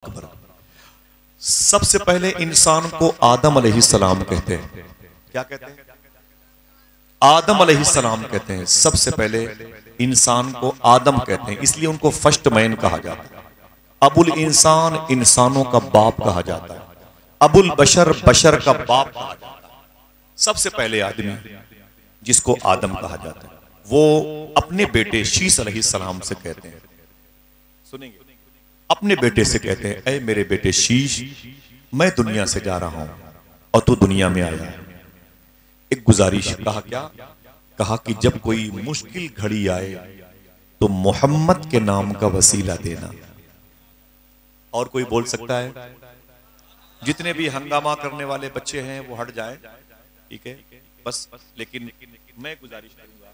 अकबर। सबसे पहले इंसान को आदम अलैहिस्सलाम कहते हैं। क्या कहते हैं? आदम अलैहिस्सलाम कहते हैं। सबसे पहले इंसान को आदम कहते हैं, इसलिए उनको फर्स्ट मैन कहा जाता है। अबुल इंसान, इंसानों का बाप कहा जाता है। अबुल बशर, बशर का बाप कहा जाता है। सबसे पहले आदमी जिसको आदम कहा जाता है वो अपने बेटे शीस अलैहिस्सलाम से कहते हैं, सुनेंगे, अपने बेटे से कहते हैं, ऐ मेरे बेटे शीश, मैं दुनिया से जा रहा हूं और तू दुनिया में आया है। एक गुजारिश, कहा क्या? कहा कि जब कोई मुश्किल घड़ी आए तो मोहम्मद के नाम का वसीला देना। और कोई बोल सकता है? जितने भी हंगामा करने वाले बच्चे हैं वो हट जाए, ठीक है बस। लेकिन मैं गुजारिश करूंगा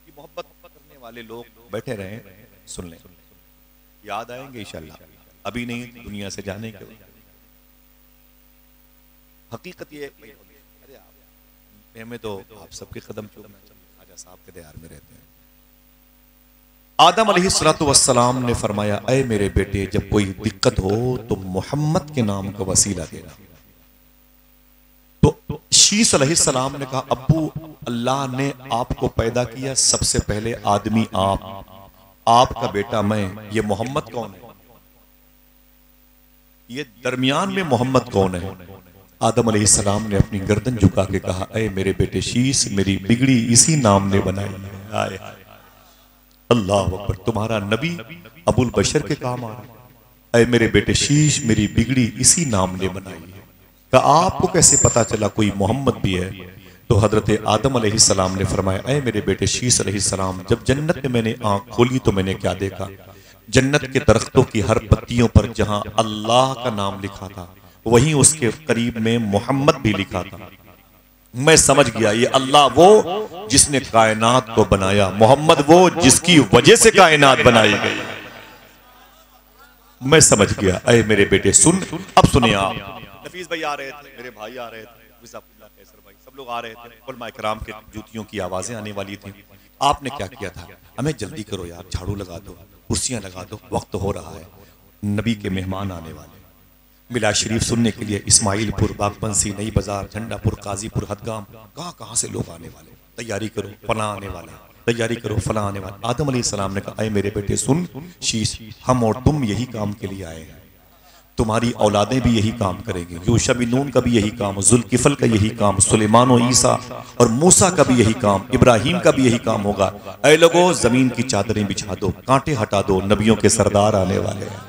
कि मोहब्बत करने वाले लोग बैठे रहें, सुन लें, याद आएंगे इंशाल्लाह, अभी नहीं, दुनिया से जाने के बाद। हकीकत ये, अरे आप में तो आप सबके कदम चूमना खाजा साहब के दयार में रहते हैं। आदम अलैहिस्सलातु वस्सलाम ने फरमाया, ऐ मेरे बेटे, जब कोई दिक्कत हो तो मोहम्मद के नाम का वसीला देना। तो शीस अलैहिस्सलाम ने कहा, अब्बू, अल्लाह ने आपको पैदा किया, सबसे पहले आदमी आपका बेटा मैं, ये मोहम्मद कौन है? ये दरमियान में मोहम्मद कौन है? आदम अलैहिस्सलाम ने अपनी गर्दन झुका के कहा, ऐ मेरे बेटे शीस, मेरी बिगड़ी इसी नाम ने बनाई है। आए अल्लाह अकबर, तुम्हारा नबी अबुल बशर के काम आ रहा है। ऐ मेरे बेटे शीश, मेरी बिगड़ी इसी नाम ने बनाई है। कहा, आपको कैसे पता चला कोई मोहम्मद भी है? तो हजरत आदम अलैहिस्सलाम ने फरमाया, ऐ मेरे बेटे शीस अलैहिस्सलाम, जब जन्नत में मैंने आंख खोली तो मैंने क्या देखा? जन्नत के दरख्तों की हर पत्तियों पर जहां अल्लाह का नाम लिखा था, वहीं उसके करीब में मोहम्मद भी लिखा था। मैं समझ गया, ये अल्लाह वो जिसने कायनात को बनाया, मोहम्मद वो जिसकी वजह से कायनात बनाई गई। मैं समझ गया। ऐ मेरे बेटे सुन, अब सुनिए आप। नफीस भाई आ रहे थे, मेरे भाई आ रहे थे, भाई, सब लोग आ रहे थे, उलमा इकराम के जूतियों की आवाजें आने वाली थी। आपने क्या किया था? हमें जल्दी करो यार, झाड़ू लगा दो, कुर्सियां लगा दो, वक्त हो रहा है, नबी के मेहमान आने वाले। मिलाद शरीफ सुनने के लिए इस्माइलपुर, बागबंसी, नई बाजार, झंडापुर, काजीपुर, हदगाम, कहां से लोग आने वाले, तैयारी करो, फला आने वाला, तैयारी करो, फला आने वाला। आदम अलैहिस्सलाम ने कहा, ऐ मेरे बेटे सुन शीश, हम और तुम यही काम के लिए आए हैं, तुम्हारी औलादें भी यही काम करेंगी। यूशा बिन नून का भी यही काम, जुल्किफल का यही काम, सुलेमान और ईसा और मूसा का भी यही काम, इब्राहिम का भी यही काम होगा। ऐ लोगों, जमीन की चादरें बिछा दो, कांटे हटा दो, नबियों के सरदार आने वाले हैं,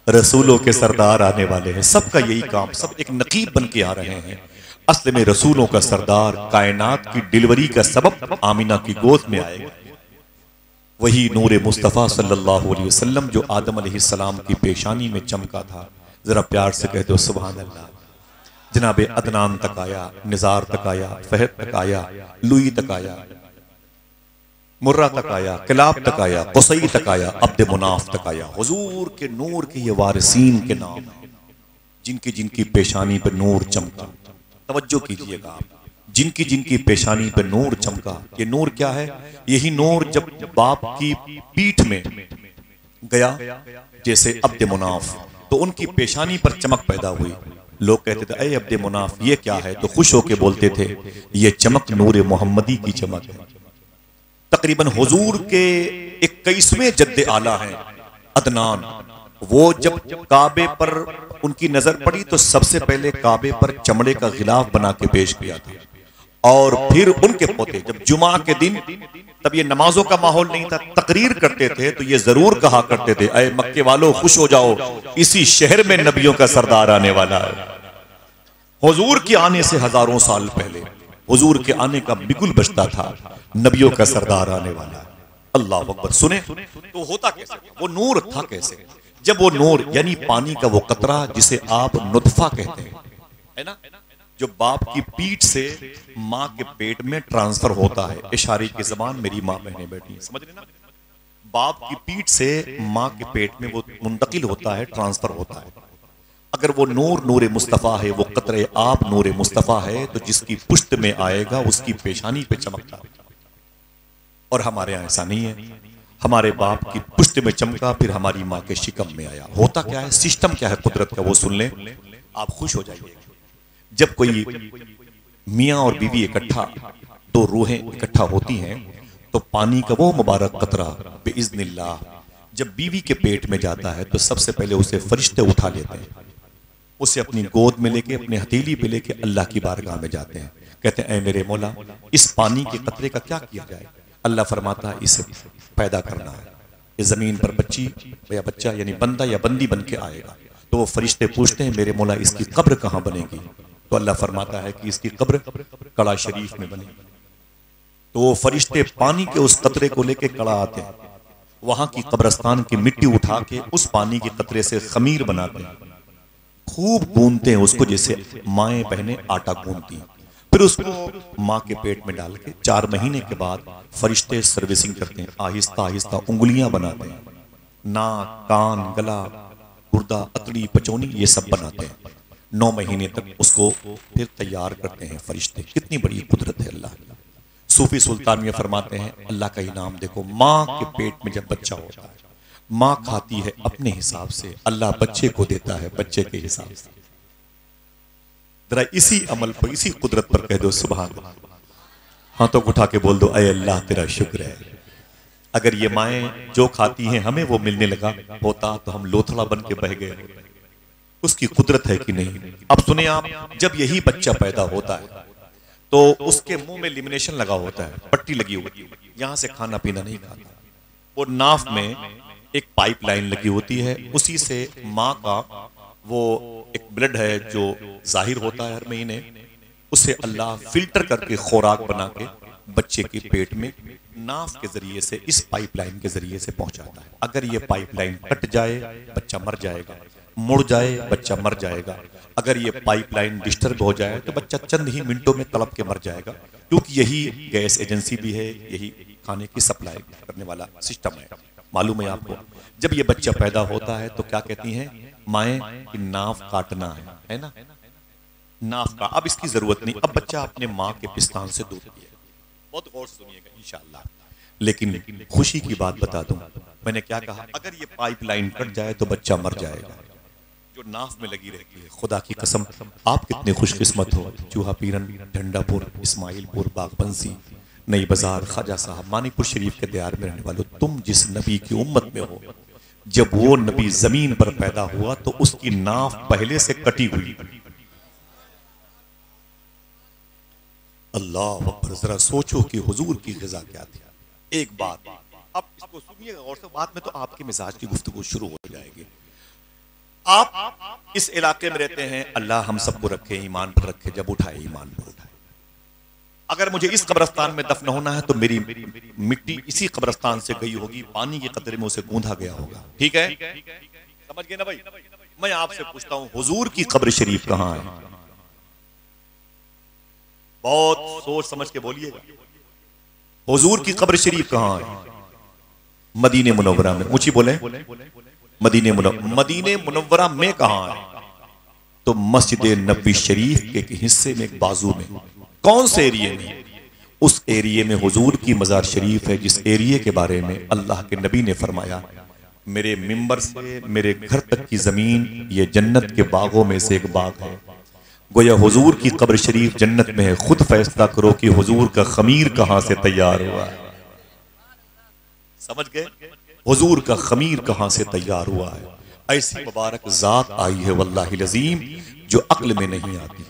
रसूलों के सरदार आने वाले हैं। सबका यही काम, सब एक नकीब बन के आ रहे हैं। असल में रसूलों का सरदार, कायनात की डिलीवरी का सबब आमिना की गोद में आएगा, वही नूर मुस्तफ़ा सल्लल्लाहु अलैहि वसल्लम जो आदम अलैहिस्सलाम की पेशानी में चमका था। जरा प्यार से कह दो सुभान अल्लाह। जनाबे अदनान तक आया, निजार तक आया, फहद तक आया, लुई तक आया, मुर्रा तक आया, किलाब तक आया, कुसई तक आया, अब्द मुनाफ तक आया। हुजूर के नूर के ये वारिसीन के नाम, जिनकी जिनकी पेशानी पर नूर चमका। तवज्जो कीजिएगा आप, जिनकी जिनकी पेशानी पर नूर चमका। ये नूर क्या है? यही नूर जब बाप की पीठ में गया, जैसे अब्द मुनाफ, तो उनकी पेशानी पर चमक पैदा हुई। लोग कहते थे, ऐ अब्द मुनाफ, ये क्या है? तो खुश होके बोलते थे, ये चमक नूर मोहम्मदी की चमक है। तकरीबन हुजूर के 21वें जद्दे आला हैं अदनान। वो जब काबे पर उनकी नजर पड़ी तो सबसे पहले काबे पर चमड़े का गिलाफ बना के पेश किया था। और फिर उनके पोते जब जुमा के दिन, तब ये नमाजों का माहौल नहीं था, तकरीर करते थे तो ये जरूर कहा करते थे, ऐ मक्के वालों खुश हो जाओ, इसी शहर में नबियों का सरदार आने वाला है। हुजूर के आने से हजारों साल पहले हुजूर के आने का बिगुल बजता था, नबियों का सरदार आने वाला है। अल्लाह अकबर। सुने तो होता कैसे? वो नूर था कैसे? जब वो नूर यानी पानी का वो कतरा जिसे आप नुतफा कहते हैं, है ना, जो बाप की पीठ से माँ के पेट में ट्रांसफर होता है। इशारे की जबान मेरी माँ बहने बैठी है, समझ रहे ना? बाप की पीठ से माँ के पेट में वो मुंतकिल होता है, ट्रांसफर होता है। अगर वो नूर नूर मुस्तफ़ा है, वो कतरे आप नूर मुस्तफ़ा है, तो जिसकी पुश्त में आएगा उसकी पेशानी पे चमकता है। और हमारे यहाँ ऐसा नहीं है, हमारे बाप की पुष्ट में चमका, फिर हमारी माँ के शिकम में आया। होता क्या है, सिस्टम क्या है कुदरत का, वो सुन लें, आप खुश हो जाइए। जब कोई मियाँ और बीवी इकट्ठा, दो रूहें इकट्ठा होती हैं, तो पानी का वो मुबारक कतरा बिइज़्निल्लाह जब बीवी के पेट में जाता है तो सबसे पहले उसे फरिश्ते उठा लेते हैं, उसे अपनी गोद में लेके, अपने हथेली पे लेके अल्लाह की बारगाह में जाते हैं। कहते हैं, ऐ मेरे मौला, इस पानी के कतरे का क्या किया जाए? अल्लाह फरमाता है, इसे पैदा करना है। इस जमीन पर बच्ची या बच्चा यानी बंदा या बंदी बन के आएगा। तो वो फरिश्ते पूछते हैं, मेरे मौला इसकी कब्र कहाँ बनेगी? तो अल्लाह फरमाता है कि इसकी कब्र कड़ा शरीफ में बनेगी। तो वो फरिश्ते पानी के उस कतरे को लेके कड़ा आते हैं, वहां की कब्रस्तान की मिट्टी उठा के उस पानी के कतरे से खमीर बनाते हैं, खूब गूंदते हैं उसको, जैसे माएँ बहनें आटा गूंदती हैं। फिर उसको माँ के पेट में डाल के 4 महीने के बाद फरिश्ते सर्विसिंग करते हैं, आहिस्ता आहिस्ता उंगलियां बनाते हैं, नाक, कान, गला, गुर्दा, अतड़ी, पचौनी, ये सब बनाते हैं। 9 महीने तक उसको फिर तैयार करते हैं फरिश्ते। कितनी बड़ी कुदरत है अल्लाह की। सूफी सुल्तान ये फरमाते हैं, अल्लाह का इनाम देखो, माँ के पेट में जब बच्चा होता है, माँ खाती है अपने हिसाब से, अल्लाह बच्चे को देता है बच्चे के हिसाब से। जरा इसी अमल पर, इसी कुदरत पर कह दो सुभान अल्लाह। हाथों को उठा के बोल दो, अय अल्लाह तेरा शुक्र है। अगर ये माएँ जो खाती हैं हमें वो मिलने लगा होता तो हम लोथड़ा बन के बह गए। उसकी कुदरत है कि नहीं। अब सुने आप, जब यही बच्चा पैदा होता है तो उसके मुंह में लिमिनेशन लगा होता है, पट्टी लगी होती है, यहां से खाना पीना नहीं खाता। वो नाफ में एक पाइपलाइन लगी होती है, उसी से माँ का वो एक ब्लड है जो जाहिर होता है हर महीने, उसे अल्लाह फिल्टर करके खुराक बना के बच्चे के पेट में नाफ के जरिए से, इस पाइपलाइन के जरिए से पहुंचाता है। अगर ये पाइपलाइन कट जाए बच्चा मर जाएगा, मुड़ जाए बच्चा मर जाएगा। अगर ये पाइपलाइन डिस्टर्ब हो जाए तो बच्चा चंद ही मिनटों में तड़प के मर जाएगा, क्योंकि यही गैस एजेंसी भी है, यही खाने की सप्लाई करने वाला सिस्टम है। मालूम है आपको, जब ये बच्चा पैदा होता है तो क्या कहती हैं माएँ कि नाफ काटना है ना, नाफ का। अब इसकी जरूरत नहीं, अब बच्चा अपने माँ के पिस्तान से दूध पिए। बहुत गौर से सुनिएगा इंशाअल्लाह। लेकिन खुशी की बात बता दूं, मैंने क्या कहा, अगर ये पाइपलाइन कट जाए तो बच्चा मर जाएगा जो नाफ में लगी रहती है। खुदा की कसम, आप कितने खुशकिस्मत हो। चूहा पीरन, झंडापुर, इस्माइलपुर, बागबंसी, नई बाजार, ख्वाजा साहब, मानीपुर शरीफ के दयार में रहने वालों, तुम जिस नबी की उम्मत में हो, जब वो नबी जमीन पर पैदा हुआ तो उसकी नाफ पहले से कटी हुई। अल्लाह अकबर, जरा सोचो कि हुजूर की ग़िज़ा क्या थी। एक बात, अब इसको सुनिएगा और से, बाद में तो आपके मिजाज की गुफ्तगू शुरू हो जाएगी। आप इस इलाके में रहते हैं, अल्लाह हम सबको रखे, ईमान पर रखे, जब उठाए ईमान पर उठाए। अगर मुझे इस कब्रिस्तान में दफन होना है तो मेरी मिट्टी इसी कब्रिस्तान से गई होगी, पानी के कतरे में उसे गूंधा गया होगा। ठीक है, समझ गए ना भाई? मैं आपसे पूछता हूं, हुजूर की कब्र शरीफ कहां है? बहुत सोच समझ के बोलिएगा, हुजूर की कब्र शरीफ कहां है? मदीने मुनव्वरा में। ऊंची बोले, मदीने मुनव्वरा में कहां है? तो मस्जिद नबवी शरीफ के एक हिस्से में, एक बाजू में। कौन से एरिए में? उस एरिए में हुजूर की मजार शरीफ है, जिस एरिए के बारे में अल्लाह के नबी ने फरमाया, मेरे मिंबर से मेरे घर तक की जमीन ये जन्नत के बागों में से एक बाग है। गोया हुजूर की कब्र शरीफ जन्नत में है। खुद फैसला करो कि हुजूर का खमीर कहां से तैयार हुआ है। समझ गए? हुजूर का खमीर कहां से तैयार हुआ है। ऐसी मुबारक जात आई है वल्लाहिल अज़ीम, जो अक्ल में नहीं आती,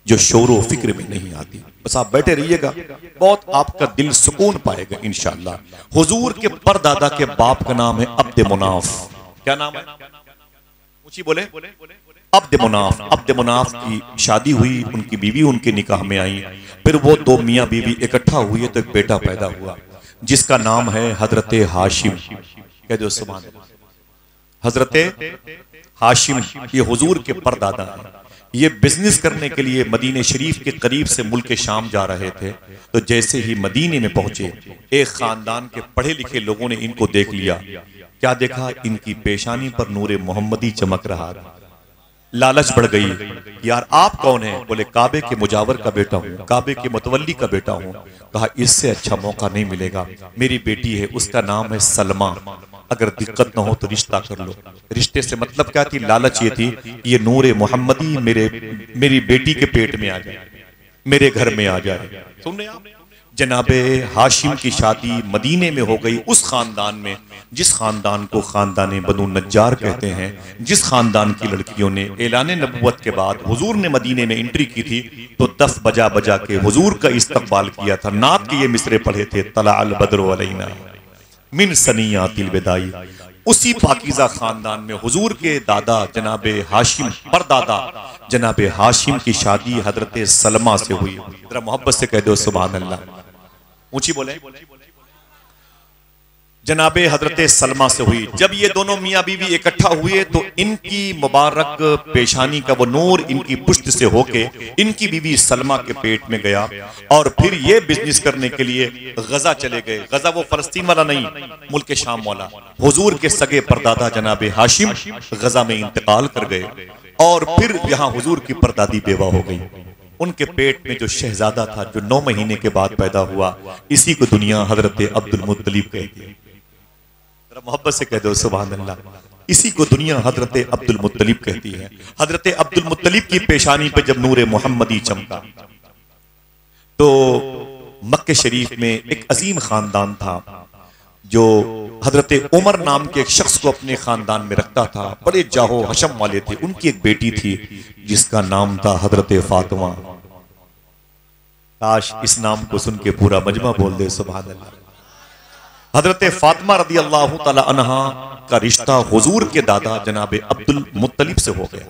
जो शोरो फिक्र में नहीं आती। बस आप बैठे रहिएगा, बहुत आपका दिल सुकून पाएगा इंशाअल्लाह। हुजूर के परदादा के बाप का नाम है अब्द मुनाफ। क्या नाम है? ऊंची बोले, अब्द मुनाफ। अब्द मुनाफ की शादी हुई, उनकी बीवी उनके निकाह में आई, फिर वो दो मियाँ बीवी इकट्ठा हुए तो एक बेटा पैदा हुआ जिसका नाम है हजरत हाशिम। कह दो सुभान अल्लाह। हजरत हाशिम ये हुजूर के परदादा हैं। ये बिजनेस करने के लिए मदीने शरीफ के करीब से मुल्क शाम जा रहे थे, तो जैसे ही मदीने में पहुंचे, एक खानदान के पढ़े लिखे लोगों ने इनको देख लिया। क्या देखा? इनकी पेशानी पर नूरे मोहम्मदी चमक रहा था। लालच बढ़ गई, यार आप कौन हैं? बोले काबे के मुजावर का बेटा हूँ, काबे के मुतवल्ली का बेटा हूँ। कहा इससे अच्छा मौका नहीं मिलेगा, मेरी बेटी है, उसका नाम है सलमा, अगर दिक्कत ना हो तो रिश्ता कर लो। रिश्ते से मतलब क्या थी? लालच ये थी कि ये नूरे मोहम्मदी मेरी बेटी के पेट में आ जाए, मेरे घर में आ जाए। सुन रहे आप? जनाबे हाशिम की शादी मदीने में हो गई, उस खानदान में जिस खानदान को खानदान बनु नज्जार कहते हैं, जिस खानदान की लड़कियों ने ऐलान नबुव्वत के बाद हुजूर ने मदीने में एंट्री की थी तो दफ बजा बजा के हुजूर का इस्तकबाल किया था। नात के ये मिसरे पढ़े थे, तला अल बद्र अलैना मिन सनियातिल विदाई। उसी पाकीज़ा खानदान में हुजूर के दादा जनाबे हाशिम, परदादा जनाबे हाशिम की शादी हजरत सलमा से हुई। जरा मोहब्बत से कह दो सुभान अल्लाह, ऊंची बोले। जनाबे हजरत सलमा से हुई। जब ये दोनों मियाँ बीवी इकट्ठा हुए तो इनकी मुबारक पेशानी का वो नूर इनकी पुश्त से होके इनकी बीवी सलमा के पेट में गया और फिर ये बिजनेस करने के लिए गजा चले गए। गजा वो फलस्तीन वाला नहीं, मुल्क शाम वाला। हुजूर के सगे परदादा जनाबे हाशिम गजा में इंतकाल कर गए और फिर यहाँ हुजूर की परदादी बेवा हो गई। उनके पेट में जो शहजादा था जो 9 महीने के बाद पैदा हुआ, इसी को दुनिया हजरत अब्दुल मुत्तलिब कहती है। जरा मोहब्बत से कह दो सुभान अल्लाह, इसी को दुनिया हजरत अब्दुल मुत्तलिब कहती है। हजरत अब्दुल मुत्तलिब की पेशानी पे जब नूरे मोहम्मदी चमका तो मक्के शरीफ में एक अजीम खानदान था जो हजरत उमर नाम के एक शख्स को अपने खानदान में रखता था। बड़े जाहो हशम वाले थे। उनकी एक बेटी थी जिसका नाम था हजरत फातिमा। काश इस नाम को सुन के पूरा मजमा बोल दे सुभान अल्लाह। हजरत फातिमा रदी अल्लाह तआला अन्हा का रिश्ता हुजूर के दादा जनाबे अब्दुल मुत्तलिब से हो गया।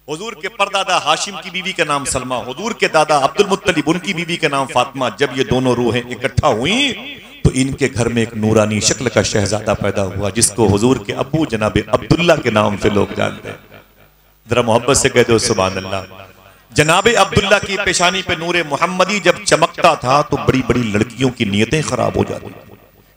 हुजूर के परदादा हाशिम की बीवी का नाम सलमा, हुजूर के दादा अब्दुल मुत्तलिब उनकी बीवी का नाम फातिमा। जब ये दोनों रूहें इकट्ठा हुई तो इनके घर में एक नूरानी शक्ल का शहजादा पैदा हुआ जिसको हुजूर के अब्बू जनाबे अब्दुल्ला के नाम से लोग जानते हैं। जरा मोहब्बत से कह दो सुभान अल्लाह। जनाबे अब्दुल्ला की पेशानी पे नूरे मोहम्मदी जब चमकता था तो बड़ी बड़ी लड़कियों की नीयतें खराब हो जाती।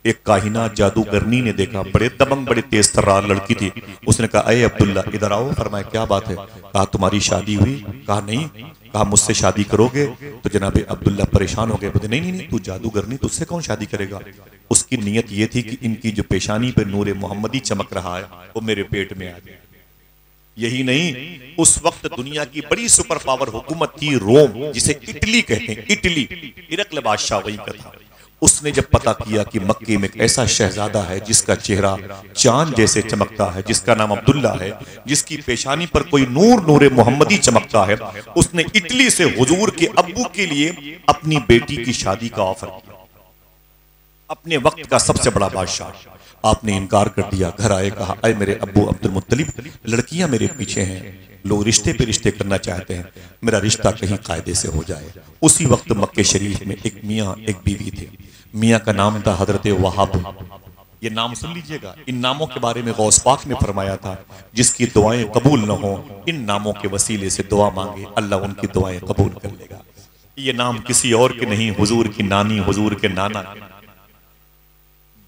एक काहिना जादूगरनी ने देखा, बड़े दबंग बड़े तेज तर्रार लड़की थी। उसने कहा अये अब्दुल्ला इधर आओ। फरमाया क्या बात है? कहा तुम्हारी शादी हुई? कहा नहीं। कहा मुझसे शादी करोगे? तो जनाबे अब्दुल्ला परेशान हो गए, बोले नहीं नहीं तू जादूगरनी, तुझसे कौन शादी करेगा? उसकी नीयत ये थी कि इनकी जो पेशानी पे नूरे मोहम्मदी चमक रहा है वो मेरे पेट में आ जाए। यही नहीं, उस वक्त दुनिया की बड़ी सुपर पावर हुकूमत थी रोम, जिसे इटली कहते हैं। इटली, हिरकल बादशाह वही का था। उसने जब पता किया कि मक्के में एक ऐसा शहजादा है जिसका चेहरा चांद जैसे चमकता है, जिसका नाम अब्दुल्ला है, जिसकी पेशानी पर कोई नूर नूरे मोहम्मदी चमकता है, उसने इटली से हुजूर के अब्बू के लिए अपनी बेटी की शादी का ऑफर किया। अपने वक्त का सबसे बड़ा बादशाह। आपने इनकार कर दिया। घर आए, कहा अय मेरे अब्बू अब्दुल मुत्तलिब, लड़कियां मेरे पीछे हैं, लोग रिश्ते पे रिश्ते करना चाहते हैं, मेरा रिश्ता कहीं कायदे से हो जाए। उसी वक्त मक्के शरीफ में एक मियाँ एक बीवी थे। मियाँ का नाम था हजरत वहाब। ये नाम सुन लीजिएगा। इन नामों के बारे में गौस पाक ने फरमाया था जिसकी दुआएं कबूल न हो, इन नामों के वसीले से दुआ मांगे, अल्लाह उनकी दुआएं कबूल कर लेगा। ये नाम किसी और के नहीं, हुजूर की नानी, हुजूर के नाना के।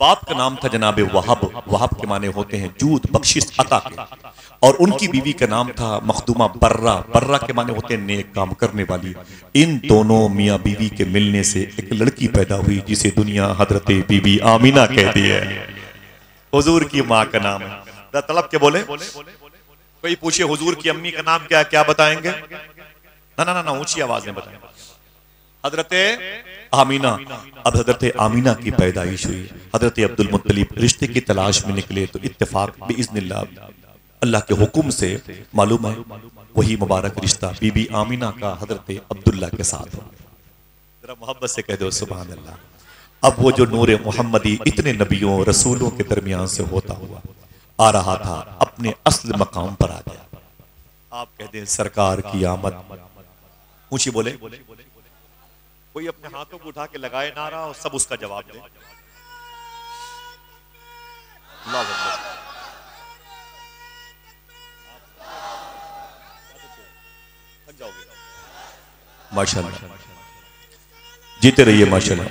बाप का नाम था जनाबे वहाब। वहाब के माने होते हैं जूद, बख्शिश, अता के। और उनकी बीवी का नाम था मखदूमा बर्रा। बर्रा के माने होते हैं नेक काम करने वाली। इन दोनों मियाँ बीवी के मिलने से एक लड़की पैदा हुई जिसे दुनिया हजरत बीबी आमीना कहती है। हुजूर की माँ का नाम है। तलब के बोले, कोई पूछे हुजूर की अम्मी का नाम क्या, क्या बताएंगे? ना ना ना, ऊंची आवाज में बताएंगे हजरत आमीना। अब हजरत आमीना की पैदाइश हुई। हजरत अब्दुल मुत्तलिब रिश्ते की तलाश में निकले तो इत्तेफाक बिइज़्निल्लाह अल्लाह के हुक्म से मालूम है वही मुबारक रिश्ता बीबी आमीना का हजरत अब्दुल्ला के साथ हो। जरा मोहब्बत से कह दो सुभान अल्लाह। अब वो जो नूरे मोहम्मदी इतने नबियों रसूलों के दरमियान से होता हुआ आ रहा था, अपने असल मकाम पर आ गया। आप कहते हैं सरकार की आमद। ऊंची बोले, कोई अपने हाथों को उठा के लगाए नारा और सब उसका जवाब दे। थक जाओगे। माशाअल्लाह, जीते रहिए माशाअल्लाह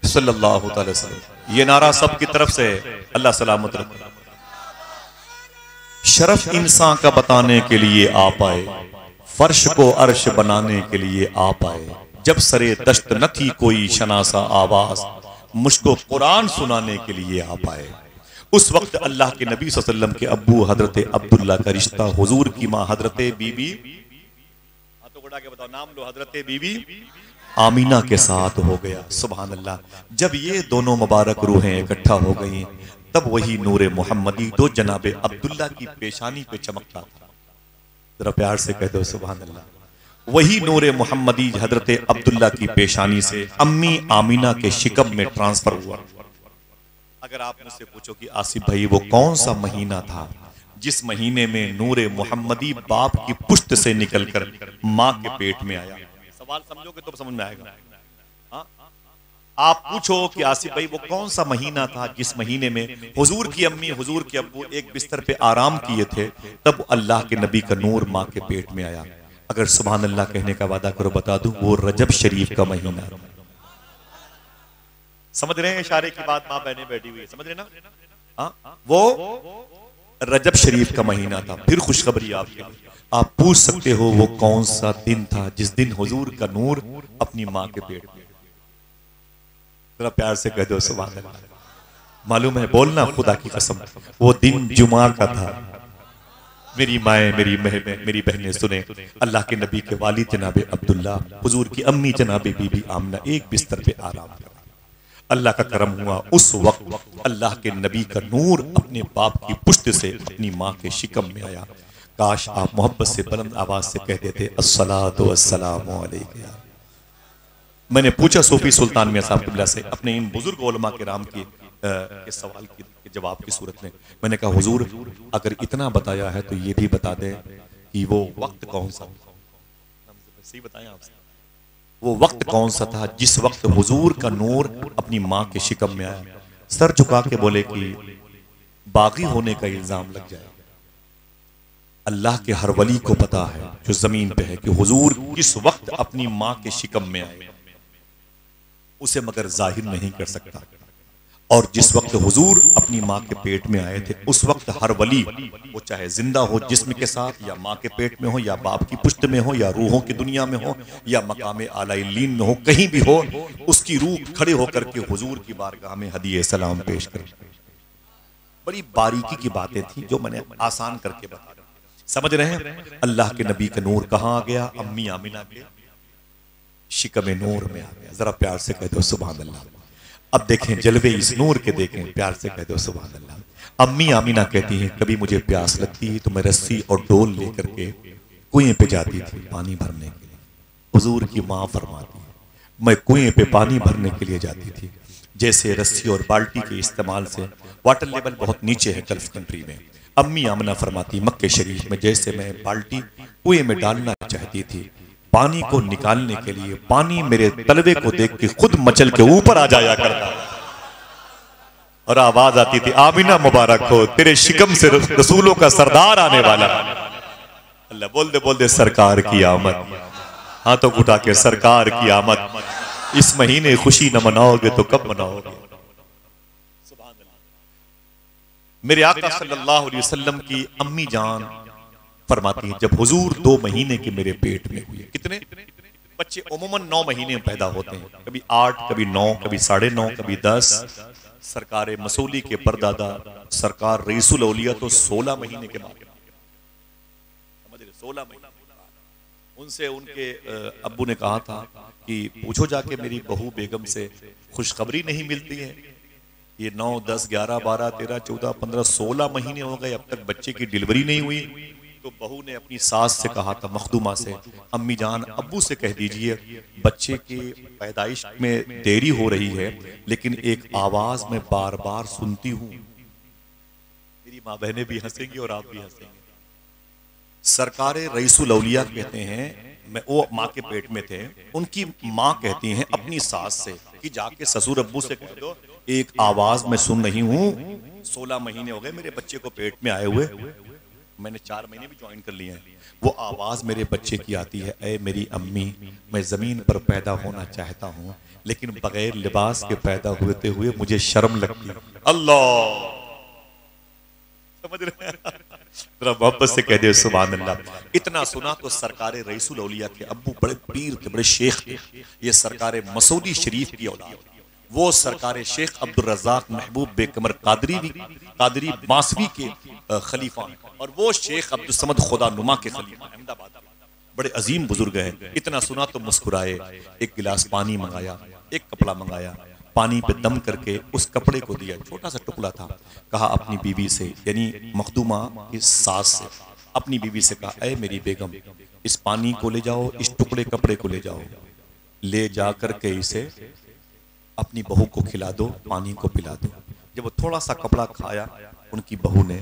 सल्लल्लाहु अलैहि वसल्लम। ये नारा सब की तरफ से, अल्लाह सलामत रखे। शरफ इंसान का बताने के लिए आ पाए, फर्श को अर्श बनाने के लिए आ पाए। जब सरे दश्त न थी कोई शनासा आवाज, मुझको कुरान सुनाने के लिए आ पाए। उस वक्त अल्लाह के नबी सल्लल्लाहु अलैहि वसल्लम के अब्बू हजरत अब्दुल्ला का रिश्ता हुजूर की माँ हजरत बीबी, हाथों को उठा के बताओ, नाम लो, हजरत बीबी आमीना के साथ हो गया। सुभान अल्लाह। जब ये दोनों मुबारक रूहें इकट्ठा हो गई, तब वही नूरे मोहम्मदी तो जनाबे अब्दुल्ला की पेशानी पे चमकता था। जरा प्यार से कह दो सुभान अल्लाह। वही नूरे मोहम्मदी हजरत अब्दुल्ला की पेशानी से अम्मी आमीना के शिकम में ट्रांसफर हुआ। अगर आप मुझसे पूछो कि आसिफ भाई वो कौन सा महीना था जिस महीने में नूरे मोहम्मदी बाप की पुश्त से निकलकर माँ के पेट में आया, सवाल समझोगे तो समझ में आएगा। हाँ? आप पूछो कि आसिफ भाई वो कौन सा महीना था जिस महीने में हुजूर की अम्मी हुजूर के अब्बू एक बिस्तर पे आराम किए थे, तब अल्लाह के नबी का नूर माँ के पेट में आया। अगर सुभान अल्लाह कहने का वादा करो, बता दूं वो रजब शरीफ का महीना। समझ रहे हैं इशारे की बात? माँ बहने बैठी हुई है, समझ रहे ना? हाँ, वो रजब शरीफ का महीना था। फिर खुशखबरी आपके लिए, आप पूछ सकते हो वो कौन सा दिन था जिस दिन हुजूर का नूर अपनी माँ के पेट में। जरा प्यार से कह दो सुभान अल्लाह। मालूम है, बोलना खुदा की कसम, वो दिन जुमा का था। मेरी माएँ, मेरी बहनें सुने, अल्लाह के नबी के वालिद जनाबे अब्दुल्ला, हुजूर की अम्मी जनाबे बीबी आमना एक बिस्तर पे आराम कर। अल्लाह का करम हुआ, उस वक्त अल्लाह के नबी का नूर अपने बाप की पुश्त से अपनी माँ के शिकम में आया। काश आप मोहब्बत से बुलंद आवाज से कह देते अस्सलातु वस्सलामु अलैका। मैंने पूछा सूफी सुल्तान मियां साहब क़िबला से अपने इन बुजुर्ग उलमा किराम के सवाल के जवाब की सूरत में, मैंने कहा हुजूर अगर इतना बताया है तो ये भी बता दें कि वो वक्त कौन सा था। सही बताएं आपसे, वो वक्त कौन सा था जिस वक्त हुजूर का नूर अपनी माँ के शिकम में आया। सर झुका के बोले कि बागी होने का इल्जाम लग जाए। अल्लाह के हर वली को पता है जो जमीन पे है कि हुजूर किस वक्त अपनी माँ के शिकम में आए, उसे मगर जाहिर नहीं कर सकता। और जिस वक्त हुजूर अपनी माँ के पेट में आए थे, उस वक्त हर वली, वो चाहे जिंदा हो जिस्म के साथ, या माँ के पेट में हो, या बाप की पुश्त में हो, या रूहों की दुनिया में हो, या मकाम आलाइलीन में हो, कहीं भी हो, उसकी रूह खड़े होकर के हुजूर की बारगाह में हदिये सलाम पेश करे। बड़ी बारीकी की बातें थी जो मैंने आसान करके बता रहा। समझ रहे हैं? अल्लाह के नबी का नूर कहाँ आ गया? अम्मी आमिना के शिकम नूर में आ गया। जरा प्यार से कह दो सुभान अल्लाह। अब देखें जलवे इस नूर के, देखें, प्यार से कह दो सुभान अल्लाह। अम्मी आमिना कहती हैं कभी मुझे प्यास लगती है तो मैं रस्सी और डोल लेकर के कुएं पे जाती थी पानी भरने के लिए। हुजूर की माँ फरमाती है मैं कुएं पे पानी भरने के लिए जाती थी। जैसे रस्सी और बाल्टी के इस्तेमाल से वाटर लेवल बहुत नीचे है गल्फ कंट्री में। अम्मी आमिना फरमाती मक्के शरीफ में जैसे मैं बाल्टी कुएं में डालना चाहती थी, पानी को निकालने के लिए पानी मेरे तलवे को देख के खुद मचल के ऊपर आ जाया करता और आवाज आती थी आमिना मुबारक हो, तेरे शिकम से रसूलों का सरदार आने वाला। अल्लाह बोल दे सरकार की आमद। हाथों को उठा के सरकार की आमद। इस महीने खुशी न मनाओगे तो कब मनाओगे? मेरे आका सल्लल्लाहु अलैहि वसल्लम की अम्मी जान फरमाती हैं जब हुजूर 2 महीने के मेरे पेट में हुए। कितने बच्चे उम्मन 9 महीने में पैदा होते हैं, कभी 8, कभी 9, कभी 9.5, कभी 10। सरकार मसूली के परदादा सरकार रईसुल औलिया तो 16 महीने के बाद, समझ रहे, 16 महीने। उनसे उनके अब्बू ने कहा था कि पूछो जाके मेरी बहू बेगम से खुशखबरी नहीं मिलती है। ये 9, 10, 11, 12, 13, 14, 15, 16 महीने हो गए, अब तक बच्चे की डिलीवरी नहीं हुई। तो बहू ने अपनी सास से कहा था मखदूमा से, अम्मी जान अब्बू से कह दीजिए बच्चे की पैदाइश में देरी हो रही है, लेकिन एक आवाज मैं बार बार सुनती हूँ। मेरी माँ बहनें भी हंसेंगी और आप भी हंसेंगे। सरकार रईसुल औलिया कहते हैं, मैं वो माँ के पेट में थे, उनकी माँ कहती हैं अपनी सास से कि जाके ससुर अब्बू से कह दो एक आवाज मैं सुन रही हूँ, 16 महीने हो गए मेरे बच्चे को पेट में आए हुए, मैंने 4 महीने भी ज्वाइन कर लिए हैं। वो आवाज मेरे बच्चे की आती है, ऐ मेरी अम्मी मैं जमीन पर पैदा होना चाहता हूँ, लेकिन बगैर लिबास के पैदा होते हुए मुझे शर्म लगती है। अल्लाह, समझ रहे हैं? जरा मोहब्बत से कह दे सुभान अल्लाह। इतना सुना तो सरकार रईसुल औलिया के अब्बू बड़े पीर थे, बड़े शेख थे। ये सरकार मसूदी शरीफ की औलाद, वो सरकार शेख अब्दुल रज़्ज़ाक़ महबूब बेकमर कादरी बासवी के खलीफा, और वो शेख अब्दुल समद खुदा नुमा के खलीफा अहमदाबाद के। बड़े अजीम बुजुर्ग हैं। इतना सुना तो मुस्कुराए, एक गिलास पानी मंगाया, एक कपड़ा मंगाया, पानी पे दम करके उस कपड़े को दिया, छोटा सा टुकड़ा था। कहा अपनी बीवी से, यानी मखदूमा की सास से, अपनी बीवी से कहा, ऐ मेरी बेगम, इस पानी को ले जाओ, इस टुकड़े कपड़े को ले जाओ, ले जा करके इसे अपनी बहू को खिला दो, पानी को पिला दो। जब वो थोड़ा सा कपड़ा खाया उनकी बहू ने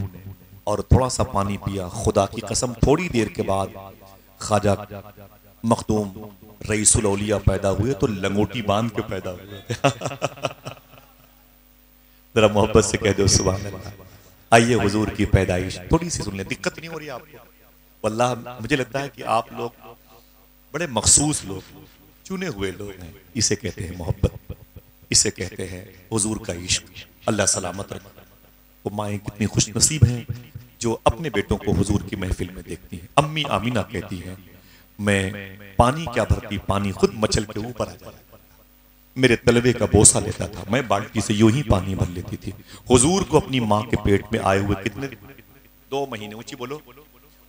और थोड़ा सा पानी पिया, खुदा की कसम थोड़ी देर के बाद ख्वाजा मखदूम रईसुल औलिया पैदा हुए तो लंगोटी बांध के पैदा हुए। जरा मोहब्बत से कह दो सुभान अल्लाह। आइए हुजूर की पैदाइश थोड़ी सी सुन ले, दिक्कत नहीं हो रही आपको? वल्लाह मुझे लगता है कि आप लोग बड़े मखसूस लोग, चुने हुए लोग हैं। इसे कहते हैं मोहब्बत, इसे कहते हैं हुजूर का इश्क। अल्लाह सलामत रखे। वो माएँ कितनी खुश नसीब हैं जो अपने बेटों को हुजूर की महफिल में देखती हैं। अम्मी आमीना कहती हैं, मैं पानी क्या भरती, पानी खुद मचल के ऊपर आ जाता, मेरे तलवे का बोसा लेता था, मैं बाल्टी से यूं ही पानी भर लेती थी। हुजूर को अपनी माँ के पेट में आए हुए कितने 2 महीने, ऊंची बोलो।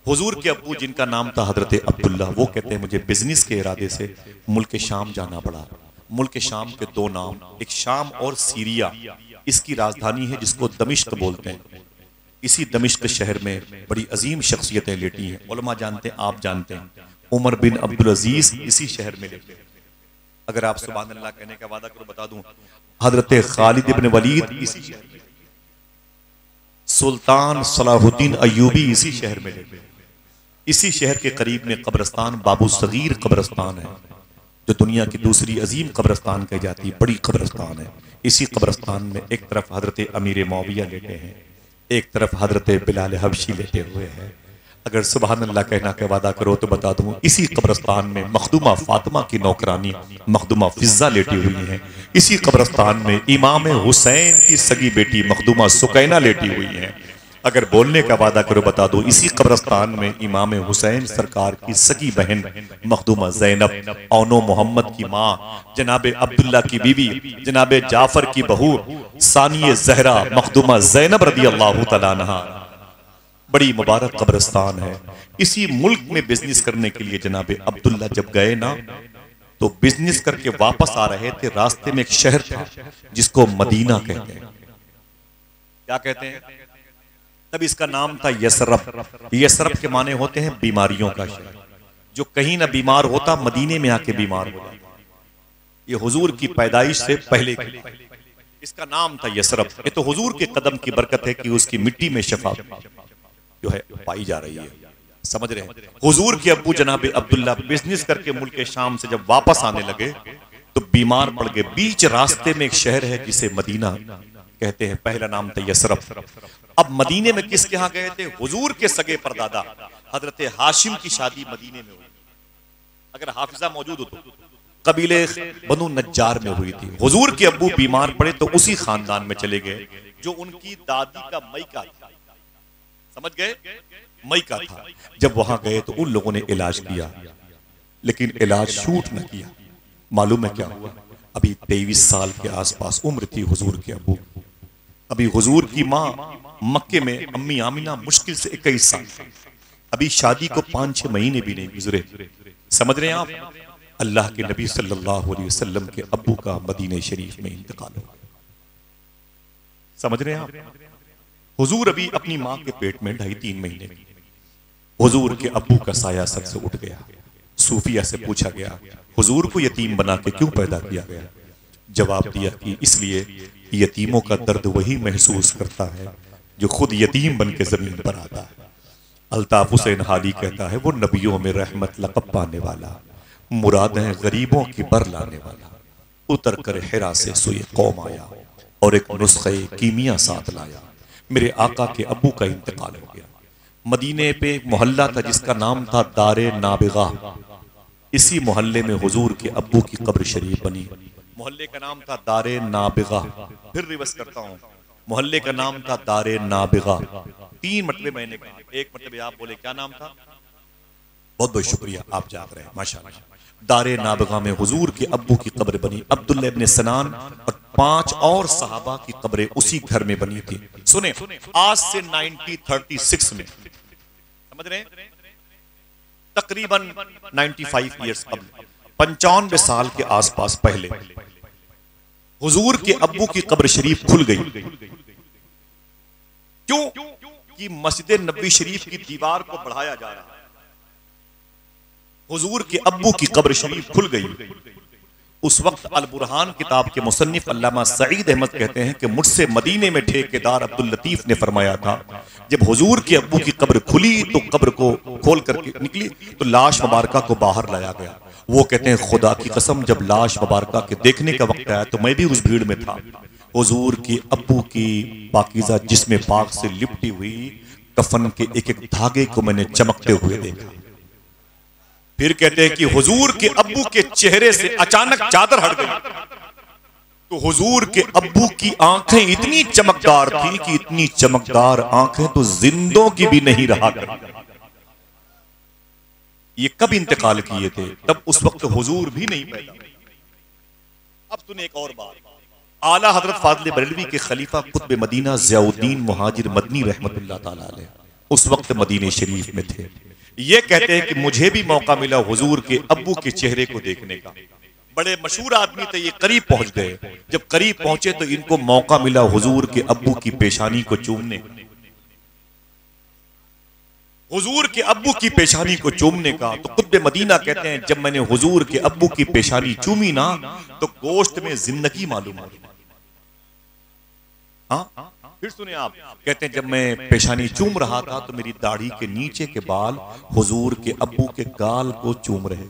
हुजूर के अब्बू जिनका नाम था हजरत अब्दुल्ला, वो कहते हैं मुझे बिजनेस के इरादे से मुल्क शाम जाना पड़ा। मुल्क शाम के 2 नाम, एक शाम और सीरिया इसकी राजधानी है जिसको दमिश्क बोलते हैं। इसी दमिश्क शहर में बड़ी अजीम शख्सियतें लेटी हैं। उलमा जानते हैं, आप जानते हैं, उमर बिन अब्दुल अजीज इसी शहर में लेटे। अगर आप सुभान अल्लाह कहने का वादा करो बता दूं, हजरत खालिद इब्न वलीद इसी शहर में, सुल्तान सलाहुद्दीन अय्यूबी इसी शहर में लेटे। इसी शहर के करीब में कब्रिस्तान बाबू सगीर कब्रिस्तान है, जो दुनिया की दूसरी अजीम कब्रिस्तान कही जाती है, बड़ी कब्रिस्तान है। इसी कब्रिस्तान में एक तरफ हजरत अमीर मौविया लेटे हैं, एक तरफ हजरत बिलाल हबशी लेटे हुए हैं। अगर सुभान अल्लाह कहना का वादा करो तो बता दूं, इसी कब्रिस्तान में मखदूमा फातिमा की नौकरानी मखदूमा फिजा लेटी हुई है। इसी कब्रिस्तान में इमाम हुसैन की सगी बेटी मखदूमा सुकैना लेटी हुई है। अगर बोलने का वादा करो बता दो, इसी कब्रिस्तान में इमाम हुसैन सरकार की सगी बहन मखदूमा ज़ैनब, औनो मोहम्मद की माँ, जनाबे अब्दुल्ला की बीवी, जनाबे जाफर की बहू सानिये ज़हरा मखदूमा ज़ैनब रदी अल्लाह तआला अन्हा, बड़ी मुबारक कब्रिस्तान है। इसी मुल्क में बिजनेस करने के लिए जनाबे अब्दुल्ला जब गए ना, तो बिजनेस करके वापस आ रहे थे, रास्ते में एक शहर था जिसको मदीना कहते हैं। क्या कहते हैं? तब इसका नाम था यसरब। यसरब के माने होते हैं बीमारियों का शहर। जो कहीं ना बीमार होता मदीने में आके बीमार हो जाता। ये हुजूर की पैदाइश से पहले की इसका नाम था यसरब। ये तो हुजूर के कदम की बरकत है कि उसकी मिट्टी में शफा जो है पाई जा रही है। समझ रहे हैं? हुजूर के अब्बू जनाबे अब्दुल्ला बिजनेस करके मुल्क शाम से जब वापस आने लगे तो बीमार पड़ गए। बीच रास्ते में एक शहर है जिसे मदीना कहते हैं, पहला नाम था यसरब। अब मदीने में किसके यहाँ गए थे? हुजूर के सगे परदादा हजरत हाशिम की शादी मदीने में हुई। अगर हाफिजा मौजूद हो तो कबीले बनु नज्जार में हुई थी। हुजूर के अब्बू बीमार पड़े तो उसी खानदान में चले गए जो उनकी दादी का मईका था। समझ गए? मईका था। जब वहां गए तो उन लोगों ने इलाज किया, लेकिन इलाज शूट न किया। मालूम है क्या हुआ? अभी 23 साल के आसपास उम्र थी हुजूर के अब्बू। अभी हुजूर की माँ मक्के में अम्मी आमिना मुश्किल से 21 साल। अभी शादी को 5-6 महीने भी नहीं गुजरे। समझ रहे हैं आप? अल्लाह के नबी सल्लल्लाहु अलैहि वसल्लम के अब्बू का मदीने शरीफ में इंतकाल हो गया। समझ रहे हैं आप? हुजूर अभी अपनी माँ के पेट में 2.5-3 महीने की। हुजूर के अब्बू का साया सर से उठ गया। सूफिया से पूछा गया, हुजूर को यतीम बना के क्यों पैदा किया गया? जवाब दिया कि इसलिए यतीमों का दर्द वही महसूस करता है जो खुद यतीम बन के जमीन पर आता है। अल्ताफ हुसैन हादी कहता है, वो नबियों में रहमत लक़ब पाने वाला, मुरादें गरीबों की बर लाने वाला, उतर कर हिरा से सुई कौम आया और एक नुस्खे कीमिया साथ लाया। मेरे आका के अब्बू का इंतकाल हो गया। मदीने पे एक मोहल्ला था जिसका नाम था दारे नाबिगा। इसी मोहल्ले में हुजूर के अब्बू की कब्र शरीफ बनी। मोहल्ले का नाम था दारे नाबिगा। फिर रिवर्स करता हूँ, मोहल्ले का नाम था दारे नाबिगा। 3 मरतबे मैंने कहा, एक मरतबे आप बोले क्या नाम था? बहुत बहुत शुक्रिया, आप जाग रहे हैं माशाल्लाह। दारे नाबिगा में हुजूर के अब्बू की कब्र बनी, अब्दुल्ला इब्ने सनान और 5 और सहाबा की कब्रें उसी घर में बनी थी। सुने, आज से 1936 में, समझ रहे हैं, तकरीबन 95 ईयर्स कबल, 95 साल के आसपास पहले हुजूर के अब्बू की कब्र शरीफ खुल गई। क्यों? कि मस्जिद नबवी शरीफ की दीवार को बढ़ाया जा रहा है। हुजूर के अब्बू की कब्र शरीफ खुल गई। उस वक्त अल बुरहान किताब के मुसन्निफ अल्लामा सईद अहमद कहते हैं कि मुझसे मदीने में ठेकेदार अब्दुल लतीफ ने फरमाया था, जब हुजूर के अब्बू की कब्र खुली तो कब्र को खोल करके निकली तो लाश मुबारका को बाहर लाया गया। वो कहते हैं खुदा की कसम, जब लाश मुबारका के देखने का वक्त आया तो मैं भी उस भीड़ में था। हुजूर के अब्बू की पाकीज़ा जिस्म पाक से लिपटी हुई कफन के एक एक धागे को मैंने चमकते हुए देखा। फिर कहते हैं कि हुजूर के अब्बू के चेहरे से अचानक चादर हट गई तो हुजूर के अब्बू की आंखें इतनी चमकदार थी कि इतनी चमकदार आंखें तो जिंदों की भी नहीं रहा करती। ये कब इंतकाल किए थे? तब उस वक्त हुजूर भी नहीं पैदा। अब सुने एक और बात, आला हजरत फाज़िल बरेलवी के खलीफा कुतुब मदीना ज़ियाउद्दीन मुहाजिर मदनी रहमतुल्लाह ताला अलैह उस वक्त मदीने शरीफ में थे। ये कहते हैं कि मुझे भी मौका मिला हुजूर के अब्बू के चेहरे को देखने का। बड़े मशहूर आदमी थे, ये करीब पहुंच गए। जब करीब पहुंचे तो इनको मौका मिला हुजूर के अब्बू की पेशानी को चूमने का। हुजूर के अब्बू की पेशानी को चूमने का। तो कुतुब मदीना कहते हैं जब मैंने हुजूर के अब्बू की पेशानी चूमी ना तो गोश्त में जिंदगी मालूम हुई। हाँ, फिर सुने आप, कहते हैं जब मैं पेशानी चूम रहा था तो मेरी दाढ़ी के नीचे के बाल हुजूर के अब्बू के गाल को चूम रहे।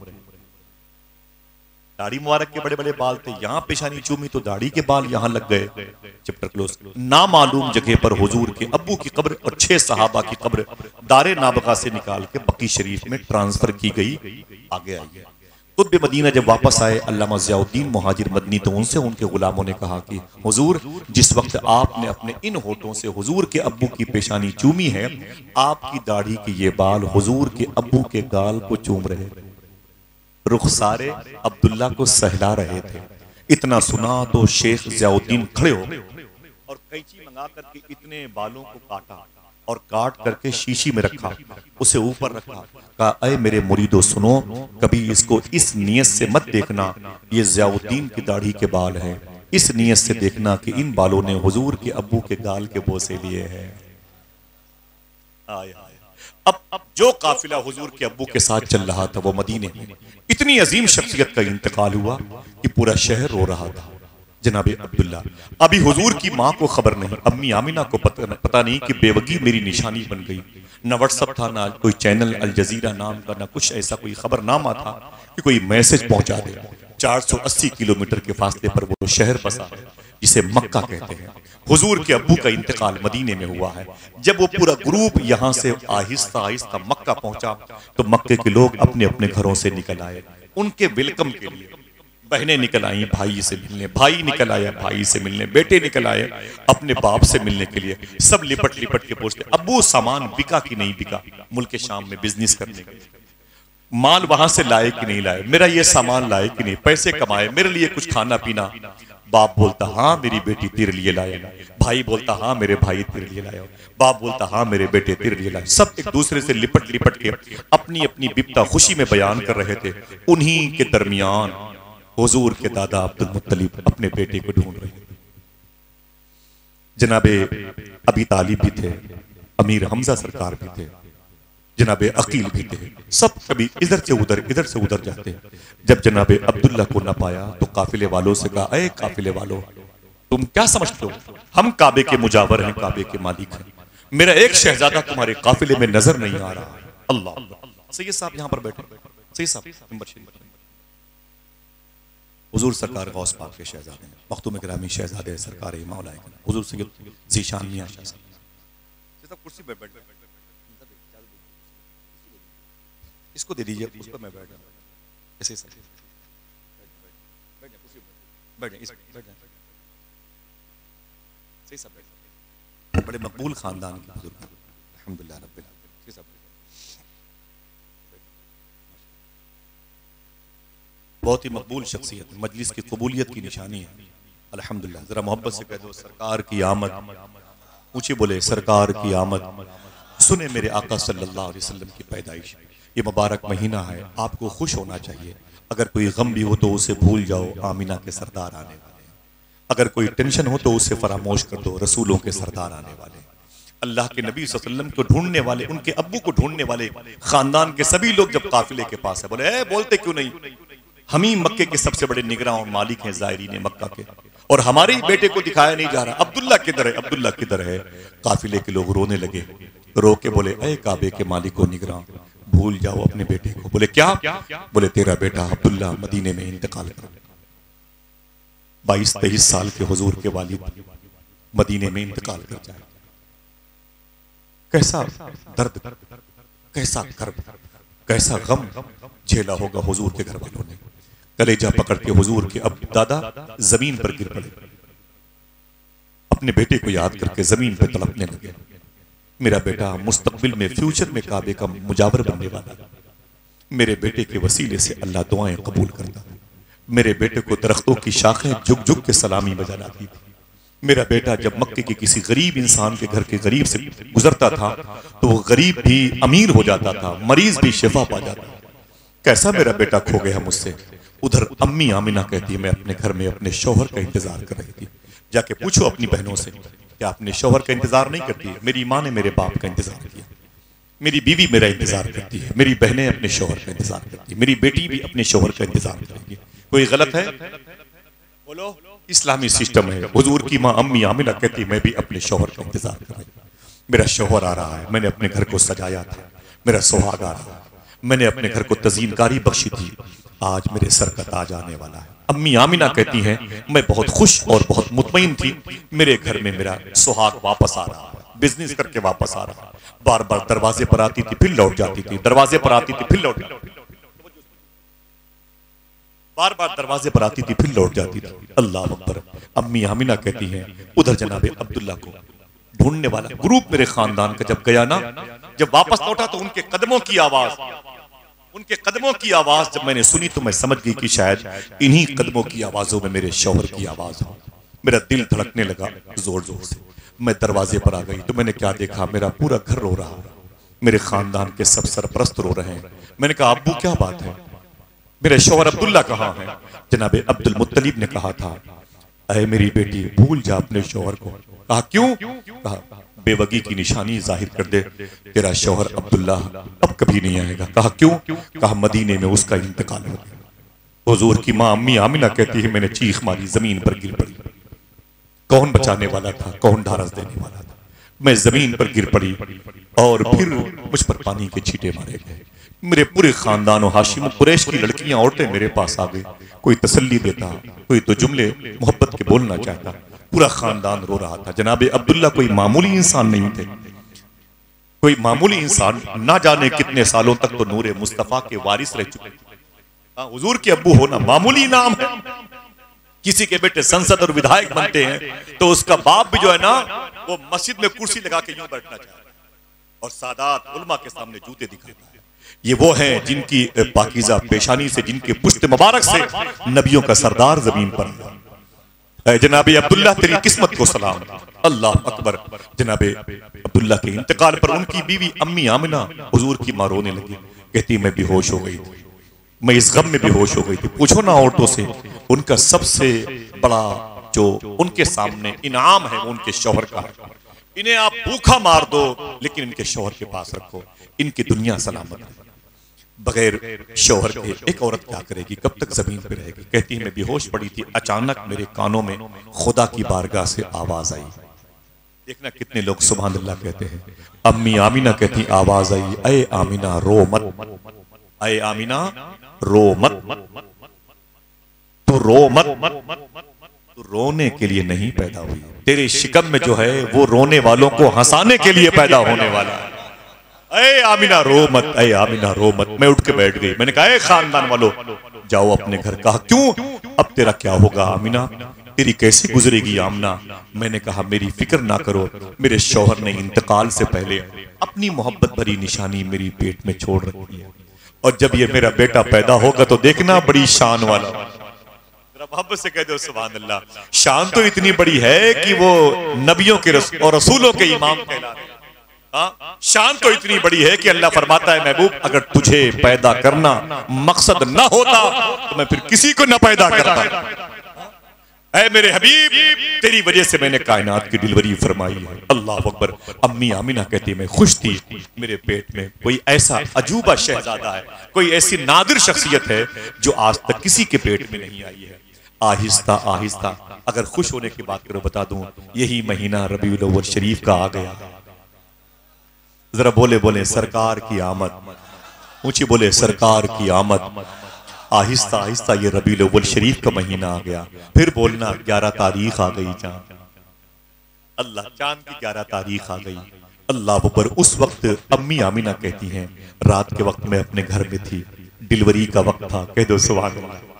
दाढ़ी मुबारक के बड़े बड़े बाल थे, यहां पेशानी चूमी तो दाढ़ी के बाल यहां लग गए। Chapter close. नामालूम जगह पर हुजूर के अब्बू की कब्र और 6 सहाबा की कब्र दारे नाबगा से निकाल के बकी शरीफ में ट्रांसफर की गई। आगे आइए, कुतुब मदीना जब वापस आए अल्लामा ज़ियाउद्दीन मुहाजिर मदनी तो उनसे उनके गुलामों ने कहा कि हुजूर, जिस वक्त आपने अपने इन होठों से हुजूर के अब्बू की पेशानी चूमी है, आपकी दाढ़ी के ये बाल हुजूर के अब्बू के गाल को चूम रहे थे, रुखसारे अब्दुल्ला को सहला रहे थे। इतना सुना तो शेख ज़ियाउद्दीन खड़े हो गए और कैंची मंगा करके इतने बालों को काटा और काट करके शीशी में रखा, उसे ऊपर रखा, कहा अय मेरे मुरीदो सुनो, कभी इसको इस नियत से मत देखना ये ज़ियाउद्दीन की दाढ़ी के बाल हैं, इस नियत से देखना कि इन बालों ने हुजूर के अब्बू के गाल के बोसे लिए हैं। अब जो काफिला हुजूर के अब्बू के साथ चल रहा था वो मदीने में इतनी अजीम शख्सियत का इंतकाल हुआ कि पूरा शहर रो रहा था। जनाबे अब्दुल्ला, अभी हुजूर की माँ को खबर नहीं, अम्मी आमिना को पता नहीं कि बेवगी मेरी निशानी बन गई। न व्हाट्सअप था, ना कोई चैनल अल जजीरा नाम का, ना कुछ ऐसा कोई खबरनामा था कि कोई मैसेज पहुंचा दे। 480 किलोमीटर के फासले पर वो शहर बसा है जिसे मक्का कहते हैं। हुजूर के अब्बू का इंतकाल मदीने में हुआ है। जब वो पूरा ग्रुप यहाँ से आहिस्ता आहिस्ता मक्का पहुंचा तो मक्के के लोग अपने अपने घरों से निकल आए उनके वेलकम के लिए। बहनें निकल आई भाई से मिलने, भाई निकल आया भाई से मिलने, बेटे निकल आए अपने बाप से मिलने के लिए। सब लिपट लिपट के पूछते अब्बू सामान बिका कि नहीं बिका, मुल्क शाम में बिजनेस करने के लिए माल वहां से लाए कि नहीं लाए, मेरा ये सामान लाए कि नहीं, पैसे कमाए, मेरे लिए कुछ खाना पीना। बाप बोलता हाँ मेरी बेटी तेरे लिए लाया, भाई बोलता हाँ मेरे भाई तेरे लिए लाया, बाप बोलता हाँ मेरे बेटे तेरे लिए लाए। सब एक दूसरे से लिपट लिपट के अपनी अपनी बिपता खुशी में बयान कर रहे थे। उन्हीं के दरमियान हुजूर के दादा अब्दुल मुत्तलिब अपने बेटे को ढूंढ रहे थे। जनाबे अबी तालिब भी थे, अमीर हमजा सरकार भी थे, जनाबे अकील भी थे। सब कभी इधर से उधर जाते। जब जनाबे अब्दुल्ला को न पाया तो काफिले वालों से कहा अरे काफिले वालों, तुम क्या समझते हो, हम काबे के मुजावर हैं, काबे के मालिक हैं, मेरा एक शहजादा तुम्हारे काफिले में नजर नहीं आ रहा। अल्लाह, सैयद साहब यहाँ पर बैठे, सैयद साहब हुजूर सरकार गौस पाक के शहजादे हैं, मखदूम गिरामी शहजादे सरकार मौलाए हुजूर सैयद ज़ीशान मियां शाह साहब कुर्सी पे बैठ, इसको दे दीजिए, उस पर मैं बैठ जाऊं, ऐसे बैठ जाए, सही सब बैठ। बड़े मकबूल खानदान के बुजुर्ग हैं, अल्हम्दुलिल्लाह रब्बिल आलमीन। बहुत ही मकबूल शख्सियत, मजलिस की कबूलियत की निशानी है, अल्हम्दुलिल्लाह। जरा मोहब्बत से कह दो सरकार की आमद, ऊंचे बोले सरकार की आमद, सुने मेरे आका सल्लल्लाहु अलैहि वसल्लम की पैदाइश। ये मुबारक महीना है, आपको खुश होना चाहिए। अगर कोई गम भी हो तो उसे भूल जाओ, आमिना के सरदार आने वाले हैं। अगर कोई टेंशन हो तो उसे फरामोश कर दो, रसूलों के सरदार आने वाले हैं। अल्लाह के नबी सल्लल्लाहु अलैहि वसल्लम को ढूंढने वाले, उनके अब्बू को ढूंढने वाले खानदान के सभी लोग जब काफिले के पास है, बोले बोलते क्यों नहीं, हम ही मक्के के सबसे बड़े निगरान और मालिक हैं, ज़ायरीन मक्का के, और हमारे ही बेटे को दिखाया नहीं जा रहा, अब्दुल्ला किधर है, अब्दुल्ला किधर है। काफिले के लोग रोने लगे, रो के बोले अय काबे के मालिक व निगरान, भूल जाओ अपने बेटे को। बोले क्या? बोले तेरा बेटा अब्दुल्ला मदीने में इंतकाल कर, 22-23 साल के हुजूर के वालिद मदीने में इंतकाल कर जाए। कैसा दर्द, कैसा कर्ब, कैसा गम झेला होगा हुजूर के घर वालों ने। कलेजा पकड़ के हुजूर के अब दादा जमीन पर गिर पड़े, अपने बेटे को याद करके जमीन पर तड़पने लगे। मेरा बेटा मुस्तकबिल में, फ्यूचर में काबे का मुजावर बनने वाला, मेरे बेटे के वसीले से अल्लाह दुआएं कबूल करता। मेरे बेटे को दरख्तों की शाखें झुक झुक के सलामी बजा लाती थी। मेरा बेटा जब मक्के के किसी गरीब इंसान के घर के गरीब से गुजरता था तो वो गरीब भी अमीर हो जाता था, मरीज भी शिफा पा जाता। कैसा मेरा बेटा खो गया मुझसे। उधर अम्मी आमिना कहती है मैं अपने घर में अपने शौहर का इंतजार कर रही थी। जाके पूछो अपनी बहनों से, क्या अपने शौहर का इंतजार नहीं करती? मेरी माँ ने मेरे बाप का इंतजार किया, मेरी बीवी मेरा इंतजार करती है, मेरी बहनें अपने शौहर का इंतजार करती है, मेरी बेटी भी अपने शौहर का इंतजार करेगी। कोई गलत है? बोलो, इस्लामी सिस्टम है। हुजूर की माँ अम्मी आमिना कहती है मैं भी अपने शौहर का इंतजार कर रही हूँ। मेरा शौहर आ रहा है, मैंने अपने घर को सजाया था, मेरा सुहाग आ रहा है, मैंने अपने घर को तज़ीनकारी बख्शी थी, आज मेरे सर का ताज आने वाला है। अम्मी आमिना कहती हैं मैं बहुत खुश और बहुत मुतमईन थी, मेरे घर में मेरा सुहाग वापस आ रहा है, बिजनेस करके वापस आ रहा है। बार बार दरवाजे पर आती थी फिर लौट जाती थी, दरवाजे पर आती थी फिर लौट जाती थी, बार बार दरवाजे पर आती थी फिर लौट जाती थी। अल्लाह अकबर। अम्मी आमिना कहती हैं उधर जनाबे अब्दुल्ला को ढूंढने वाला ग्रुप मेरे खानदान का जब गया ना, जब वापस लौटा तो उनके कदमों की आवाज, उनके कदमों की आवाज जब मैंने सुनी तो मैं समझ गई कि शायद इन्हीं कदमों की आवाजों में मेरे शौहर की आवाज हो। मेरा दिल धड़कने लगा जोर जोर से। मैं दरवाजे पर आ गई तो मैंने क्या देखा, मेरा पूरा घर रो रहा, मेरे खानदान के सब सरपरस्त रो रहे हैं। मैंने कहा अब्बू क्या बात है, मेरे शौहर अब्दुल्ला कहाँ हैं? जनाबे अब्दुल मुत्तलिब ने कहा था अरे मेरी बेटी भूल जा अपने शौहर को। कहा क्यों? कहा बेवगी की निशानी जाहिर कर दे, तेरा शौहर अब्दुल्ला अब कभी नहीं आएगा। कहा क्यों? कहा मदीने में उसका इंतकाल हो गया। हुजूर की माँ अम्मी आमिना कहती है मैंने चीख मारी, जमीन पर गिर पड़ी। कौन बचाने वाला था, कौन ढारस देने वाला था? मैं जमीन पर गिर पड़ी और फिर मुझ पर पानी के छींटे मारे गए। मेरे पूरे खानदान और हाशिम कुरैश की लड़कियां औरतें मेरे पास आ गई, कोई तसल्ली देता, कोई तो जुमले मोहब्बत के बोलना चाहता। पूरा खानदान रो रहा था। जनाबे अब्दुल्ला कोई मामूली इंसान नहीं थे, कोई मामूली इंसान, ना जाने कितने सालों तक तो नूरे मुस्तफा के वारिस रह चुके। हुजूर के अब्बू होना मामूली नाम है। किसी के बेटे संसद और विधायक बनते हैं तो उसका बाप भी जो है ना वो मस्जिद में कुर्सी लगा के यूं बैठना चाहता है और सादात उलमा के सामने जूते दिखाता है। ये वो हैं जिनकी पाकीज़ा पेशानी से, जिनके पुश्त मुबारक से नबियों का सरदार जमीन पर है। जनाबे अब्दुल्ला तेरी किस्मत को सलाम। अल्लाह अकबर। जनाबे अब्दुल्ला के इंतकाल पर उनकी बीवी अम्मी आमिना हुजूर की मां रोने लगी, कहती मैं बेहोश हो गई थी, मैं इस गम में बेहोश हो गई थी। पूछो ना औरतों से, उनका सबसे बड़ा जो उनके सामने इनाम है वो उनके शौहर का है। इन्हें आप भूखा मार दो लेकिन इनके शौहर के पास रखो, इनकी दुनिया सलामत है। बगैर शौहर के एक औरत क्या करेगी, कब तक जमीन पे रहेगी? कहती है मैं बेहोश पड़ी थी, अचानक मेरे कानों में खुदा की बारगाह से आवाज आई। देखना कितने लोग सुभान अल्लाह कहते हैं। अम्मी आमिना कहती आवाज आई, अय आमिना रो मत, अय आमिना रो मत, तो रो मत, तो रोने के लिए नहीं पैदा हुई। तेरे शिकम में जो है वो रोने वालों को हंसाने के लिए पैदा होने वाला है। अय आमिना रो मत, अय आमिना रो मत। मैं उठ के बैठ गई। मैंने कहा खानदान वालों जाओ अपने घर। कहा क्यों? अब तेरा क्या होगा आमिना? तेरी कैसी गुजरेगी आमना। मैंने कहा मेरी फिक्र ना करो, मेरे शौहर ने इंतकाल से पहले अपनी मोहब्बत भरी निशानी मेरी पेट में छोड़ रखी है, और जब ये मेरा बेटा पैदा होगा तो देखना बड़ी शान वाला। जरा मोहब्बत से कह दो सुभान अल्लाह। शान तो इतनी बड़ी है कि वो नबियों के और रसूलों के इमाम कहला रहे हैं। शान तो इतनी बड़ी है कि अल्लाह फरमाता है महबूब, अगर तुझे पैदा करना मकसद ना होता तो मैं फिर किसी को ना पैदा करता। ऐ मेरे हबीब, तेरी वजह से मैंने कायनात की डिलीवरी फरमाई है। अल्लाह अकबर। अम्मी आमिना कहती मैं खुश थी, मेरे पेट में कोई ऐसा अजूबा शहजादा है, कोई ऐसी नादिर शख्सियत है जो आज तक किसी के पेट में नहीं आई है। आहिस्ता आहिस्ता अगर खुश होने की बात करो, बता दूं यही महीना रबीउल अव्वल शरीफ का आ गया। जरा बोले बोले सरकार की आमद, ऊंची बोले सरकार की आमद। आहिस्ता आहिस्ता ये रबीउल अव्वल शरीफ का महीना आ गया। फिर बोलना 11 तारीख आ गई चांद, अल्लाह चांद की 11 तारीख आ गई। अल्लाह अकबर। उस वक्त अम्मी आमिना कहती हैं रात के वक्त मैं अपने घर में थी, डिलीवरी का वक्त था। कह दो सुभान अल्लाह।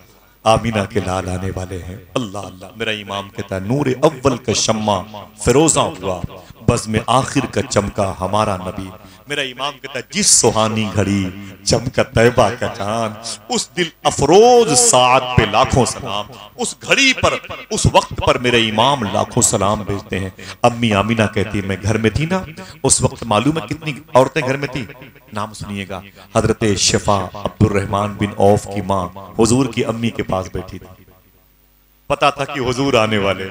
आमिना के लाल आने वाले हैं। अल्लाह अल्लाह। मेरा इमाम कहता है नूरे अव्वल का शम्मा फिरोजा हुआ, बज़ में आखिर का चमका हमारा नबी। मेरा इमाम कहता है जिस सुहानी घड़ी चमका तैबा का चांद, उस दिल अफरोज साद पे लाखों सलाम। उस घड़ी पर, उस वक्त पर मेरे इमाम लाखों सलाम भेजते हैं। अम्मी आमिना कहती है मैं घर में थी ना, उस वक्त मालूम है कितनी औरतें घर में थी। नाम सुनिएगा, हजरत शिफा अब्दुर्रहमान बिन औफ की माँ हुजूर की अम्मी के पास बैठी थी। पता था कि हुजूर आने वाले।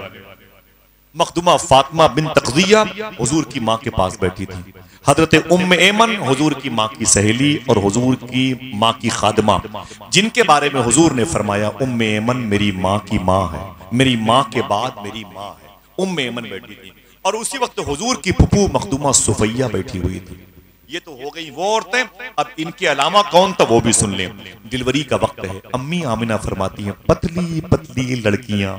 मखदुमा फातिमा बिन तक़िया हुजूर की माँ के पास बैठी थी। हजरत उम्मे ऐमन हुजूर की माँ की सहेली और हुजूर की माँ की खादमा, जिनके बारे में हुजूर ने फरमाया उम्मे ऐमन मेरी माँ की माँ है, मेरी माँ के बाद मेरी माँ है। उम्मे ऐमन बैठी थी और उसी वक्त हुजूर की फुफू मखदुमा सुफैया बैठी हुई थी। ये तो हो गई वो औरतें, अब इनके अलावा कौन था वो भी सुन लें। डिलीवरी का वक्त है। अम्मी आमिना फरमाती हैं पतली पतली लड़कियां,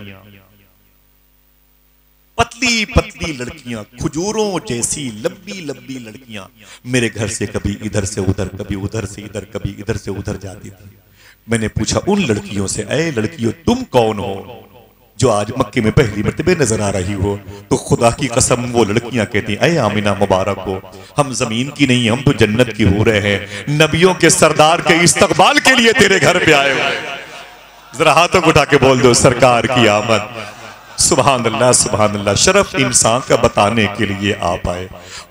पतली पतली लड़कियां, खजूरों जैसी लंबी लंबी लड़कियां मेरे घर से कभी इधर से उधर, कभी उधर से इधर, कभी इधर से उधर जाती थी। मैंने पूछा उन लड़कियों से, ऐ लड़कियों तुम कौन हो जो आज मक्के में पहली मर्तबे नजर आ रही हो? तो खुदा की कसम वो लड़कियां कहती ऐ आमिना मुबारक हो, हम जमीन की नहीं, हम तो जन्नत की हो रहे हैं। नबियों के सरदार के इस्तकबाल के लिए तेरे घर पे आए हुए। जरा हाथों को उठा के बोल दो सरकार की आमद। सुभान अल्लाह सुभान अल्लाह। शरफ इंसान का बताने के लिए आप आए,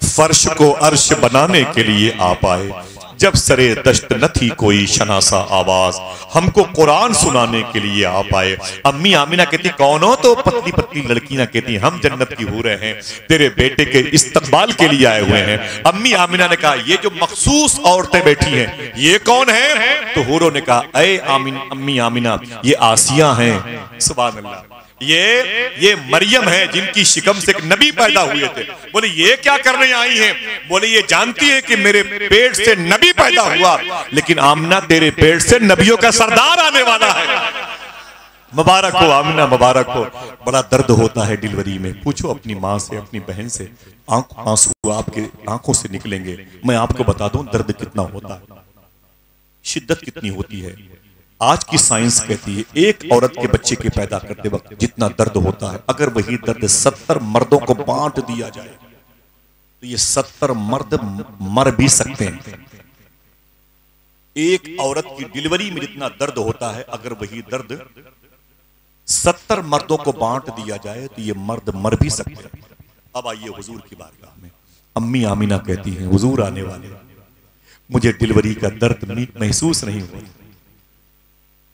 फर्श को अर्श बनाने के लिए आप आए। जब सरे दश्त न थी कोई शनासा आवाज, हमको कुरान सुनाने के लिए आप आए। अम्मी आमिना कहती कौन हो? तो पतली पतली लड़कियां कहती हम जन्नत की हूरें हैं, तेरे बेटे के इस्तकबाल के लिए आए हुए हैं। अम्मी आमिना ने कहा ये जो मखसूस औरतें बैठी हैं ये कौन है? तो हूरों ने कहा ऐ अम्मी आमिना ये आसिया हैं। सुभान अल्लाह। ये मरियम है जिनकी शिकम से एक नबी पैदा हुए थे। बोले ये क्या करने आई हैं? बोले ये जानती है कि मेरे पेट से नबी पैदा हुआ, लेकिन आमना तेरे पेट से नबियों का सरदार आने वाला है। मुबारक हो आमिना, मुबारक हो। बड़ा दर्द होता है डिलीवरी में। पूछो अपनी माँ से, अपनी बहन से, आंसू आपके आंखों से निकलेंगे। मैं आपको बता दूं दर्द कितना होता है, शिद्दत कितनी होती है। आज की साइंस कहती है एक औरत के बच्चे के पैदा करते वक्त जितना दर्द होता है, अगर वही दर्द 70 मर्दों को बांट दिया जाए तो ये 70 मर्द मर भी सकते हैं। एक औरत की डिलीवरी में जितना दर्द होता है, अगर वही दर्द 70 मर्दों को बांट दिया जाए तो ये मर्द मर भी सकते हैं। अब आइए हुजूर की बारगाह में। अम्मी आमिना कहती हैं हुजूर आने वाले, मुझे डिलीवरी का दर्द महसूस नहीं हो रहा।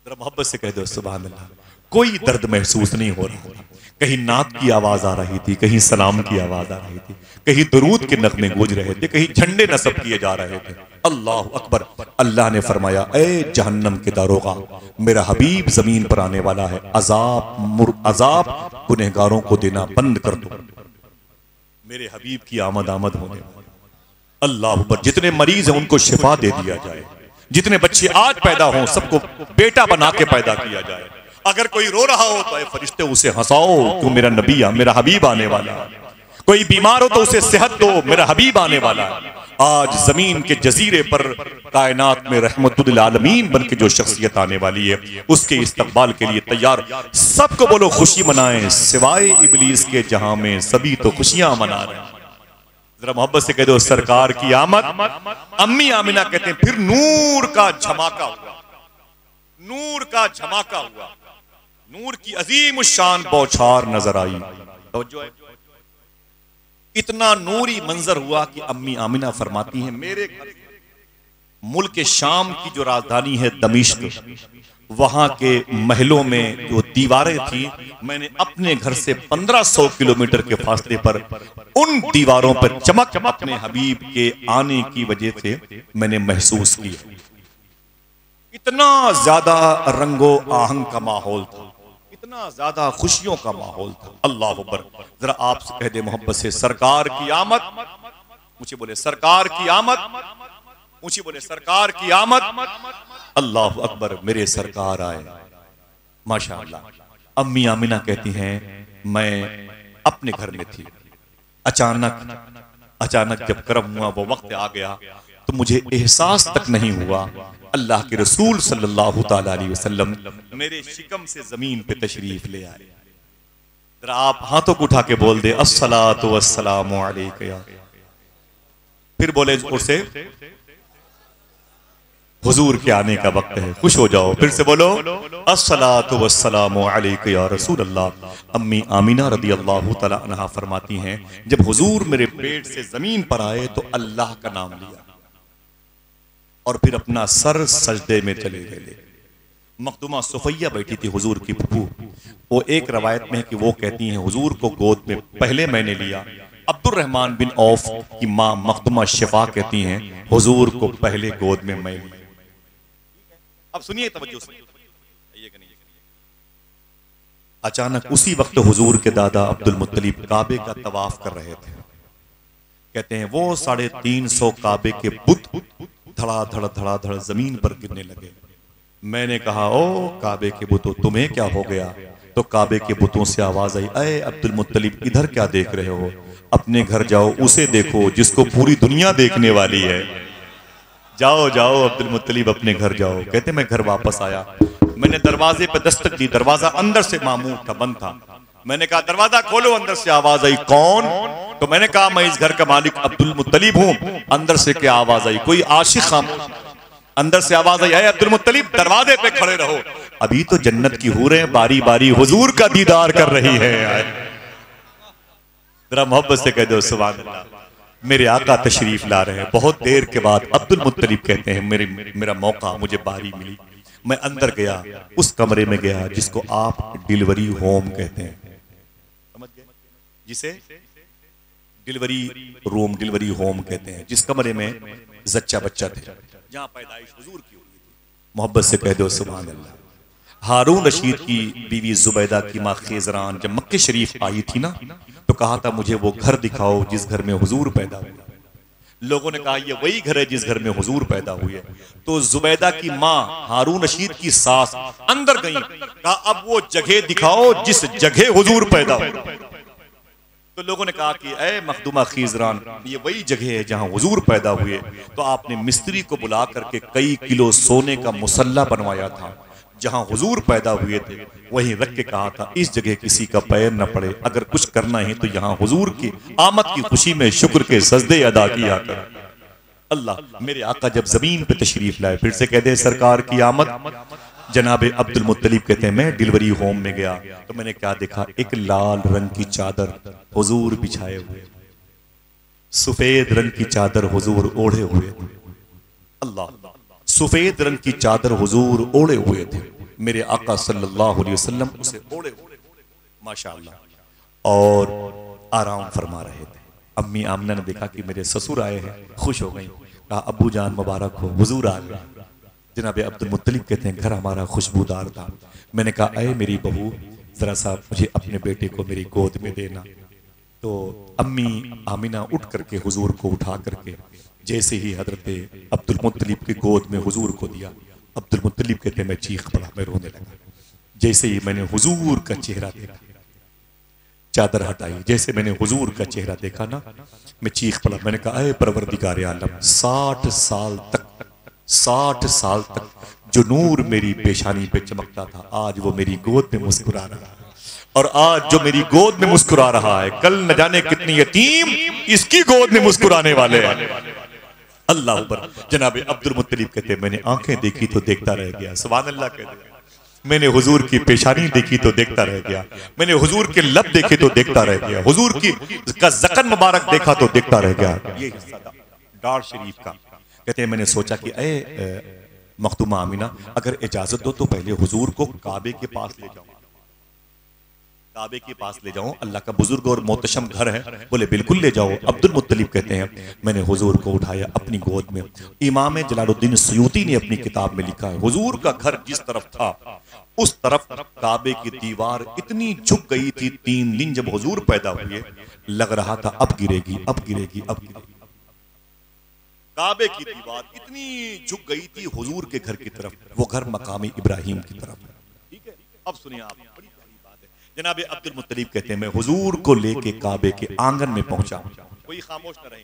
मोहब्बत से कह दो सुभान अल्लाह। कोई दर्द महसूस नहीं हो रहा था। कहीं नात की आवाज आ रही थी, कहीं सलाम की आवाज आ रही थी, कहीं दुरूद के नगमे गूंज रहे थे, कहीं झंडे नस्ब किए जा रहे थे। अल्लाह अकबर। अल्लाह ने फरमाया ऐ जहन्नम के दारोगा, मेरा हबीब जमीन पर आने वाला है, अजाब गुनहगारों को देना बंद कर दो। मेरे हबीब की आमद होने वाली। अल्लाह अकबर। जितने मरीज हैं उनको शिफा दे दिया जाए, जितने बच्चे आज पैदा हों सबको बेटा बना के पैदा किया जाए। अगर कोई रो रहा हो तो फरिश्ते उसे हंसाओ, क्यों मेरा नबी मेरा हबीब आने वाला। कोई बीमार हो तो उसे सेहत दो, मेरा हबीब आने वाला है। आज जमीन के जजीरे पर कायनात में रहमतुल आलमीन बन के जो शख्सियत आने वाली है, उसके इस्तकबाल के लिए तैयार। सबको बोलो खुशी मनाएं, सिवाय इबलीस के जहां में सभी तो खुशियां मना रहे हैं। जरा मोहब्बत से कह दो सरकार की आमद। अम्मी आमिना कहते हैं फिर नूर का झमाका हुआ, नूर का झमाका हुआ, नूर की अजीम शान बौछार नजर आई। तवज्जो है, इतना नूरी मंजर हुआ कि अम्मी आमिना फरमाती हैं मेरे घर मुल्क शाम की जो राजधानी है दमिश्क, वहां के महलों में जो दीवारें थी, मैंने अपने घर से 1500 किलोमीटर के फासले पर उन दीवारों पर चमक अपने हबीब के आने की वजह से मैंने महसूस किया। इतना ज्यादा रंगो आहंग का माहौल था, इतना ज्यादा खुशियों का माहौल था। अल्लाह अकबर। जरा आपसे कह दे मोहब्बत से सरकार की आमद। मुझे बोले सरकार की आमद, मुझे बोले सरकार की आमद। अल्लाह अकबर, मेरे सरकार आए माशाअल्लाह। अम्मी आमिना कहती हैं मैं अपने घर में थी, अचानक जब कर्म हुआ, वो वक्त आ गया तो मुझे एहसास तक नहीं हुआ अल्लाह के रसूल सल्लल्लाहु ताला अलैहि वसल्लम मेरे शिकम से जमीन पे तशरीफ ले आए। जरा आप हाथों को उठा के बोल दे अस्सलातु वस्सलामु अलैका। फिर बोले उसे हुजूर के आने का वक्त है, खुश हो जाओ। फिर से बोलो अस्सलातु वस्सलामु अलैका या रसूल अल्लाह। अम्मी आमिना रदी अल्लाह तआला अन्हा फरमाती हैं जब हुजूर मेरे पेट से जमीन पर आए तो अल्लाह का नाम लिया और फिर अपना सर सजदे में चले गए। मखदूमा सुफैया बैठी थी हुजूर की फूफू। वो एक रवायत में है कि वो कहती हैं हुजूर को गोद में पहले मैंने लिया। अब्दुर्रहमान बिन औफ की मां मखदूमा शिफा कहती हैं हुजूर को पहले गोद में मैं लिया। अब सुनिए तवज्जो से, अचानक उसी वक्त हुजूर के दादा अब्दुल मुत्तलिब काबे का तवाफ कर रहे थे। कहते हैं वो 350 काबे के बुत धड़ाधड़ जमीन पर गिरने लगे। मैंने कहा ओ काबे के बुतों तुम्हें क्या हो गया? तो काबे के बुतों से आवाज आई अय अब्दुल मुत्तलिब इधर क्या देख रहे हो? अपने घर जाओ, उसे देखो जिसको पूरी दुनिया देखने वाली है। जाओ जाओ अब्दुल मुत्तलिब अपने घर जाओ। कहते मैं घर वापस आया, मैंने दरवाजे पर दस्तक दी, दरवाजा अंदर से मामूर था, बंद था। मैंने कहा दरवाजा खोलो, अंदर से आवाज आई कौन? तो मैंने कहा मैं इस घर का मालिक अब्दुल मुत्तलिब हूं। अंदर से क्या आवाज आई? कोई आशिक खामोश। अंदर से आवाज आई अब्दुल मुत्तलिब दरवाजे पे खड़े रहो, अभी तो जन्नत की हूरें बारी बारी हुजूर का दीदार कर रही है। जरा मोहब्बत से कह दो सुभान अल्लाह। मेरे आका तशरीफ ला रहे हैं। बहुत देर के बाद अब्दुल मुत्तलिब कहते हैं मेरा मौका, मुझे बारी मिली। मैं अंदर गया, उस कमरे में गया जिसको आप डिलीवरी होम कहते हैं, समझ गए? जिसे डिलीवरी रूम, डिलीवरी होम कहते हैं, जिस कमरे में जच्चा बच्चा थे, जहां पैदाइश हुजूर की हुई थी। मोहब्बत से कह दो सुभान अल्लाह। हारून रशीद की बीवी जुबैदा की मां खेजरान जब मक्के शरीफ आई थी ना, तो कहा था मुझे वो घर दिखाओ जिस घर में हुजूर पैदा हुआ। लोगों ने कहा ये वही घर है जिस घर में हुजूर पैदा हुए। तो जुबैदा की मां हारून रशीद की सास अंदर गई, कहा अब वो जगह दिखाओ जिस जगह हुजूर पैदा हुए। तो लोगों ने कहा कि ऐ मखदूमा खीजरान ये वही जगह है जहां हुजूर पैदा हुए। तो आपने मिस्त्री को बुला करके कई किलो सोने का मुसल्ला बनवाया था, जहां हुजूर पैदा हुए थे वहीं रख के कहा था इस जगह किसी का पैर न पड़े, अगर कुछ करना है तो यहाँ हुजूर की आमद की खुशी में शुक्र के सजदे अदा किया कर। अल्लाह मेरे आका जब जमीन पे तशरीफ लाए, फिर से कह दे सरकार की आमद। जनाब अब्दुल मुत्तलिब कहते हैं मैं डिलीवरी होम में गया तो मैंने क्या देखा, एक लाल रंग की चादर हुजूर बिछाए हुए, सफेद रंग की चादर हुजूर ओढ़े हुए थे। अल्लाह, सफेद रंग की चादर हुजूर ओढ़े हुए थे। मेरे आका सल्लल्लाहु अलैहि वसल्लम उसे ओढ़े हुए माशाअल्लाह और आराम फरमा रहे थे। अम्मी आमना ने देखा कि मेरे ससुर आए हैं, खुश हो गई, कहा अब्बू जान मुबारक हो, हुजूर आ गए। जनाब अब्दुल मुत्तलिब कहते हैं घर हमारा खुशबूदार था। मैंने कहा अय मेरी बहू जरा सा मुझे अपने बेटे को मेरी गोद में देना। तो अम्मी आमिना उठ करके हुजूर को उठा करके जैसे ही हजरत अब्दुल मुत्तलिब की गोद में हुजूर को दिया, अब्दुल मुत्तलिब कहते मैं चीख पड़ा, मैं रोने लगा। जैसे ही मैंने हुजूर का चेहरा देखा, चादर हटाई। जैसे मैंने हुजूर का चेहरा देखा ना, मैं चीख पड़ा। मैंने कहा, ऐ परवरदिगार आलम, 60 साल तक जो नूर मेरी पेशानी पे चमकता था, आज वो मेरी गोद में मुस्कुरा रहा है। और आज जो मेरी गोद में मुस्कुरा रहा है, कल न जाने कितनी यतीम इसकी गोद में मुस्कुराने वाले हैं। अल्लाह अकबर। जनाब अब्दुल मुत्तलिब कहते हैं, मैंने आंखें देखी तो देखता रह गया। सुभान अल्लाह कहते हैं। मैंने हुजूर की पेशानी देखी तो देखता रह गया। मैंने हुजूर के लब देखे तो देखता रह गया। हुजूर की का ज़क़न मुबारक देखा तो देखता रह गया। ये हिस्सा था डार शरीफ का। कहते हैं, मैंने सोचा कि ए मखदूमा आमिना, अगर इजाजत दो तो पहले हुजूर को काबे के पास ले जाऊं, काबे के पास ले जाऊं। अल्लाह का बुजुर्ग और मोहतशम घर है। बोले बिल्कुल ले जाओ। अब्दुल मुत्तलिब कहते हैं, मैंने हुजूर को उठाया अपनी गोद में। इमाम जलालुद्दीन सुयूती ने अपनी किताब में लिखा है, हुजूर का घर जिस तरफ था उस तरफ काबे की दीवार इतनी झुक गई थी। 3 दिन जब हुजूर पैदा हुए, लग रहा था अब गिरेगी, अब गिरेगी, अब गिरेगी। काबे की दीवार इतनी झुक गई थी हुजूर के घर की तरफ। वो घर मकाम इब्राहिम की तरफ। ठीक है, अब सुनिए आप, बड़ी प्यारी बात है। जनाब अब्दुल मुत्तलिब कहते हैं, मैं हुजूर को लेके काबे के आंगन में पहुंचा। कोई खामोश न रहे।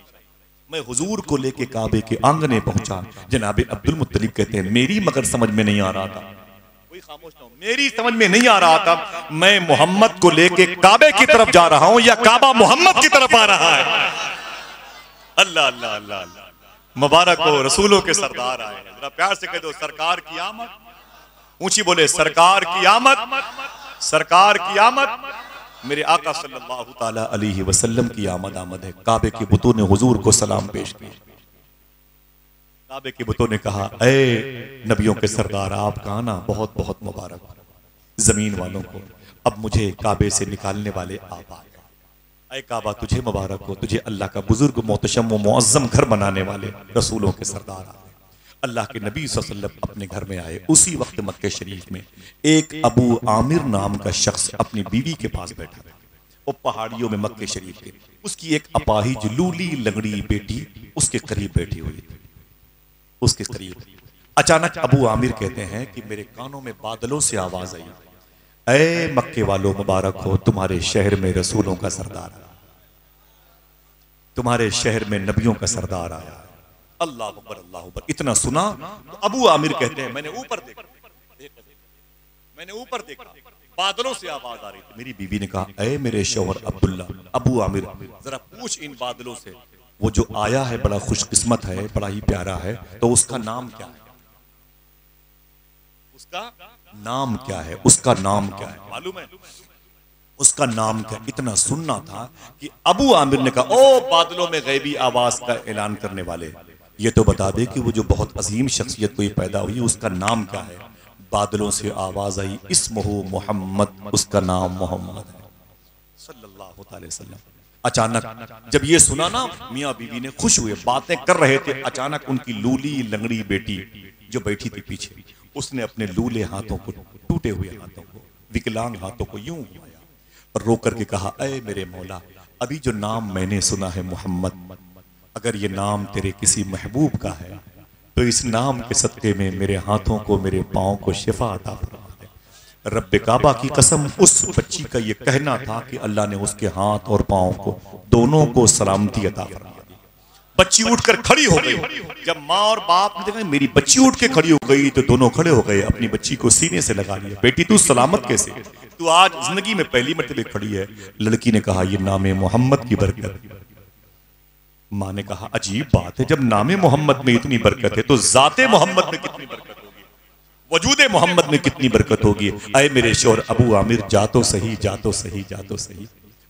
मैं हुजूर को लेके काबे के आंगन में पहुंचा। जनाब अब्दुल मुत्तलिब कहते हैं, मेरी मगर समझ में नहीं आ रहा था। कोई खामोश न हो। मेरी समझ में नहीं आ रहा था, मैं मोहम्मद को लेके काबे की तरफ जा रहा हूं या काबा मोहम्मद की तरफ आ रहा है। अल्लाह अल्लाह अल्लाह अल्लाह। मुबारक हो, रसूलों के सरदार आए। जरा प्यार से कह दो, सरकार की आमद। ऊंची बोले, सरकार की आमद, सरकार की आमद। मेरे आका सल्लल्लाहु ताला अलैहि वसल्लम की आमद आमद है। काबे के बुतों ने हुजूर को सलाम पेश किया। काबे के बुतों ने कहा, ऐ नबियों के सरदार, आपका आना बहुत बहुत मुबारक। जमीन वालों को अब मुझे काबे से निकालने वाले आप आ गए। ऐ काबा, तुझे मुबारक हो, तुझे अल्लाह का बुजुर्ग मोहतशम व मुअज्जम घर बनाने वाले रसूलों के सरदार आ गए। अल्लाह के नबी सल्लल्लाहु अलैहि वसल्लम अपने घर में आए। उसी वक्त मक्के शरीफ में एक अबू आमिर नाम का शख्स अपनी बीवी के पास बैठा था। वो पहाड़ियों में मक्के शरीफ के, उसकी एक अपाहिज लूली लंगड़ी बेटी उसके करीब बैठी हुई थी। उसके करीब अचानक अबू आमिर कहते हैं कि मेरे कानों में बादलों से आवाज आई, ऐ मक्के वालों, मुबारक हो, तुम्हारे शहर में रसूलों का सरदार आया, तुम्हारे शहर में नबियों का सरदार आया। अल्लाह अकबर, अल्लाह अकबर। इतना सुना तो अबू आमिर कहते हैं, मैंने ऊपर देखा, मैंने ऊपर देखा, बादलों से आवाज आ रही थी। मेरी बीवी ने कहा, ऐ मेरे शौहर अब्दुल्ला, अबू आमिर, जरा पूछ इन बादलों से, वो जो आया है बड़ा खुशकिस्मत है, बड़ा ही प्यारा है, तो उसका नाम क्या है? उसका नाम क्या है? उसका नाम क्या है? मालूम है उसका नाम क्या? इतना सुनना था कि अबू आमिर ने कहा, ओ बादलों में गैबी आवाज का ऐलान करने वाले, ये तो बता दे कि वो जो बहुत अजीम शख्सियत कोई पैदा हुई उसका नाम क्या है? बादलों से आवाज आई, इस्मुहु मोहम्मद, उसका नाम मोहम्मद है सल्लल्लाहु अलैहि वसल्लम। अचानक जब ये सुना ना, मियाँ बीवी ने खुश हुए, बातें कर रहे थे। अचानक उनकी लूली लंगड़ी बेटी जो बैठी थी पीछे, उसने अपने लूले हाथों को, टूटे हुए हाथों को, विकलांग हाथों को यूं घुमाया और रो करके कहा, ऐ मेरे मौला, अभी जो नाम मैंने सुना है मोहम्मद, अगर ये नाम तेरे किसी महबूब का है तो इस नाम के सदके में मेरे हाथों को, मेरे पाँव को शिफा अता फरमा दे। रब्बे काबा की कसम, उस बच्ची का ये कहना था कि अल्लाह ने उसके हाथ और पाँव को दोनों को सलामती अता फरमा दी। बच्ची उठकर खड़ी हो गई। जब माँ और बाप ने देखा मेरी बच्ची उठ के खड़ी हो गई तो दोनों खड़े हो गए, अपनी बच्ची को सीने से लगा लिया। बेटी तू सलामत कैसे? तू आज जिंदगी में पहली मर्तबे खड़ी है। लड़की ने कहा, ये नामे मोहम्मद की बरकत। माँ ने कहा, अजीब बात है, जब नामे मोहम्मद में इतनी बरकत है तो जाते मोहम्मद में कितनी बरकत होगी, वजूदे मोहम्मद में कितनी बरकत होगी। ऐ मेरे शौहर अबू आमिर, जा तो सही, जा तो सही, जा तो सही,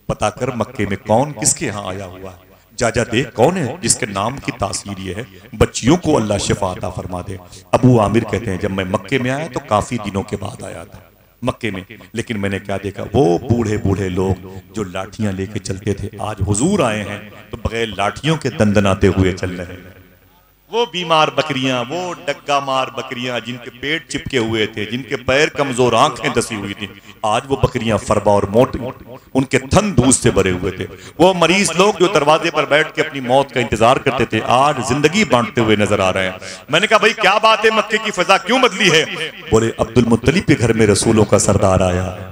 पता कर मक्के में कौन किसके यहाँ आया हुआ है। जा देख कौन है जिसके नाम की तासीर ये है, बच्चियों को अल्लाह शिफा अता फरमा दे। अबू आमिर कहते हैं, जब मैं मक्के में आया तो काफी दिनों के बाद आया था मक्के में, लेकिन मैंने क्या देखा, वो बूढ़े बूढ़े लोग जो लाठियां लेके चलते थे, आज हुजूर आए हैं तो बगैर लाठियों के दंदनाते हुए चल रहे हैं। वो बीमार बकरियां, वो डग्गा मार बकरियां जिनके पेट चिपके हुए थे, जिनके पैर कमजोर, आंखें दसी हुई थी, आज वो बकरियां फरबा और मोटी, उनके थन दूध से भरे हुए थे। वो मरीज लोग जो दरवाजे पर बैठ के अपनी मौत का इंतजार करते थे, आज जिंदगी बांटते हुए नजर आ रहे हैं। मैंने कहा, भाई क्या बात है, मक्के की फिजा क्यों बदली है? बोले, अब्दुल मुत्तलिब के घर में रसूलों का सरदार आया है,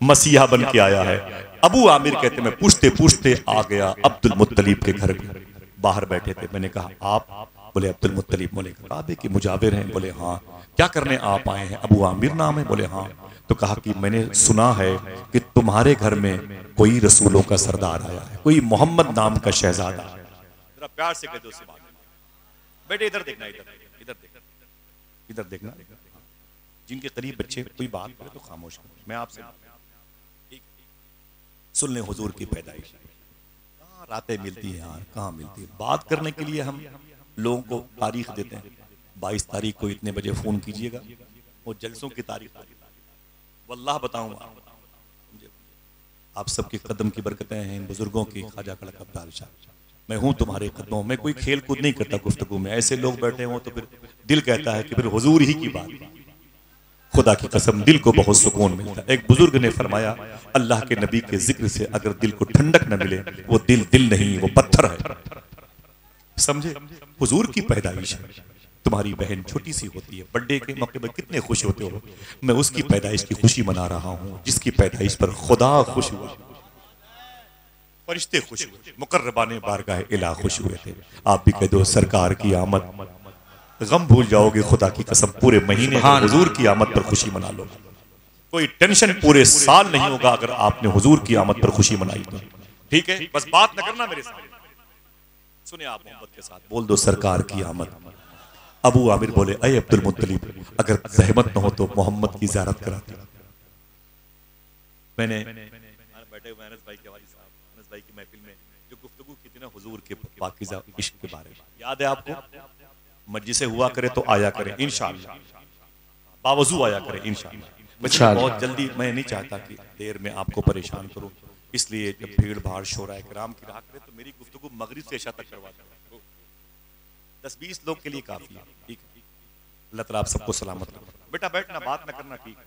मसीहा बन के आया है। अबू आमिर कहते मैं पूछते पूछते आ गया अब्दुल मुत्तलिब के घर में, बाहर बैठे थे। मैंने कहा आप? बोले अब्दुल मुत्तलिब। बोले काबे के मुजाविर हैं? बोले हाँ। क्या करने आप आए हैं? अबू आमिर नाम है? बोले हाँ। तो कहा कि मैंने सुना है कि तुम्हारे घर में कोई रसूलों का सरदार आया है, कोई मोहम्मद नाम का शहजादा। जरा प्यार से कह दो बेटे इधर देखना, इधर इधर देखना। जिनके करीब बच्चे कोई बात करे तो खामोश करो। मैं आपसे सुन लें हुजूर की पैदाइश। कहाँ रातें मिलती हैं यार, कहाँ मिलती है। बात करने के लिए हम लोगों को तारीख देते हैं, 22 तारीख को इतने बजे फोन कीजिएगा, वो जलसों की तारीख। वल्लाह बताऊंगा आप सबके कदम की बरकतें हैं, इन बुजुर्गों की, ख्वाजा कड़क अब्दाल शाह। मैं हूं तुम्हारे कदमों में। कोई खेल कूद नहीं करता गुफ्तगू में। ऐसे लोग बैठे हों तो फिर दिल कहता है कि फिर हुजूर ही की बात। खुदा की कसम दिल को बहुत सुकून मिलता है। एक बुजुर्ग ने फरमाया अल्लाह के नबी के जिक्र से अगर दिल को ठंडक न मिले वो दिल दिल नहीं, वो पत्थर है। समझे? हुजूर की पैदाइश है। तुम्हारी बहन छोटी सी होती है, बर्थडे के मौके पर कितने खुश होते हो। मैं उसकी पैदाइश की खुशी मना रहा हूं जिसकी पैदाइश पर खुदा खुश हुआ, फरिश्ते खुश हुए, मुकर्रबाने बारगाह इला खुश हुए थे। आप भी कह दो सरकार की आमद, गम भूल जाओगे खुदा की कसम। पूरे महीने हुजूर की आमद पर खुशी मना लो। कोई टेंशन पूरे साल नहीं होगा अगर आपने हुजूर की आमद पर खुशी मनाई तो। ठीक है, बस बात न करना मेरे साथ, सुने आप मोहब्बत के साथ। बोल दो सरकार की आमद। अबू आमिर बोले अय अब्दुल मुत्तलिब, अगर जहमत न हो तो मोहम्मद की ज़ियारत कराते। मैंने बैठे हुए अनस भाई के वाली साहब, अनस भाई की महफिल में जो गुफ्तगू की थी ना हुजूर के पाकीज़ा इश्क के बारे में, याद है आपको? मस्जिद से हुआ करे तो आया करे इंशाअल्लाह, बावजू आया करे इंशाअल्लाह। बहुत जल्दी, मैं नहीं चाहता कि देर में आपको परेशान करूं, इसलिए जब भीड़ भाड़ शोरा इकराम की राह करे तो मेरी गुफ्तगू मगरिब से इशा तक करवाता हूं। 10-20 लोग के लिए काफी है। ठीक है, अल्लाह ताला आप सबको सलामत रखे। बेटा बैठना, बात न करना, ठीक है?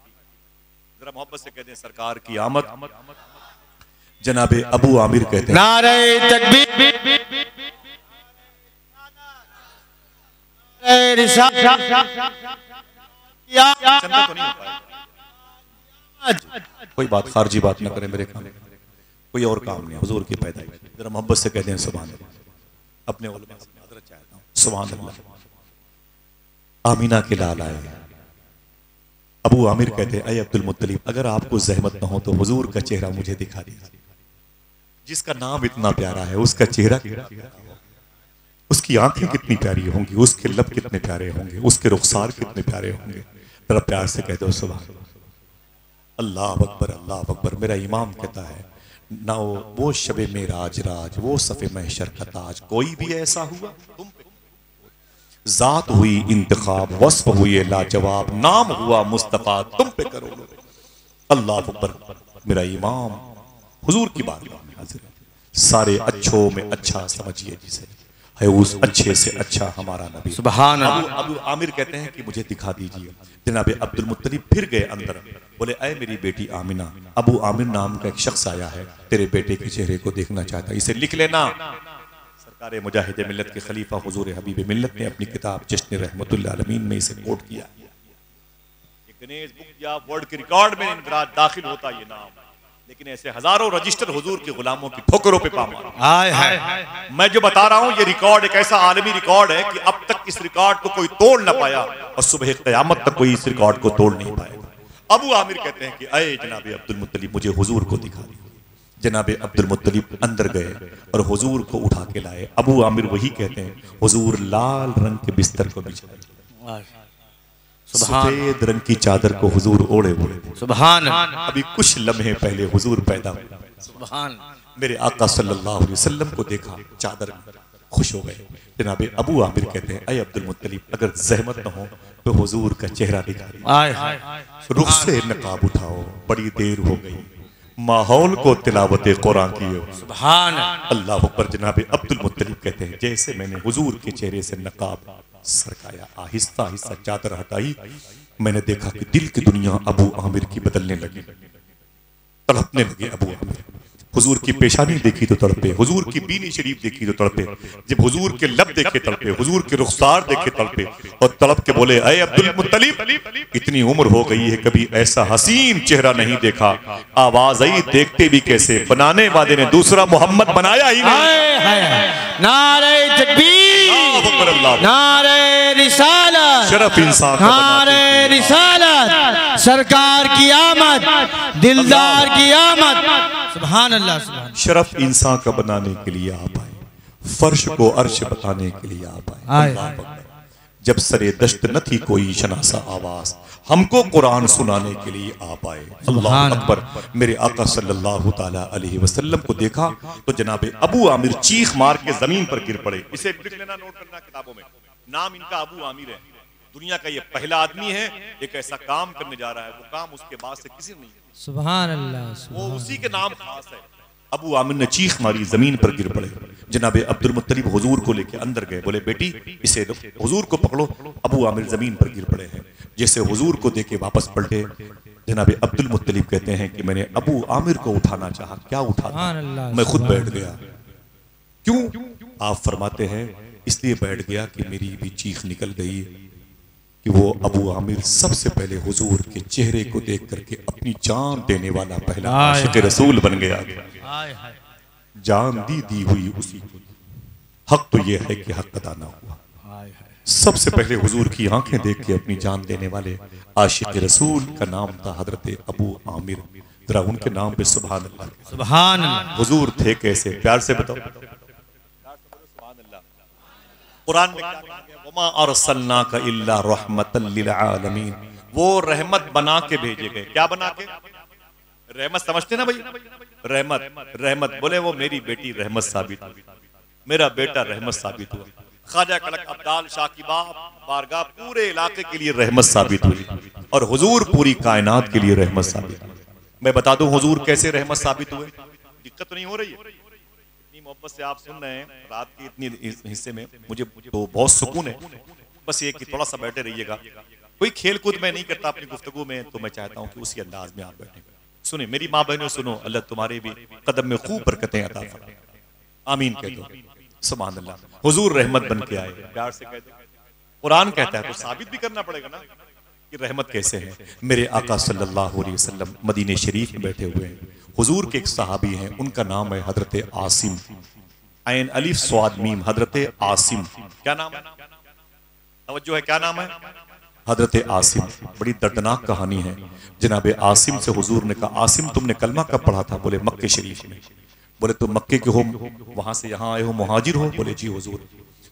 जरा मोहब्बत से कह दें सरकार की आमद। जनाबे अबू आमिर कहते हैं नारे तकबीर, तो नहीं हो कोई बात खारजी बात ना करें मेरे काम, कोई और काम नहीं, हुजूर की पैदाइश। जरा मोहब्बत से कह दें सुभान अल्लाह। अपने उलमा से माजरत चाहता हूं, सुभान अल्लाह। आमीना के लाल आए। अबू आमिर कहते हैं अय अब्दुल मुत्तलिब, अगर आपको जहमत न हो तो हुजूर का चेहरा मुझे दिखा दीजिए। जिसका नाम इतना प्यारा है उसका चेहरा, उसकी आंखें कितनी प्यारी होंगी, उसके लब कितने प्यारे होंगे, उसके रुखसार कितने प्यारे होंगे। जरा प्यार से कह दो सुभान अल्लाह अकबर, अल्लाह अकबर। मेरा इमाम कहता है ना वो शबे मेराज राज, वो सफ़े महशर का ताज, कोई भी ऐसा हुआ तुम पे। जात हुई इंतखाब, वस्फ हुए लाजवाब, नाम हुआ मुस्तफा तुम पे करो। अल्लाह अकबर। मेरा इमाम हुजूर की बात में हाजिर है। सारे अच्छों में अच्छा समझिए जिसे है, उस अच्छे से अच्छा हमारा नबी। सुभान अल्लाह। अबू आमिर कहते हैं कि मुझे दिखा दीजिए। जनाबे अब्दुल मुत्तलिब फिर गए अंदर, बोले अय मेरी बेटी आमिना, अबू आमिर नाम का एक शख्स आया है, तेरे बेटे के चेहरे को देखना चाहता है, इसे लिख लेना। सरकार मुजाहिद मिल्लत के खलीफा हुजूर हबीब मिल्लत ने अपनी किताब जश्न रहमतुल्लाह अलमीन में इसे कोट किया। गिनीज बुक या वर्ल्ड के रिकॉर्ड में दाखिल होता ये नाम, लेकिन ऐसे हजारों रजिस्टर हुजूर के गुलामों की ठोकरों पे पामार। मैं जो बता रहा हूं ये रिकॉर्ड एक ऐसा आलमी रिकॉर्ड है कि अब तक इस रिकॉर्ड को कोई तोड़ ना पाया और सुबह क़यामत तक कोई इस रिकॉर्ड को तोड़ नहीं पाएगा। अबू आमिर कहते हैं कि अय जनाबे अब्दुल मुत्तलिब, मुझे हुजूर को दिखा दीजिए। जनाबे अब्दुल मुत्तलिब अंदर गए और हुजूर को उठा के लाए। अबू आमिर वही कहते हैं हुजूर लाल रंग के बिस्तर को बिछाए, सफेद रंग की चादर को हुजूर ओढ़े हुए थे। सुभान। अभी कुछ लम्हे पहले हुजूर पैदा हुए। सुभान। मेरे आका सल्लल्लाहु अलैहि वसल्लम को देखा चादर में, खुश हो गए। जनाबे अबू आमिर कहते हैं अय अब्दुल मुत्तलिब, अगर जहमत न हो तो हुजूर का चेहरा दिखा, रुख से नकाब उठाओ, बड़ी देर हो गई, माहौल को तिलावत कुरान की हो। सुभान अल्लाह अकबर। जनाबे अब्दुल मुत्तलिब कहते हैं जैसे मैंने हुजूर के चेहरे से नकाब सरकाया, आहिस्ता आहिस्ता चादर हटाई, मैंने देखा कि दिल की दुनिया अबू आमिर की बदलने लगी, तड़पने लगे अबू आमिर। हुजूर की पेशानी देखी तो तड़पे, हुजूर की बीनी शरीफ देखी तो तड़पे, जब हुजूर के लब देखे तड़पे, हुजूर के रुखसार देखे तड़पे और तड़प के बोले, अय अब्दुल मुत्तलिब, इतनी उम्र हो गई है कभी ऐसा हसीन चेहरा नहीं देखा। आवाज आई, देखते भी कैसे, बनाने वाले ने दूसरा मोहम्मद बनाया ही नहीं। नारे तकबीर, नारे रिसालत, शरफ इंसान, नारे रिसालत, सरकार की आमद, दिलदार की आमद। सुभान अल्लाह, सुभान। शरफ इंसान का बनाने के लिए आप आए, फर्श को अर्श बताने के लिए आप आए। जब सरे दश्त न थी कोई शनासा आवाज, हमको कुरान सुनाने के लिए आप आए। अल्लाह अकबर। मेरे आका सल्लल्लाहु ताला अलैहि वसल्लम को देखा तो जनाबे अबू आमिर चीख मार के जमीन पर गिर पड़े। इसे लिख लेना, नोट करना किताबों में, नाम इनका अबू आमिर है। दुनिया का ये पहला आदमी है एक ऐसा काम करने जा रहा है, वो काम उसके बाद से किसी ने नहीं। सुभान अल्लाह, वो उसी के नाम खास है। अबू आमिर ने चीख मारी, जमीन पर गिर पड़े। जनाबे अब्दुल मुत्तलिब हुजूर को लेके अंदर गए, बोले बेटी इसे हुजूर को पकड़ो। अबू आमिर जमीन पर गिर पड़े हैं। जैसे हुजूर को देके वापस पलटे, जनाबे अब्दुल मुत्तलिब कहते हैं कि मैंने अबू आमिर को उठाना चाहा, क्या उठाना, मैं खुद बैठ गया। क्यों? आप फरमाते हैं इसलिए बैठ गया कि मेरी भी चीख निकल गई कि वो अबू आमिर सबसे पहले हुजूर के चेहरे को देख करके अपनी जान देने वाला पहला आशिक रसूल बन गया। जान दी हुई उसी को। हक तो ये है कि हक अदा ना हुआ। सबसे पहले हुजूर की आंखें देख के अपनी जान देने वाले आशिक रसूल का नाम था हजरत अबू आमिर। जरा उनके नाम पे सुभान अल्लाह, सुभान अल्लाह। हुजूर थे कैसे, प्यार से बताओ। कुरान में वमा अरसलनाका इल्ला रहमतल लिल आलमीन, वो रहमत बना के भेजे गए। क्या बना के? रहमत समझते ना भाई, रहमत, रहमत बोले वो मेरी बेटी रहमत साबित हुई, मेरा बेटा रहमत साबित हुआ। ख्वाजा कड़क अब्दाल शाह की बारगाह पूरे इलाके के लिए रहमत साबित हुई और हुजूर पूरी कायनात के लिए रहमत साबित हुई। मैं बता दूं हुजूर कैसे रहमत साबित हुए। दिक्कत तो नहीं हो रही है? इतनी मोहब्बत से आप सुन रहे हैं रात के इतनी हिस्से में, मुझे तो बहुत सुकून है। बस ये कि थोड़ा सा बैठे रहिएगा। कोई खेल कूद मैं नहीं करता अपनी गुफ्तगू में, तो मैं चाहता हूँ कि उसी अंदाज में आप बैठे। सुने मेरी माँ बहनों, सुनो, अल्लाह तुम्हारे भी कदम में खूब बरकतें अता फरमाए। आमीन कह दो। सुभान अल्लाह। हुजूर रहमत बन के आए, प्यार से कह दो। कुरान कहता है तो साबित भी करना पड़ेगा ना कि रहमत कैसे है। मेरे आका सल्लल्लाहु अलैहि वसल्लम मदीने शरीफ में बैठे हुए हैं। हुजूर के एक सहाबी हैं, उनका नाम है हजरत आसिम, ऐन अलिफ स्वाद मीम, हजरत आसिम। क्या नाम है? तवज्जो है, क्या नाम है? हजरत आसिम। बड़ी दर्दनाक कहानी है। जनाबे आसिम से हुजूर ने कहा, आसिम तुमने कलमा कब पढ़ा था? बोले मक्के शरीफ में। बोले तो मक्के के हो, वहां से यहाँ आए हो, मुहाजिर हो? बोले जी हुजूर।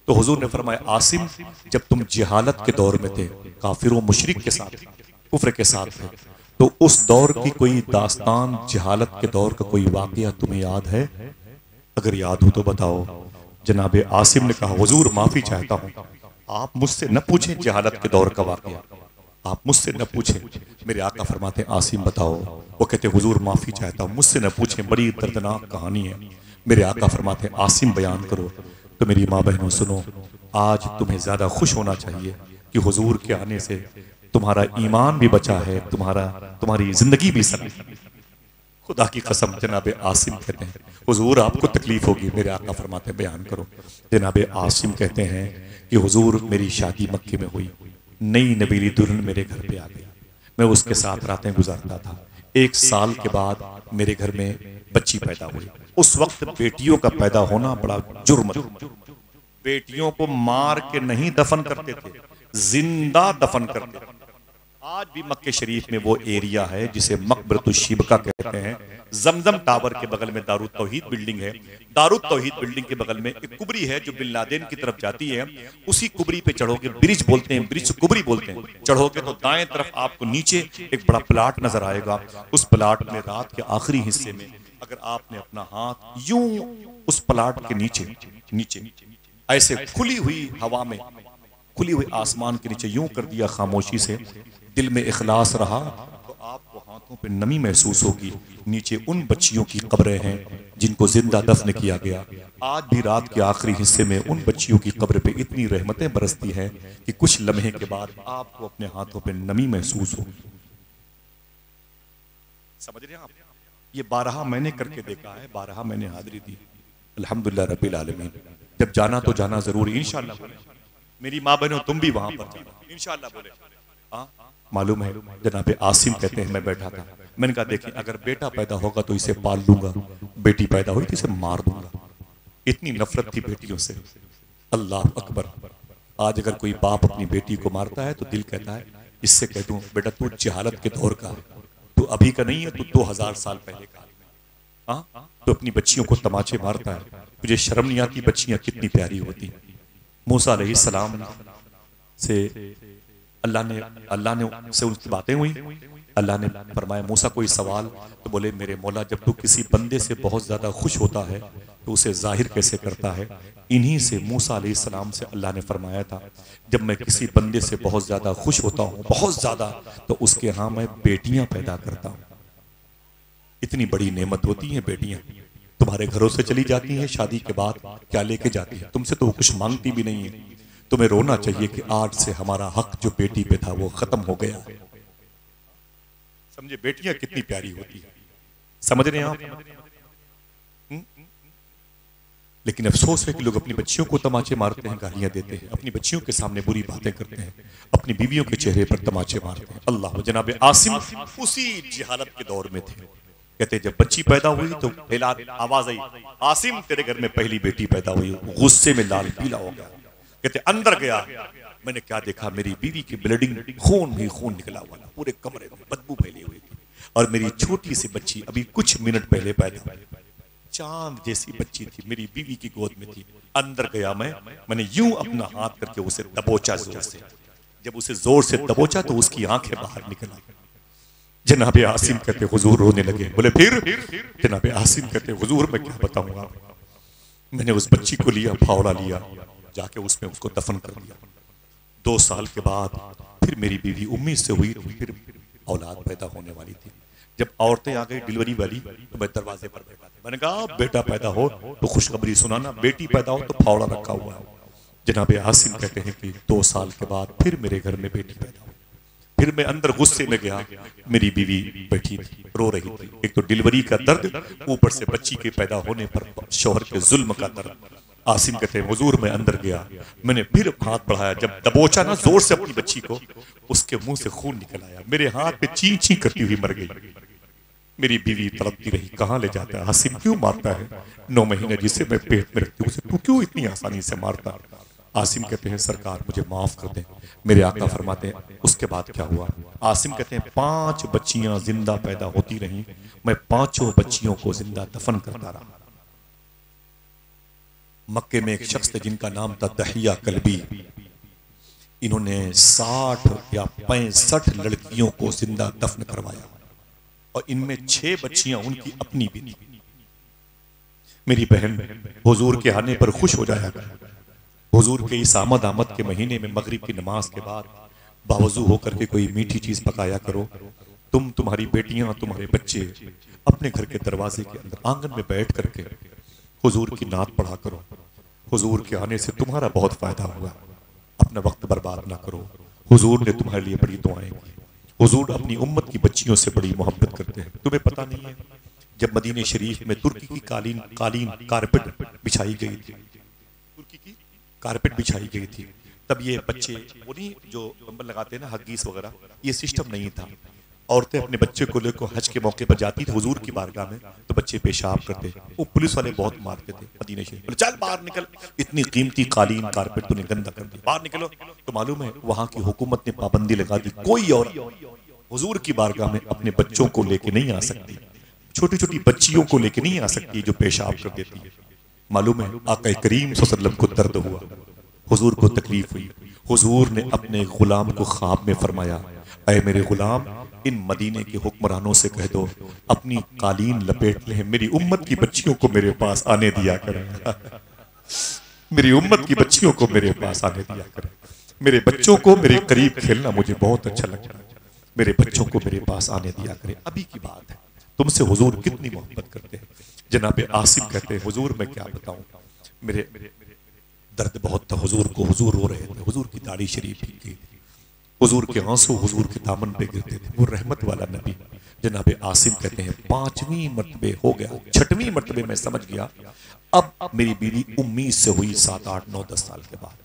तो हुजूर ने फरमाया, आसिम जब तुम जिहालत के दौर में थे, काफिरों मुशरिक के साथ, कुफ्र के साथ थे, तो उस दौर की कोई दास्तान, जिहालत के दौर का कोई वाकया तुम्हें याद है? अगर याद हो तो बताओ। जनाबे आसिम ने कहा, हुजूर माफी चाहता हूँ, आप मुझसे न पूछें जिहालत के दौर का वाकया, आप मुझसे न पूछें। मेरे आका फरमाते हैं, आसिम बताओ। वो कहते हैं, हुजूर माफी चाहता हूँ, मुझसे न पूछें, बड़ी दर्दनाक कहानी है। मेरे आका फरमाते हैं, आसिम बयान करो। तो मेरी माँ बहनों सुनो, आज तुम्हें ज्यादा खुश होना चाहिए कि हुजूर के आने से तुम्हारा ईमान भी बचा है, तुम्हारी जिंदगी भी सही। खुदा की कसम। जनाबे आसिम कहते हैं, हुजूर आपको तकलीफ होगी। मेरे आका फरमाते हैं, बयान करो। जनाबे आसिम कहते हैं कि हुजूर मेरी शादी मक्के में हुई, नई नबीली दुल्हन मेरे घर पे आ गई, मैं उसके साथ रातें गुजारता था। 1 साल के बाद मेरे घर में बच्ची पैदा हुई। उस वक्त बेटियों का पैदा होना बड़ा जुर्म था। बेटियों को मार के नहीं दफन करते थे, जिंदा दफन करते थे। आज भी मक्के शरीफ में वो एरिया है जिसे मकबरतुश शिबका कहते हैं। जमजम टावर के बगल में दारुत तौहीद बिल्डिंग है। दारुत तौहीद बिल्डिंग के बगल में एक कुबरी है जो बिन लादेन की तरफ जाती है। उसी कुबरी पे चढ़ोगे, ब्रिज बोलते हैं, ब्रिज कुबरी बोलते हैं। चढ़ोगे तो दाएं तरफ आपको नीचे एक बड़ा प्लाट नजर आएगा। उस प्लाट में रात के आखिरी हिस्से में अगर आपने अपना हाथ यूं उस प्लाट के नीचे ऐसे खुली हुई हवा में, खुली हुई आसमान के नीचे यूं कर दिया खामोशी से, दिल में इखलास रहा, तो आपको हाथों पे नमी महसूस होगी। नीचे उन बच्चियों की कब्रें हैं जिनको जिंदा दफन किया गया। आज भी रात के आखिरी हिस्से में उन बच्चियों की कब्र पे इतनी रहमतें बरसती हैं कि कुछ लम्हे के बाद आपको अपने हाथों पे नमी महसूस होगी। समझ रहे हैं आप? ये 12 मैंने करके देखा है, 12 मैंने हाजिरी दी, अल्हम्दुलिल्लाह रब्बिल आलमीन। जब जाना तो जाना जरूरी इंशाअल्लाह। बोले मेरी माँ बहनों तुम भी वहां पर जाना इंशाअल्लाह। बोले हाँ मालूम है। जनाब आसिम कहते हैं मैं बैठा था, मैंने कहा देखिए अगर बेटा पैदा होगा तो इसे पाल लूंगा, बेटी पैदा हुई तो इसे मार दूंगा। इतनी नफरत थी बेटियों से, अल्लाह अकबर। आज अगर कोई बाप अपनी बेटी को मारता है तो दिल कहता है इससे कह दूं बेटा तू जहालत के दौर का है, तू अभी का नहीं है, तू 2000 साल पहले का। हाँ तो अपनी बच्चियों को तमाचे मारता है, तुझे शर्म नहीं आती? बच्चियां कितनी प्यारी होती। मूसा अलैहिस्सलाम से अल्लाह ने से उनकी बातें हुई। अल्लाह ने फरमाया मूसा कोई सवाल? तो बोले मेरे मौला जब तू किसी बंदे से बहुत ज्यादा खुश होता है तो उसे जाहिर कैसे करता है? इन्हीं से मूसा अलैहिस्सलाम से अल्लाह ने फरमाया था जब मैं किसी बंदे से बहुत ज्यादा खुश होता हूँ, बहुत ज्यादा, तो उसके यहाँ मैं बेटियां पैदा करता हूँ। इतनी बड़ी नेमत होती हैं बेटियां। तुम्हारे घरों से चली जाती हैं, शादी के बाद क्या लेके जाती है? तुमसे तो वो कुछ मांगती भी नहीं है। तुम्हें रोना चाहिए कि आज से हमारा हक जो बेटी पे था वो खत्म हो गया। समझे बेटियां कितनी प्यारी होती है, समझ रहे हैं आप? लेकिन अफसोस है कि लोग अपनी बच्चियों को तमाचे मारते हैं, गालियां देते हैं, अपनी बच्चियों के सामने बुरी बातें करते हैं, अपनी बीवियों के चेहरे पर तमाचे मारते हैं। अल्लाह। जनाब आसिम उसी जहालत के दौर में थे। कहते जब बच्ची पैदा हुई तो पहला आवाज आई आसिम तेरे घर में पहली बेटी पैदा हुई। गुस्से में लाल पीला हो गया। कहते अंदर गया, मैंने क्या देखा? मेरी बीवी की ब्लीडिंग, खून ही खून निकला हुआ, पूरे कमरे में बदबू फैली हुई थी। और मेरी छोटी सी बच्ची अभी कुछ मिनट पहले पैदा हुई, चांद जैसी बच्ची थी, मेरी बीवी की गोद में थी। अंदर गया मैंने यूं अपना हाथ करके उसे दबोचा जोर से। जब उसे जोर से दबोचा तो उसकी आंखें बाहर निकल आई। जनाब आसिम कहते हुजूर रोने लगे। बोले फिर? जनाब आसिम कहते हुजूर मैं क्या बताऊंगा। मैंने उस बच्ची को लिया, फावड़ा लिया, जाके उसमें उसको दफन कर दिया। 2 साल के बाद फिर मेरी बीवी उम्मीद से हुई थी, फिर औलाद पैदा होने वाली थी। जब औरतें आ गई डिलीवरी वाली तो मैं दरवाजे पर बैठा था। मैंने कहा बेटा पैदा हो तो खुशखबरी सुनाना, बेटी पैदा हो तो फावड़ा रखा हुआ है। जनाब आसिम कहते हैं कि 2 साल के बाद फिर मेरे घर में बेटी पैदा हुई। फिर मैं अंदर गुस्से में गया, मेरी बीवी बैठी थी, रो रही थी। एक तो डिलीवरी का दर्द, ऊपर से बच्ची के पैदा होने पर शौहर के जुल्म का दर्द। आसिम कहते हैं हुजूर मैं अंदर गया, मैंने फिर हाथ बढ़ाया, जब दबोचा ना जोर से अपनी बच्ची को, उसके मुंह से खून निकल आया। मेरे हाथ पे ची ची करती हुई मर गई। मेरी बीवी तड़पती रही, कहाँ ले जाता है आसिम, क्यों मारता है? 9 महीने जिसे मैं पेट में रखती हूँ उसे तू क्यों इतनी आसानी से मारता? आसिम कहते हैं सरकार मुझे माफ कर दें। मेरे आका फरमाते हैं उसके बाद क्या हुआ? आसिम कहते हैं 5 बच्चियां जिंदा पैदा होती रहीं, मैं 5 बच्चियों को जिंदा दफन करता रहा। मक्के में एक शख्स थे जिनका नाम था दहिया कल्बी। इन्होंने 60 या 65 लड़कियों को जिंदा दफन करवाया और इनमें 6 बच्चियां उनकी अपनी भी थी। मेरी बहन हुजूर के आने पर खुश हो जाया कर। हुजूर के इस आमद के महीने में मगरिब की नमाज के बाद बावजू होकर के कोई मीठी चीज पकाया करो। तुम, तुम्हारी बेटियां, तुम्हारे बच्चे अपने घर के दरवाजे के अंदर आंगन में बैठ करके हुजूर की नात पढ़ा करो। हुजूर के आने से तुम्हारा बहुत फायदा होगा। अपना वक्त बर्बाद ना करो। हुजूर ने तुम्हारे लिए बड़ी दुआएं की। हुजूर अपनी उम्मत की बच्चियों से बड़ी मोहब्बत करते हैं। तुम्हें पता नहीं है जब मदीने शरीफ में तुर्की की कालीन कारपेट बिछाई गई थी, तुर्की की कारपेट बिछाई गई थी, तब ये बच्चे वो नहीं जो कंबल लगाते हैं ना, हग्गीस वगैरह, ये सिस्टम नहीं था। औरतें अपने बच्चे को लेकर हज के मौके पर जाती थी हुजूर की बारगाह में, तो बच्चे पेशाब करते, वो पुलिस वाले बहुत मारते थे मदीने शरीफ। बोले चल बाहर निकल, इतनी कीमती कालीन कारपेट तूने गंदा कर दिया, बाहर निकलो। तो मालूम है वहां की हुकूमत ने पाबंदी लगा दी, कोई और हुजूर की बारगाह में अपने बच्चों को लेके नहीं आ सकती, छोटी छोटी बच्चियों को लेके नहीं आ सकती जो पेशाब कर देती है। मालूम है आका करीम सल्लल्लाहु अलैहि वसल्लम को दर्द हुआ, हुजूर को तकलीफ हुई। हुजूर ने अपने गुलाम को ख्वाब में फरमाया, ऐ मेरे गुलाम, इन मदीने के हुक्मरानों से कह दो अपनी कालीन लपेट ले, मेरी उम्मत की बच्चियों को मेरे पास आने दिया करें। मेरी उम्मत की बच्चियों को मेरे पास आने दिया करें। मेरे बच्चों को मेरे करीब खेलना मुझे बहुत अच्छा लगता है, मेरे बच्चों को मेरे पास आने दिया करें। अभी की बात है, तुमसे हुजूर कितनी मोहब्बत करते हैं। जनाब आसिम कहते हैं हुजूर मैं क्या बताऊं, मेरे दर्द बहुत था हुजूर को, हुजूर रो रहे थे, हुजूर की दाढ़ी शरीफ भीग गई थी, हुजूर के आंसू हुजूर के दामन पे गिरते थे। वो रहमत वाला नबी जनाब आसिम कहते हैं 5वीं मरतबे हो गया, 6वीं मरतबे मैं समझ गया अब मेरी बीवी उम्मीद से हुई 7, 8, 9, 10 साल के बाद।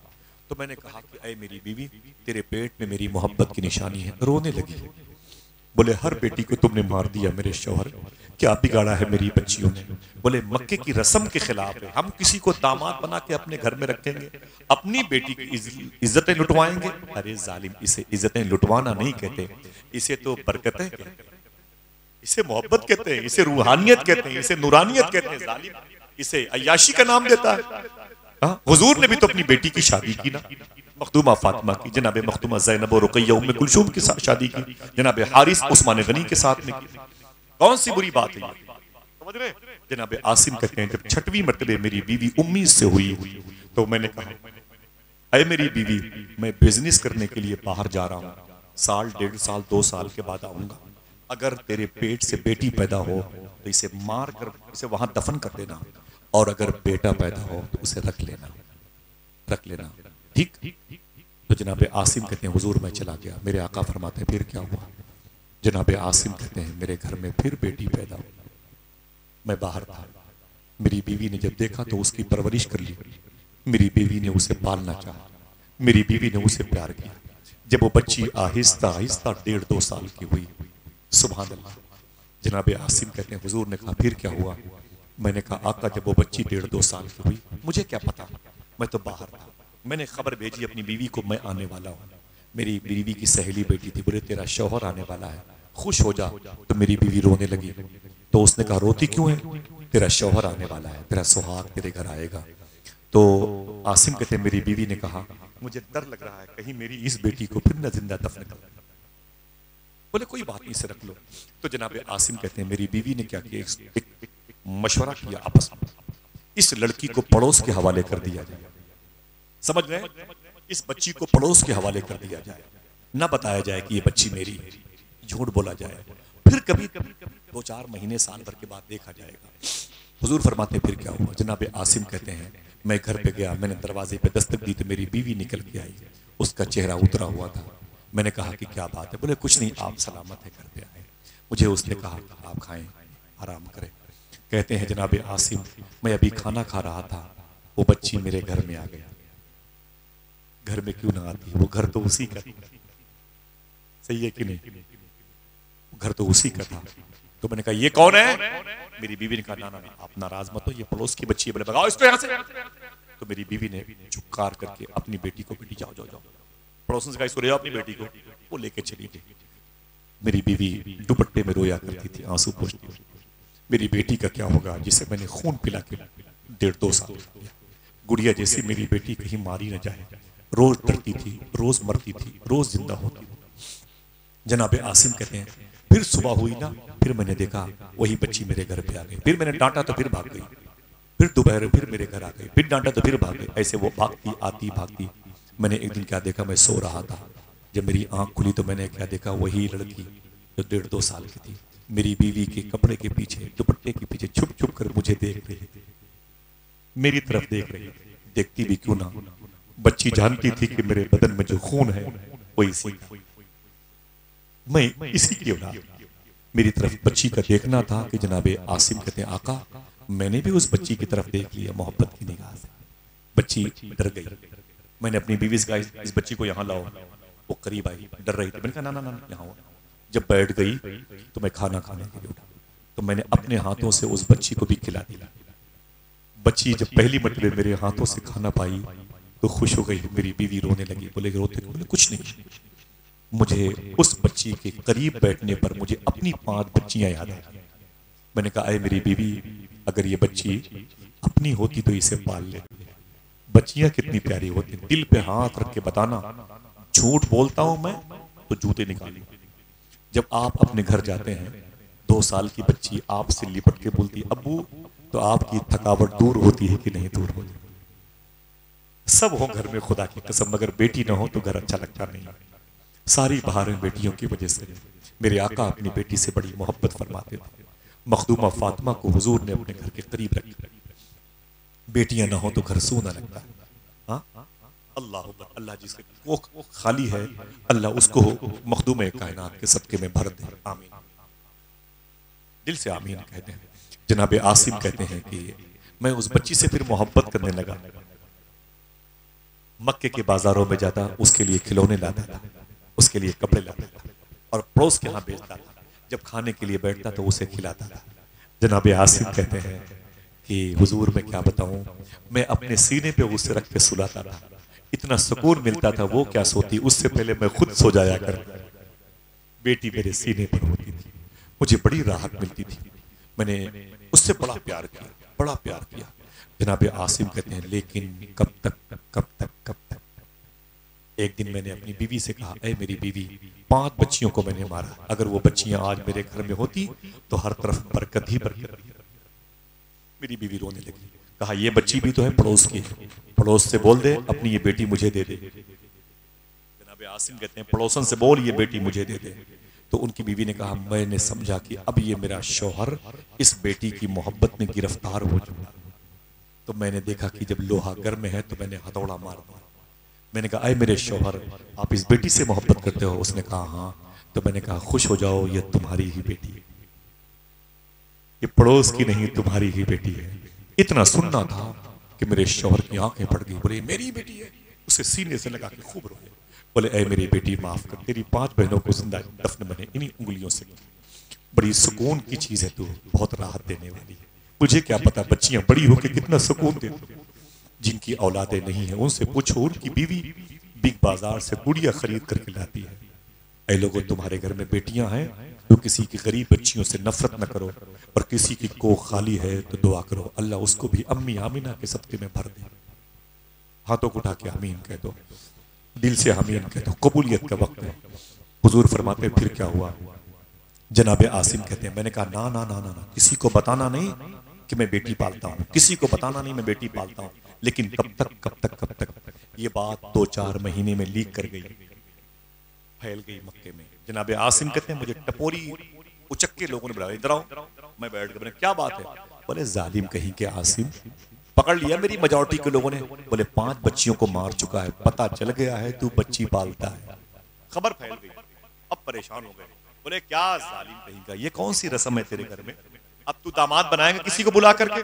तो मैंने कहा कि ऐ मेरी बीवी, तेरे पेट में मेरी मोहब्बत की निशानी है। रोने लगी। बोले हर बेटी को तुमने मार दिया मेरे शौहर, क्या बिगाड़ा है मेरी बच्चियों ने? बोले मक्के की रस्म के खिलाफ है, हम किसी को दामाद बना के अपने घर में रखेंगे, अपनी बेटी की इज्जतें लुटवाएंगे। अरे जालिम, इसे इज्जतें लुटवाना नहीं कहते, इसे तो बरकतें कहते हैं, इसे मोहब्बत कहते हैं, इसे रूहानियत कहते हैं, इसे नूरानियत कहते हैं। जालिम इसे अय्याशी का नाम देता है। हुजूर ने भी तो अपनी बेटी की शादी की ना, मखदूमा फातिमा की, जनाब मखदूमा ज़ैनब और रुक़ैया उम्मे कुलसूम के साथ शादी की, जनाब हारिस उस्मान गनी के साथ में की। कौन सी बुरी बात है? समझ रहे? जनाब आसिम कहते हैं जब 6वीं मरतबे मेरी बीवी उम्मीद से हुई तो मैंने कहा अरे मेरी बीवी, मैं बिजनेस करने के लिए बाहर जा रहा हूँ, साल, 1.5 साल, 2 साल के बाद आऊंगा। अगर तेरे पेट से बेटी पैदा हो तो इसे मार कर इसे वहां दफन कर देना, और अगर बेटा पैदा हो तो उसे रख लेना, रख लेना, ठीक? तो जनाब आसिम कहते हैं हुजूर मैं चला गया। मेरे आका फरमाते हैं फिर क्या हुआ? जनाब आसिम कहते हैं मेरे घर में फिर बेटी पैदा हो। मैं बाहर था, मेरी बीवी ने जब देखा तो उसकी परवरिश कर ली, मेरी बीवी ने उसे पालना चाहा, मेरी बीवी ने उसे प्यार किया। जब वो बच्ची आहिस्ता आहिस्ता 1.5-2 साल की हुई, सुभान अल्लाह, जनाब आसिम कहते हैं हुजूर ने कहा फिर क्या हुआ? मैंने कहा आका जब वो बच्ची 1.5-2 साल की हुई, मुझे क्या पता, मैं तो बाहर था, मैंने खबर भेजी अपनी बीवी को मैं आने वाला हूँ। मेरी बीवी की सहेली बेटी थी, बोले तेरा शौहर आने वाला है, खुश हो जा। तो मेरी बीवी रोने लगी। तो उसने कहा रोती क्यों है? तेरा शौहर आने वाला है, तेरा सुहाग तेरे घर आएगा। तो आसिम कहते हैं मेरी बीवी ने कहा मुझे डर लग रहा है कहीं मेरी इस बेटी को फिर न जिंदा दफन कर। बोले कोई बात नहीं, इसे रख लो। तो जनाब आसिम कहते हैं मेरी बीवी ने क्या किया, एक मशवरा किया आपस में, इस लड़की को पड़ोस के हवाले कर दिया जाए। समझ गए? इस बच्ची को पड़ोस के हवाले कर दिया जाए, ना बताया जाए कि ये बच्ची मेरी है, झूठ बोला जाए, फिर कभी 2-4 महीने साल भर के बाद देखा जाएगा। हुजूर फरमाते फिर क्या हुआ? जनाब आसिम कहते हैं मैं घर पे गया, मैंने दरवाजे पे दस्तक दी तो मेरी बीवी निकल के आई, उसका चेहरा उतरा हुआ था। मैंने कहा कि क्या बात है? बोले कुछ नहीं, आप सलामत है, घर पे आए। मुझे उसने कहा आप खाएं, आराम करें। कहते हैं जनाब आसिम मैं अभी खाना खा रहा था, वो बच्ची मेरे घर में आ गया। घर में क्यों ना आती, वो घर तो उसी का, सही है कि नहीं? घर तो उसी का था। तो मैंने कहा ये कौन है? मेरी बीवी ने कहा ना ना आप नाराज मत हो, ये पड़ोस की बच्ची है। बोले भगाओ इसको यहाँ से। तो मेरी बीवी ने चुपकार करके अपनी बेटी को, बेटी जाओ जाओ जाओ, पड़ोसन से कहा इसको ले जाओ अपनी बेटी को, वो लेके चली गई। मेरी बीवी दुपट्टे में रोया करती थी, आंसू पोंछती थी। मेरी बेटी का क्या होगा जिसे मैंने खून पिला के 1.5-2 साल गुड़िया जैसी मेरी बेटी कहीं मारी न जाए। रोज डरती थी, रोज मरती थी, रोज जिंदा होती थी। जनाब आसिम कहते हैं फिर सुबह हुई ना, फिर मैंने देखा वही बच्ची मेरे घर पे आ गई। फिर मैंने डांटा तो फिर भाग गई, फिर दोपहर फिर मेरे घर आ गई, फिर डांटा तो फिर भाग गई। ऐसे वो भागती आती भागती। मैंने एक दिन क्या देखा, मैं सो रहा था, जब मेरी आंख खुली तो मैंने क्या देखा, वही लड़की जो 1.5-2 साल की थी मेरी बीवी के कपड़े के पीछे, दुपट्टे के पीछे छुप छुप कर मुझे देख रही थी, मेरी तरफ देख रही। देखती भी क्यों ना, बच्ची जानती थी कि मेरे बदन में जो खून है वो इसी का, मैं इसी की औलाद। मेरी तरफ बच्ची का देखना था कि जनाबे आसिम कहते हैं आका मैंने भी उस बच्ची की तरफ देख लिया मोहब्बत की निगाह से। बच्ची डर गई। मैंने अपनी बीवी से कहा इस बच्ची को यहाँ लाओ। वो करीब आई, डर रही थी। मैंने कहा ना ना ना यहाँ। जब बैठ गई तो मैं खाना खाने के लिए उठा, तो मैंने अपने हाथों से उस बच्ची को भी खिला दिया। बच्ची जब पहली मरतबे मेरे हाथों से खाना पाई तो खुश हो गई। मेरी बीवी रोने लगी। बोले रोते? बोले कुछ नहीं, मुझे उस बच्ची के करीब बैठने पर मुझे अपनी 5 बच्चियां याद आई। मैंने कहा अरे मेरी बीवी, अगर ये बच्ची अपनी होती तो इसे पाल ले। बच्चियां कितनी प्यारी होती, दिल पे हाथ रख के बताना, झूठ बोलता हूं मैं तो जूते निकाली। जब आप अपने घर जाते हैं 2 साल की बच्ची आपसे लिपट के बोलती अब्बू, तो आपकी थकावट दूर होती है कि नहीं दूर होती? सब हो घर में खुदा की कसम, मगर बेटी ना हो तो घर अच्छा लगता नहीं। सारी बहारें बेटियों की वजह से। मेरे आका अपनी बेटी से बड़ी मोहब्बत फरमाते थे। मखदूमा फातिमा को हुजूर ने अपने घर के करीब रखा। बेटियां ना हो तो घर सूना लगता है। हाँ, अल्लाह अल्लाह जिसके कोख खाली है, अल्लाह उसको मखदूम कायनात के सदके में भर दे, आमीन। दिल से आमीन कहते हैं। जनाब आसिम कहते हैं कि मैं उस बच्ची से फिर मोहब्बत करने लगा। मक्के के बाजारों में जाता, उसके लिए खिलौने लाता था, उसके लिए कपड़े लाता था और पड़ोस के यहाँ बेचता था। जब खाने के लिए बैठता तो उसे खिलाता था। जनाब आसिम कहते हैं कि हुजूर मैं क्या बताऊं, मैं अपने सीने पे उसे रख के सुलाता था, इतना सुकून मिलता था। वो क्या सोती, उससे पहले मैं खुद सो जाया करता। बेटी मेरे सीने पर होती थी, मुझे बड़ी राहत मिलती थी। मैंने उससे बड़ा प्यार किया, बड़ा प्यार किया। जनाब आसिम कहते हैं लेकिन कब तक कब तक कब तक। एक दिन मैंने अपनी बीवी से कहा, ऐ मेरी बीवी, 5 बच्चियों को मैंने मारा, अगर वो बच्चियां आज मेरे घर में होती तो हर तरफ बरकत ही बरकत। मेरी बीवी रोने लगी। कहा ये बच्ची भी तो है पड़ोस की, पड़ोस से बोल दे अपनी ये बेटी मुझे दे दे। जनाब आसिम कहते हैं पड़ोसन से बोल ये बेटी मुझे दे दे। तो उनकी बीवी ने कहा मैंने समझा कि अब ये मेरा शौहर इस बेटी की मोहब्बत में गिरफ्तार हो चुका। तो मैंने देखा कि जब लोहा गर्म है तो मैंने हथौड़ा मार दिया। मैंने कहा, अय मेरे शौहर, आप इस बेटी से मोहब्बत करते हो? उसने कहा हाँ। तो मैंने कहा खुश हो जाओ, ये तुम्हारी ही बेटी है, ये पड़ोस की नहीं तुम्हारी ही बेटी है। इतना सुनना था कि मेरे शौहर की आंखें फट गई। बोले मेरी बेटी है? उसे सीने से लगा के खूब रोए। बोले ऐ मेरी बेटी माफ कर, तेरी 5 बहनों को जिंदा दफन मैंने इन्हीं उंगलियों से की। बड़ी सुकून की चीज है तू, बहुत राहत देने वाली है। मुझे क्या पता बच्चियां बड़ी होकर कितना सुकून देती। जिनकी औलादे नहीं है उनसे पूछो, उनकी बीवी बिग बाजार से गुड़िया खरीद करके लाती है। ऐ लोगों, तुम्हारे घर में बेटियां हैं तो किसी की गरीब बच्चियों से नफरत न करो, और किसी की कोख खाली है तो दुआ करो अल्लाह उसको भी अम्मी आमिना के सदके में भर दे। हाथों को उठा के आमीन कह दो, दिल से आमीन कह दो, कबूलियत का वक्त है। हुजूर फरमाते फिर क्या हुआ? जनाब आसिम कहते हैं मैंने कहा ना ना ना ना ना, किसी को बताना नहीं कि मैं बेटी पालता हूँ, किसी को बताना नहीं मैं बेटी पालता हूँ। लेकिन कब तक कब तक कब तक? ये बात 2-4 महीने में लीक कर गई, फैल गई मक्के में। जनाब आसिम कहते हैं मुझे टपोरी उचक के लोगों ने बुलाया, इधर आओ। मैं बैठ गया। क्या बात है? बोले जालिम कहीं के आसिम, पकड़ लिया मेरी मेजॉरिटी के लोगों ने। बोले 5 बच्चियों को मार चुका है, पता चल गया है तू बच्ची पालता है। खबर फैल गई, अब परेशान हो गए। बोले क्या जालिम कहीं का, ये कौन सी रस्म है तेरे घर में? अब तू दामाद बनाएगा किसी को बुला करके?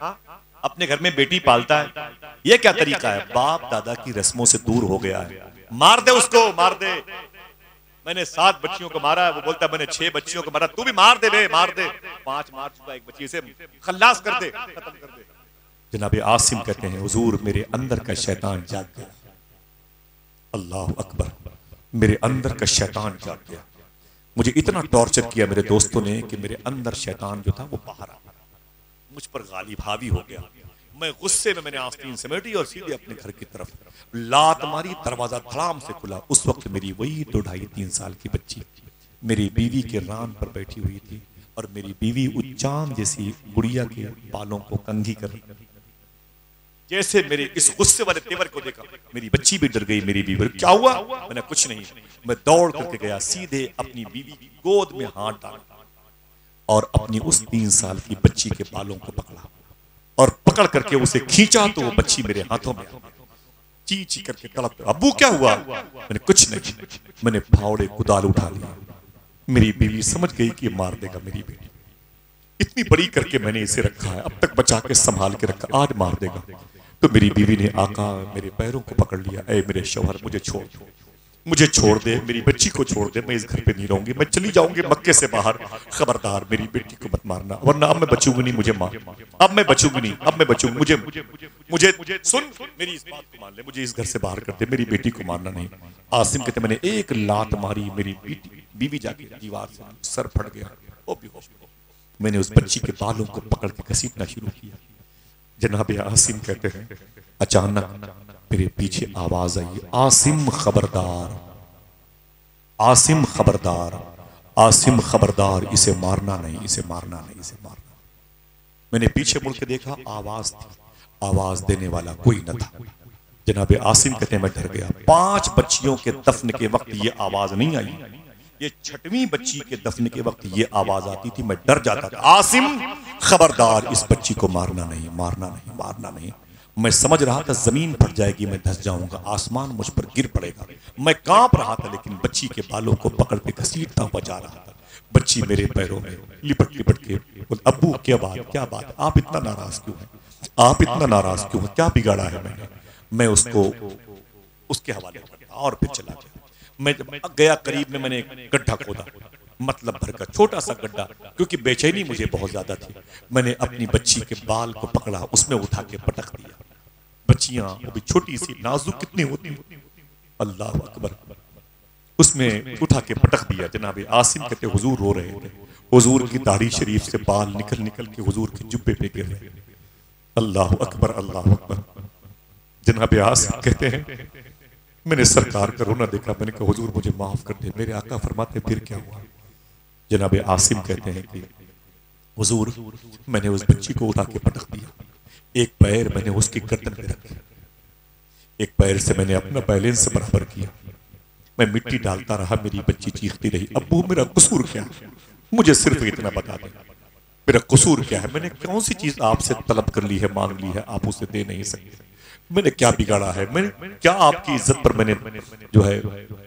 हाँ? अपने घर में बेटी पालता है, ये क्या तरीका है? बाप दादा की रस्मों से दूर हो गया है। मार दे उसको, मार दे। मैंने 7 बच्चियों को मारा, वो बोलता मैंने 6 बच्चियों को मारा। तू भी मार दे रे, मार दे। 5 मार चुका, एक बच्ची से खल्लास कर दे, खत्म कर दे। जनाब आसिम कहते हैं हुजूर मेरे अंदर का शैतान जाग गया। अल्लाह अकबर, मेरे अंदर का शैतान जाग गया। मुझे इतना टॉर्चर किया मेरे दोस्तों ने कि मेरे अंदर शैतान जो था वो बाहर आ गया, मुझ पर गालिब हावी हो गया। मैं गुस्से में मैंने आस्तीन समेटी और सीधे अपने घर की तरफ लात मारी। दरवाजा धड़ाम से खुला। उस वक्त मेरी वही 2-2.5-3 साल की बच्ची मेरी बीवी के रान पर बैठी हुई थी, और मेरी बीवी उस चांद जैसी गुड़िया के बालों को कंघी कर रही। जैसे मेरे इस गुस्से वाले तेवर को देखा मेरी बच्ची भी डर गई। मेरी बीवी, क्या हुआ? मैंने कुछ नहीं। मैं दौड़ करके गया, सीधे अपनी बीवी की गोद में हाथ डाला और अपनी उस 3 साल की बच्ची के बालों को पकड़ा और पकड़ करके उसे खींचा तो वो बच्ची मेरे हाथों में ची ची करके तड़प। अब्बू क्या हुआ? मैंने कुछ नहीं। मैंने फावड़े कुदाल उठा लिया। मेरी बीवी समझ गई कि मार देगा मेरी बेटी। इतनी बड़ी करके मैंने इसे रखा है, अब तक बचा के संभाल के रखा, आज मार देगा। तो मेरी बीवी ने आका मेरे पैरों को पकड़ लिया। ऐ मेरे शौहर, मुझे छोड़ दो, मुझे छोड़ दे, मेरी बच्ची को छोड़ दे। मैं इस घर पे नहीं रहूंगी, मैं चली जाऊंगी मक्के से बाहर। खबरदार मेरी बेटी को मत मारना, वरना अब मैं बचूंगी नहीं। मुझे मार, अब मैं बचूंगी नहीं, अब मैं बचूंगी। मुझे सुन, मेरी इस बात को मान ले, मुझे इस घर से बाहर कर दे, मेरी बेटी को मारना नहीं। आसिम कहते मैंने एक लात मारी, मेरी बीवी जाके दीवार से सर फट गया, वो बेहोश। मैंने उस बच्ची के बालों को पकड़ के घसीटना शुरू किया। जनाब आसिम कहते हैं अचानक मेरे पीछे आवाज आई, आसिम खबरदार, आसिम खबरदार, आसिम खबरदार, इसे मारना नहीं, इसे मारना नहीं, इसे मारना। मैंने पीछे मुड़ के देखा, आवाज थी, आवाज देने वाला कोई न था। जनाब आसिम कहते हैं मैं डर गया। 5 बच्चियों के दफन के वक्त ये आवाज नहीं आई, ये 6वीं बच्ची के दफन के वक्त ये आवाज आती थी। मैं डर जाता था, आसिम खबरदार, इस बच्ची को मारना नहीं, मारना नहीं, मारना नहीं। मैं समझ रहा था जमीन फट जाएगी, मैं धंस जाऊंगा, आसमान मुझ पर गिर पड़ेगा। मैं कांप रहा था, लेकिन बच्ची के बालों को पकड़ के घसीटता हुआ जा रहा था। बच्ची मेरे पैरों में लिपट लिपट के बोल, अब्बू क्या बात, आप इतना नाराज क्यों हैं, आप इतना नाराज क्यों हैं, क्या बिगाड़ा है मैंने। मैं उसको उसके हवाले करता और फिर चला गया। मैं जब गया करीब में, मैंने एक गड्ढा खोदा, मतलब भर का छोटा सा गड्ढा, क्योंकि बेचैनी मुझे बहुत ज्यादा थी। मैंने अपनी बच्ची के बाल को पकड़ा, उसमें उठा के पटक दिया। बच्चियां वो भी छोटी सी नाजुक कितनी होती, अल्लाह अकबर, उसमें उठा के पटक दिया। जनाब आसिम कहते हुजूर रो रहे थे, हुजूर की दाढ़ी शरीफ से बाल निकल निकल के हुजूर के जुब्बे पे गिर रहे। अल्लाह अकबर, अल्लाह अकबर। जनाब आसिम कहते हैं मैंने सरकार का रोना देखा, मैंने कहा हुजूर मुझे माफ कर दे। मेरे आका फरमाते फिर क्या हुआ। जनाब आसिम कहते हैं कि हुजूर मैंने उस बच्ची को उठा के पटक दिया, एक पैर मैंने उसकी गर्दन पे रखा, एक पैर से मैंने अपना बैलेंस बराबर किया, मैं मिट्टी डालता रहा, मेरी बच्ची चीखती रही, अब्बू मेरा कसूर क्या है, मुझे सिर्फ इतना बता दें, मेरा कसूर क्या है, मैंने कौन सी चीज आपसे तलब कर ली है, मांग ली है, आप उसे दे नहीं सकते, मैंने क्या बिगाड़ा है, मैंने क्या आपकी इज्जत पर मैंने जो है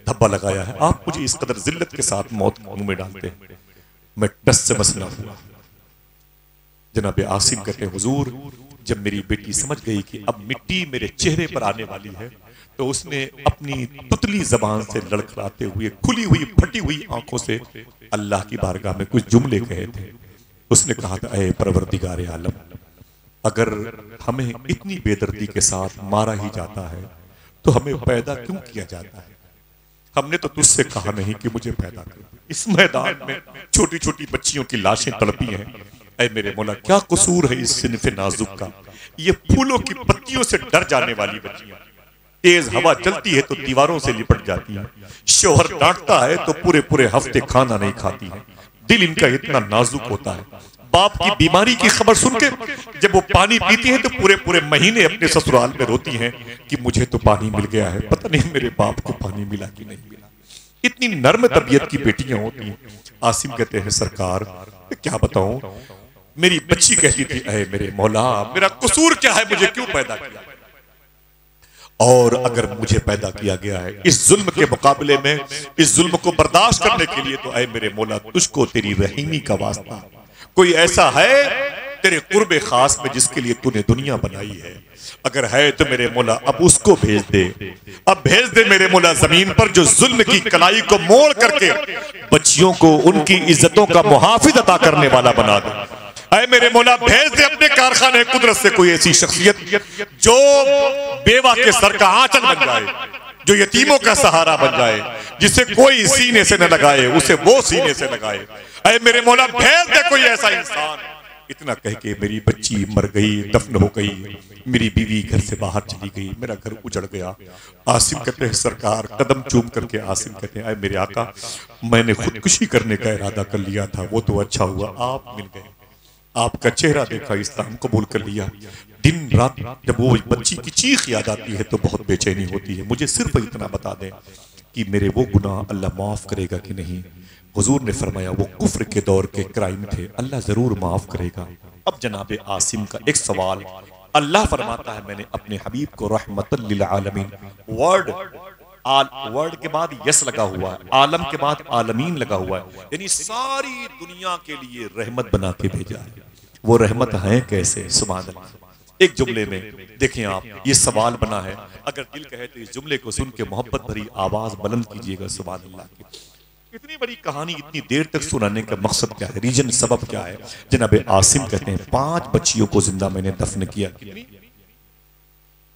धब्बा लगाया है, आप मुझे इस कदर जिल्लत के साथ मौत मुंह में डालते हैं। मैं टस से मसला हुआ। जनाब आसिम कहते हैं हुजूर जब मेरी बेटी समझ गई कि अब मिट्टी मेरे चेहरे पर आने वाली है, तो उसने अपनी तुतली जबान से लड़खड़ाते हुए, खुली हुई फटी हुई आंखों से अल्लाह की बारगाह में कुछ जुमले कहे थे। उसने कहा था, ऐ परवरदिगार आलम, अगर हमें इतनी बेदर्दी के साथ मारा ही जाता है तो हमें पैदा क्यों किया जाता है? हमने तो तुझसे कहा नहीं कि मुझे पैदा कर। इस मैदान में छोटी छोटी बच्चियों की लाशें तड़पी हैं। ऐ मेरे मौला, क्या कसूर है इस सिनफे नाजुक का? ये फूलों की पत्तियों से डर जाने वाली बच्चियां, तेज हवा चलती है तो दीवारों से लिपट जाती है, शोहर डांटता है तो पूरे पूरे हफ्ते खाना नहीं खाती है, दिल इनका इतना नाजुक होता है। बाप की बीमारी की खबर सुन के जब वो पानी पीती हैं तो पूरे पूरे महीने अपने ससुराल में रोती हैं कि मुझे तो पानी मिल गया है, पता नहीं मेरे बाप को पानी मिला कि नहीं मिला। इतनी नर्म तबीयत की बेटियां होती हैं। आसिम कहते हैं सरकार क्या बताऊं, मेरी बच्ची कहती थी, ऐ मेरे मौला मेरा कसूर क्या है, मुझे क्यों पैदा किया, और अगर मुझे पैदा किया गया है इस जुल्म के मुकाबले में, इस जुल्म को बर्दाश्त करने के लिए, तो ऐ मेरे मौला तुझको तेरी रहीमी का वास्ता कोई ऐसा है तेरे कुर्बे खास में जिसके लिए तूने दुनिया बनाई है, अगर है तो मेरे मौला अब उसको भेज दे, अब भेज दे मेरे मौला जमीन पर, जो जुल्म की कलाई को मोड़ करके बच्चियों को उनकी इज्जतों का मुहाफिज अता करने वाला बना दे। ऐ मेरे मौला भेज दे अपने कारखाने कुदरत से कोई ऐसी शख्सियत जो बेवा के सर का आंचल बन जाए, जो यतीमों का सहारा बन जाए, जिसे कोई सीने से न लगाए उसे वो सीने से लगाए। ऐ मेरे मौला भेज दे कोई ऐसा इंसान। इतना कह के मेरी बच्ची मर गई, दफन हो गई, मेरी बीवी घर से बाहर चली गई, मेरा घर उजड़ गया। आसिम कहते हैं सरकार कदम चूम करके आसिम कहते हैं, ऐ मेरे आका मैंने खुदकुशी करने का इरादा कर लिया था, वो तो अच्छा हुआ आप मिल गए, आपका चेहरा देखा, इस्लाम कबूल कर लिया। दिन रात जब वो बच्ची की चीख याद आती है तो बहुत बेचैनी होती है। मुझे सिर्फ इतना बता दें कि मेरे वो गुनाह अल्लाह माफ करेगा कि नहीं। हुजूर ने फरमाया वो कुफ्र के दौर के क्राइम थे, अल्लाह जरूर माफ करेगा। अब जनाब आसिम का एक सवाल, अल्लाह फरमाता है मैंने अपने हबीब को रहमतल लिल आलमीन, वर्ड के बाद यस लगा हुआ है, आलम के बाद आलमीन लगा हुआ है, यानी सारी दुनिया के लिए रहमत बना के भेजा है। वो रहमत है कैसे? सुभान अल्लाह। एक जुमले में देखें आप, ये सवाल बना है, अगर दिल कहे तो इस जुमले को सुन के मोहब्बत भरी आवाज बुलंद कीजिएगा सुभान अल्लाह की। इतनी बड़ी कहानी इतनी देर तक सुनाने का मकसद क्या है, रीजन सबब क्या है? जनाब आसिम कहते हैं 5 बच्चियों को जिंदा मैंने दफन किया,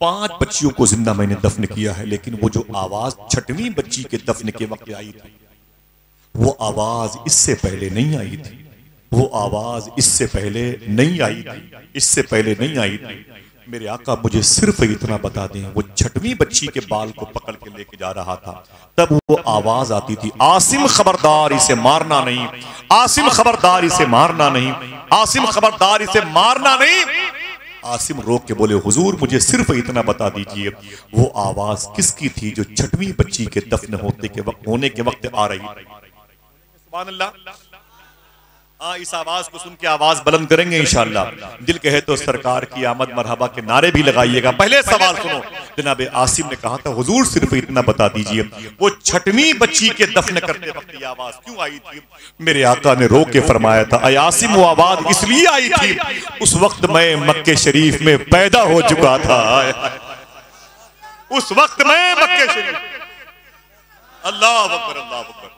5 बच्चियों को जिंदा मैंने दफन किया है, लेकिन वो जो आवाज 6वीं बच्ची के दफन के वक्त आई थी, वो आवाज इससे पहले नहीं आई थी, वो आवाज इससे पहले नहीं आई थी, इससे पहले नहीं आई थी। मेरे आका मुझे सिर्फ इतना बता दें, वो 6वीं बच्ची के बाल को पकड़ के लेके जा रहा था, तब वो आवाज आती थी, आसिम खबरदार इसे मारना नहीं, आसिम खबरदार इसे मारना नहीं, आसिम खबरदार इसे मारना नहीं। आसिम रोक के बोले हुजूर मुझे सिर्फ इतना बता दीजिए वो आवाज किसकी थी जो 6वीं बच्ची के दफन होने के वक्त आ रही थी। सुभान अल्लाह। हाँ, इस आवाज को सुन के आवाज बुलंद करेंगे इंशाअल्लाह। दिल कहे तो सरकार की आमद मरहबा के नारे भी लगाइएगा। पहले सवाल सुनो, जनाब आसिम ने कहा था हुजूर सिर्फ इतना बता दीजिए, वो छठवीं बच्ची के दफन करते वक्त ये आवाज क्यों आई थी? मेरे आका ने रो के फरमाया था, अय आसिम वो आवाज इसलिए आई थी, उस वक्त मैं मक्के शरीफ में पैदा हो चुका था। उस वक्त मैं मक्के शरीफ, अल्लाह अकबर, अल्लाह अकबर।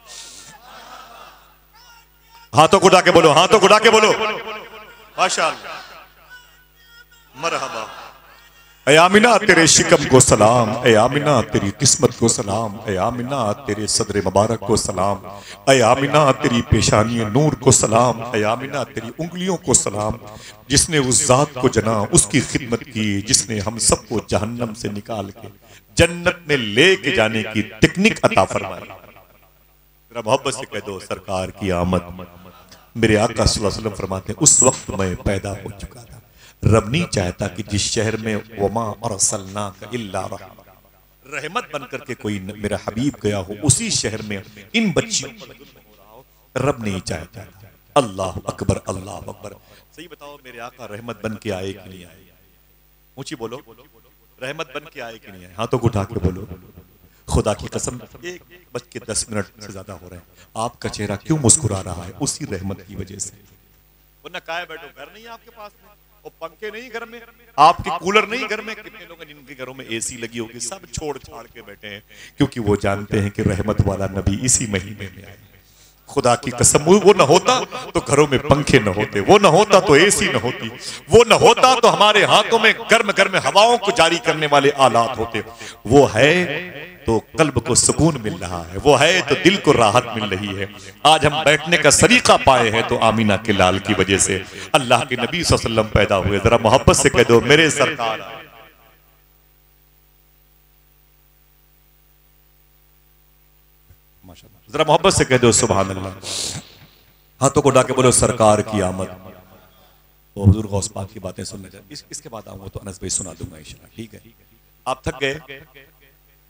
हाथों को उठा के बोलो, हाथों को उठा के बोलो, माशाअल्लाह, मरहबा। ऐ आमिना तेरे शिकम को सलाम, ऐ आमिना तेरी किस्मत को सलाम, ऐ आमिना तेरे सदर मुबारक को सलाम, ऐ आमिना तेरी पेशानी नूर को सलाम, ऐ आमिना तेरी उंगलियों को सलाम, जिसने उस जात को जना, उसकी खिदमत की, जिसने हम सबको जहन्नम से निकाल के जन्नत में लेके जाने की टेक्निक अता फरमाई। जरा मोहब्बत से कह दो सरकार की आमद। मेरे आका सल्लल्लाहु अलैहि वसल्लम फरमाते हैं, उस वक्त मैं पैदा हो चुका था। रब नहीं चाहता कि जिस शहर में वमा और सल्ला का इल्ला रहमत बन करके कोई मेरा हबीब गया हो, उसी शहर में इन बच्चियों पर रब नहीं चाहता। अल्लाह अकबर, अल्लाह अकबर। सही बताओ, मेरे आका रहमत बन के आए कि नहीं आए? ऊंची बोलो, रहमत बन के आए कि नहीं आए? हाथों को उठा के बोलो। खुदा की कसम 1:10 से ज्यादा हो रहे हैं, आपका चेहरा क्यों मुस्कुरा रहा है? उसी रहमत की वजह से। वरना काहे बैठो, घर नहीं है आपके पास में, और पंखे नहीं घर में, आपके कूलर नहीं घर में। कितने लोग हैं जिनके घरों में एसी लगी होगी, सब छोड़ छाड़ के बैठे हैं, क्योंकि वो जानते हैं कि रहमत वाला नबी इसी महीने में आए। खुदा की कसम, वो न होता तो घरों में पंखे न होते, वो न होता तो एसी न होती, वो न होता तो हमारे हाथों में गर्म गर्म हवाओं को जारी करने वाले आलात होते। वो है तो कल्ब को सुकून मिल रहा है, वो है तो दिल को राहत मिल रही है। आज हम बैठने का सलीका पाए हैं तो आमीना के लाल की वजह से। अल्लाह के नबी सल्लल्लाहु अलैहि वसल्लम पैदा हुए। जरा मोहब्बत से कह दो मेरे सरकार। माशाअल्लाह, जरा मोहब्बत से कह दो सुभान अल्लाह। हाथों को डाके बोलो सरकार की आमद। वो हुजूर गौस पाक की बातें सुनने जाए, इसके बाद आऊंगा तो अनस भाई सुना दूंगा इंशाल्लाह, ठीक है? आप थक गए?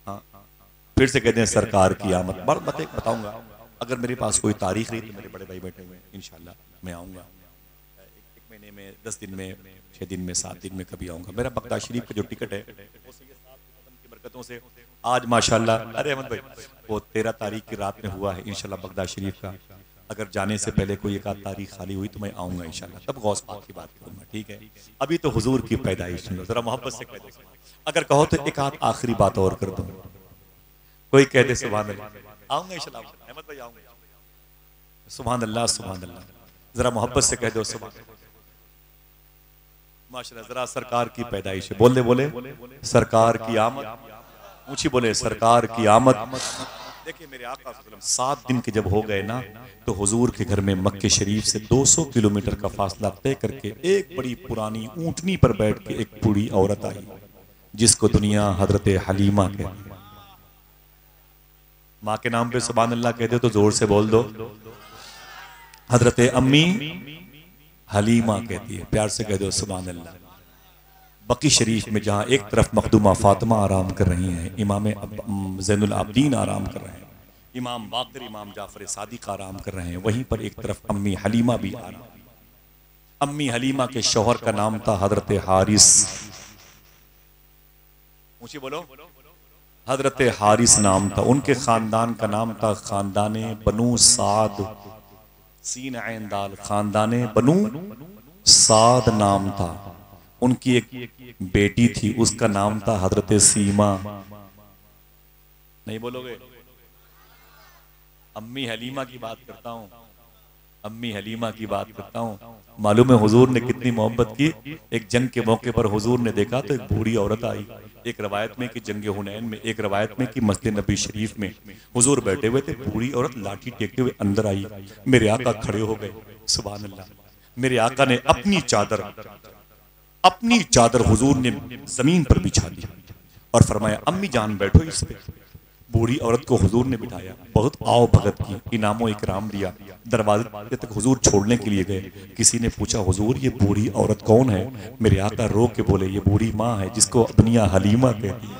हाँ, फिर से कहते हैं सरकार की आमद। बताऊंगा, अगर मेरे पास कोई तारीख रही तो मेरे बड़े भाई बैठे हुए हैं, इंशाल्लाह मैं आऊंगा। एक महीने में, 10 दिन में, 6 दिन में, 7 दिन में कभी आऊंगा। मेरा बगदाद शरीफ का जो टिकट है वो की बरकतों से आज माशाल्लाह, अरे अहमद भाई, वो 13 तारीख की रात में हुआ है इंशाल्लाह बगदाद शरीफ का। अगर जाने से पहले कोई एक आध तारीख खाली हुई तो मैं आऊंगा इंशाल्लाह, तब गौस पाक की बात करूंगा, ठीक है? अभी तो हुजूर की पैदाइश है। जरा मोहब्बत से कह दो, अगर कहो तो एक आध आखिरी बात और कर दूं। कोई कह दे सुभान अल्लाह, आऊंगा इंशाल्लाह। अहमद भाई आऊंगा, सुभान अल्लाह, सुभान अल्लाह। जरा मोहब्बत से कह दो सुभान माशाल्लाह। जरा सरकार की पैदाइश है, बोले बोले सरकार की आमद, ऊंची बोले सरकार की आमद। देखिए मेरे आका 7 दिन के जब हो गए ना, तो हुजूर के घर में मक्के शरीफ से 200 किलोमीटर का फासला तय करके एक बड़ी पुरानी ऊंटनी पर बैठ के एक बूढ़ी औरत आई, जिसको दुनिया हजरत हलीमा कहती है। माँ के नाम पे सुभान अल्लाह कहते तो जोर से बोल दो। हजरत अम्मी हलीमा कहती है, प्यार से कह दो सुभान अल्लाह। बकी शरीफ में जहाँ एक तरफ मखदूमा फातिमा आराम कर रही हैं, इमाम ज़ैनुल आबदीन आराम कर रहे हैं, इमाम बाक़िर, इमाम जाफ़र सादिक आराम कर रहे हैं, वहीं पर एक तरफ अम्मी हलीमा भी आराम। अम्मी हलीमा के शौहर का नाम था हजरत हारिस। ऊंची बोलो, हजरत हारिस नाम था। उनके खानदान का नाम था खानदाने बनु साद, सीन ऐन दाल, खानदाने बनु साद नाम था। उनकी एक बेटी थी, उसका नाम था हजरत सीमा। नहीं बोलोगे? अम्मी हलीमा की बात करता हूँ, अम्मी हलीमा की बात करता हूँ। मालूम है हुजूर ने कितनी मोहब्बत की। एक जंग के मौके पर हुजूर ने देखा तो एक बूढ़ी औरत आई। एक रवायत में कि जंग हुनैन में, एक रवायत में कि मस्जिद नबी शरीफ में हुजूर बैठे हुए थे, बूढ़ी औरत लाठी टेकते हुए अंदर आई। मेरे आका खड़े हो गए, सुभान अल्लाह। मेरे आका ने अपनी चादर हुजूर ने जमीन पर बिछा दी और फरमाया अम्मी जान बैठो इस पे। बूढ़ी औरत को हुजूर ने बिठाया, बहुत आओ भगत की, इनामो इकराम दिया। दरवाजे तक हुजूर छोड़ने के लिए गए। किसी ने पूछा हुजूर ये बूढ़ी औरत कौन है? मेरे आका रो के बोले ये बूढ़ी माँ है जिसको दुनिया हलीमा कहती है।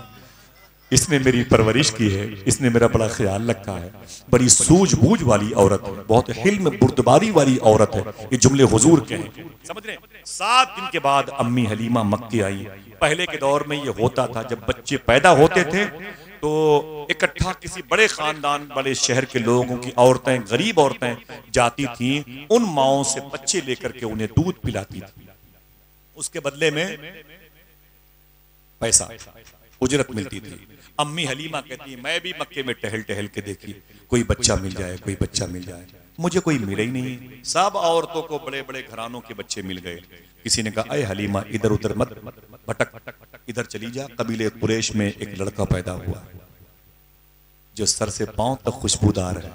इसने मेरी परवरिश की है, इसने मेरा बड़ा ख्याल रखा है, बड़ी सूझबूझ वाली औरत है, बहुत हिल्म बुर्दबारी वाली औरत है। ये जुमले हुजूर के हैं, समझ रहे हैं। 7 दिन के बाद अम्मी हलीमा मक्के आई। पहले के दौर में ये होता था, जब बच्चे पैदा होते थे तो इकट्ठा किसी बड़े खानदान, बड़े शहर के लोगों की औरतें, गरीब औरतें जाती थीं, उन माओं से बच्चे लेकर के उन्हें दूध पिलाती थी। उसके बदले में पैसा, उजरत मिलती थी। अम्मी हलीमा कहती है, मैं भी मक्के में टहल टहल के देखी, कोई बच्चा मिल जाए, कोई बच्चा मिल जाए, मुझे कोई मिला ही नहीं। सब औरतों को बड़े बड़े घरानों के बच्चे मिल गए। किसी ने कहा, अय हलीमा इधर उधर मत भटक, इधर चली जा, कबीले कुरैश में एक लड़का पैदा हुआ जो सर से पांव तक खुशबूदार है।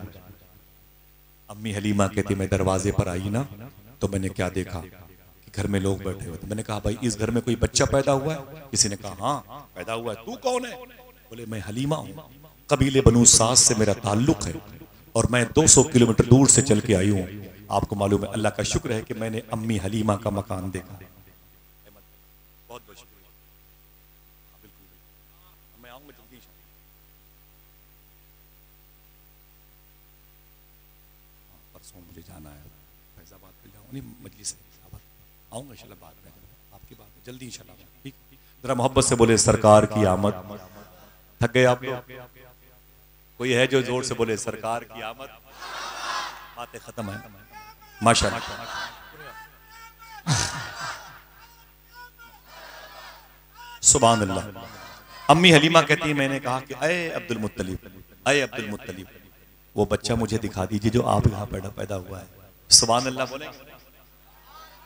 अम्मी हलीमा कहती, मैं दरवाजे पर आई ना तो मैंने क्या देखा कि घर में लोग बैठे हुए थे। मैंने कहा, भाई इस घर में कोई बच्चा पैदा हुआ है? किसी ने कहा, हाँ पैदा हुआ है। तू कौन है? बोले, मैं हलीमा हूँ, कबीले बनु सास से मेरा ताल्लुक है और मैं 200 किलोमीटर दूर से चल के आई हूँ। आपको मालूम है, अल्लाह का शुक्र है कि मैंने अम्मी हलीमा का मकान देखा। बहुत बहुत शुक्रिया, बिल्कुल मैं आऊंगा जल्दी। परसों मुझे जाना है फैजाबाद पे, जाऊँ नहीं मजलिस है, आऊंगा इंशाल्लाह बाद में। आपकी बात है, जल्दी इंशाल्लाह। ठीक, जरा मोहब्बत से बोले सरकार की आमद। थक गए आप लोग? कोई है जो जोर से बोले सरकार की आमद? बातें खत्म है, माशाअल्लाह। सुभान अल्लाह। अम्मी हलीमा कहती है, मैंने कहा कि अय अब्दुल मुत्तलिब, अय अब्दुल मुत्तलिब, वो बच्चा मुझे दिखा दीजिए जो आप यहाँ पैदा हुआ है। सुभान अल्लाह बोले।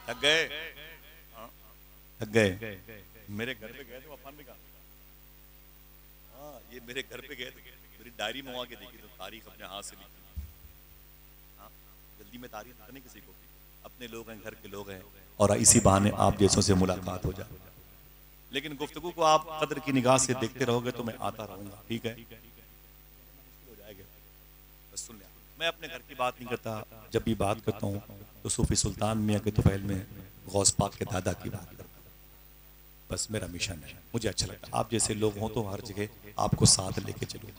थक गए? थक गए? मेरे घर पे गए थे वफान में, कहा हाँ ये मेरे घर पे गए थे, मेरी डायरी मंगवा के देखी तो तारीख अपने हाथ से लिखी। हाँ जल्दी में तारीख नहीं किसी को, अपने लोग हैं, घर के लोग हैं, और इसी बहाने आप जैसों से मुलाकात हो जाए। लेकिन गुफ्तगू को आप कदर की निगाह से देखते रहोगे तो मैं आता रहूंगा, ठीक है? हो जाएगा, बस सुन लिया। मैं अपने घर की बात नहीं करता, जब भी बात करता हूँ तो सूफी सुल्तान मियाँ के तुफैल में गौस पाक के दादा की बात करता हूँ। बस मेरा मिशन है, मुझे अच्छा लगता है। आप जैसे लोग हों तो हर जगह आपको साथ लेके चलो।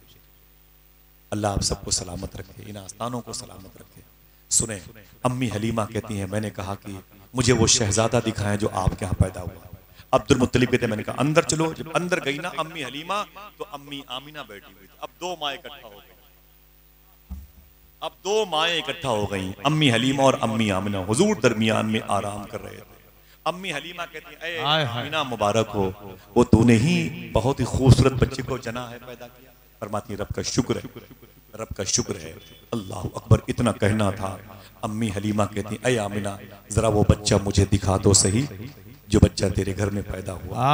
अल्लाह आप सबको सलामत रखे, इन आस्थानों को सलामत रखे। सुने, अम्मी हलीमा कहती हैं, मैंने कहा कि मुझे वो शहजादा दिखाएं जो आपके यहाँ पैदा हुआ। अब्दुल मुत्तलिब कहते, मैंने कहा अंदर चलो। जब अंदर गई ना अम्मी हलीमा तो अम्मी आमिना बैठी हुई थी। अब 2 माएँ इकट्ठा हो गई, अब 2 माएँ इकट्ठा हो गई, अम्मी हलीमा और अम्मी आमिना। हुजूर दरमियान में आराम कर रहे थे। अम्मी हलीमा कहती है, अय आमिना मुबारक हो, वो तूने ही बहुत ही खूबसूरत बच्चे को जना है, पैदा किया। फरमाती है, रब का शुक्र है, रब का शुक्र है, अल्लाह अकबर। इतना कहना था। अम्मी हलीमा कहती है, अय आमिना जरा वो बच्चा मुझे दिखा दो सही जो बच्चा तेरे घर में पैदा हुआ।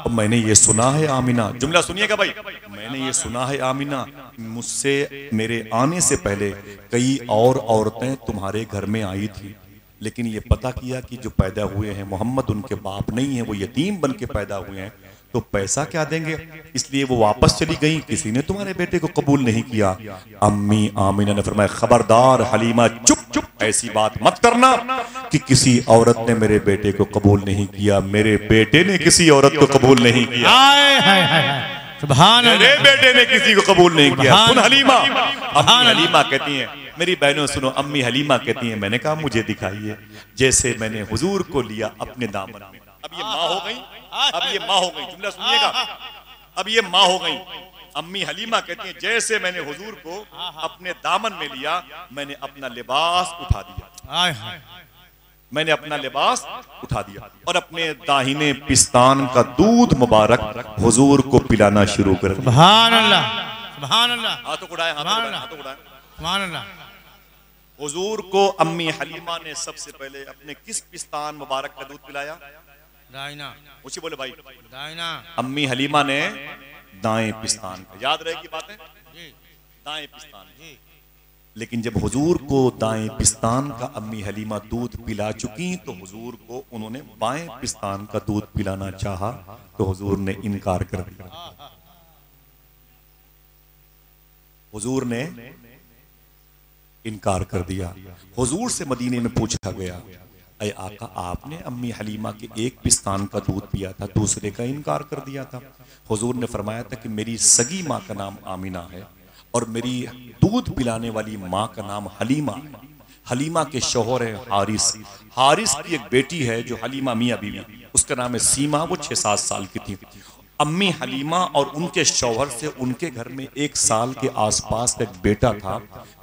और मैंने ये सुना है आमिना, जुमला सुनिएगा भाई, मैंने ये सुना है आमिना, मुझसे मेरे आने से पहले कई और औरतें तुम्हारे घर में आई थी, लेकिन ये पता किया कि जो पैदा हुए हैं मोहम्मद उनके बाप नहीं है, वो यतीम बन के पैदा हुए हैं, तो पैसा क्या देंगे, इसलिए वो वापस चली गई। किसी ने तुम्हारे बेटे को कबूल नहीं किया। अम्मी आमिना ने फरमाया, खबरदार हलीमा, चुप चुप, ऐसी बात मत करना कि किसी औरत ने मेरे बेटे को कबूल नहीं किया। मेरे बेटे ने किसी औरत को कबूल नहीं किया। सुभान अल्लाह, मेरे बेटे ने किसी को कबूल नहीं किया। सुन हलीमा। अम्मी हलीमा कहती हैं, मेरी बहनों सुनो, अम्मी हलीमा कहती हैं, मैंने कहा मुझे दिखाइए जैसे मैंने हुजूर को लिया अपने दामन में। अब ये माँ हो गई, अब ये माँ हो गई, जुमला सुनिएगा, अब ये माँ हो गई। अम्मी हलीमा कहती हैं, जैसे मैंने हुजूर को अपने दामन में लिया, मैंने अपना लिबास उठा दिया, मैंने अपना लिबास उठा दिया और अपने दाहिने पिस्तान का दूध मुबारक हुजूर को पिलाना शुरू कर दिया। सुभान अल्लाह, सुभान अल्लाह, हाथों को उठाएं, हाथों को उठाएं। सुभान अल्लाह। हुजूर को अम्मी हलीमा ने सबसे पहले अपने किस पिस्तान मुबारक का दूध पिलाया? दाहिना। ऊंची बोले भाई, दाहिना। अम्मी हलीमा ने दाएं पिस्तान का, याद रहेगी बातें, दाएं पिस्तान। लेकिन जब हुजूर को दाएं पिस्तान का अम्मी हलीमा दूध पिला चुकी तो हुजूर को उन्होंने बाएं पिस्तान का दूध पिलाना चाहा तो हुजूर ने इनकार कर दिया। हुजूर ने इनकार कर दिया। हुजूर से मदीने में पूछा गया, अय आका, आपने अम्मी हलीमा के एक पिस्तान का दूध पिया था, दूसरे का इनकार कर दिया था। हुजूर ने फरमाया था कि मेरी सगी माँ का नाम आमिना है और मेरी दूध पिलाने वाली माँ का नाम हलीमा है। हलीमा के शौहर है हारिस। हारिस की एक बेटी है जो हलीमा मियाँ बीवी, उसका नाम है सीमा, वो 6-7 साल की थी। अम्मी हलीमा और उनके शौहर से उनके घर में 1 साल के आसपास एक बेटा था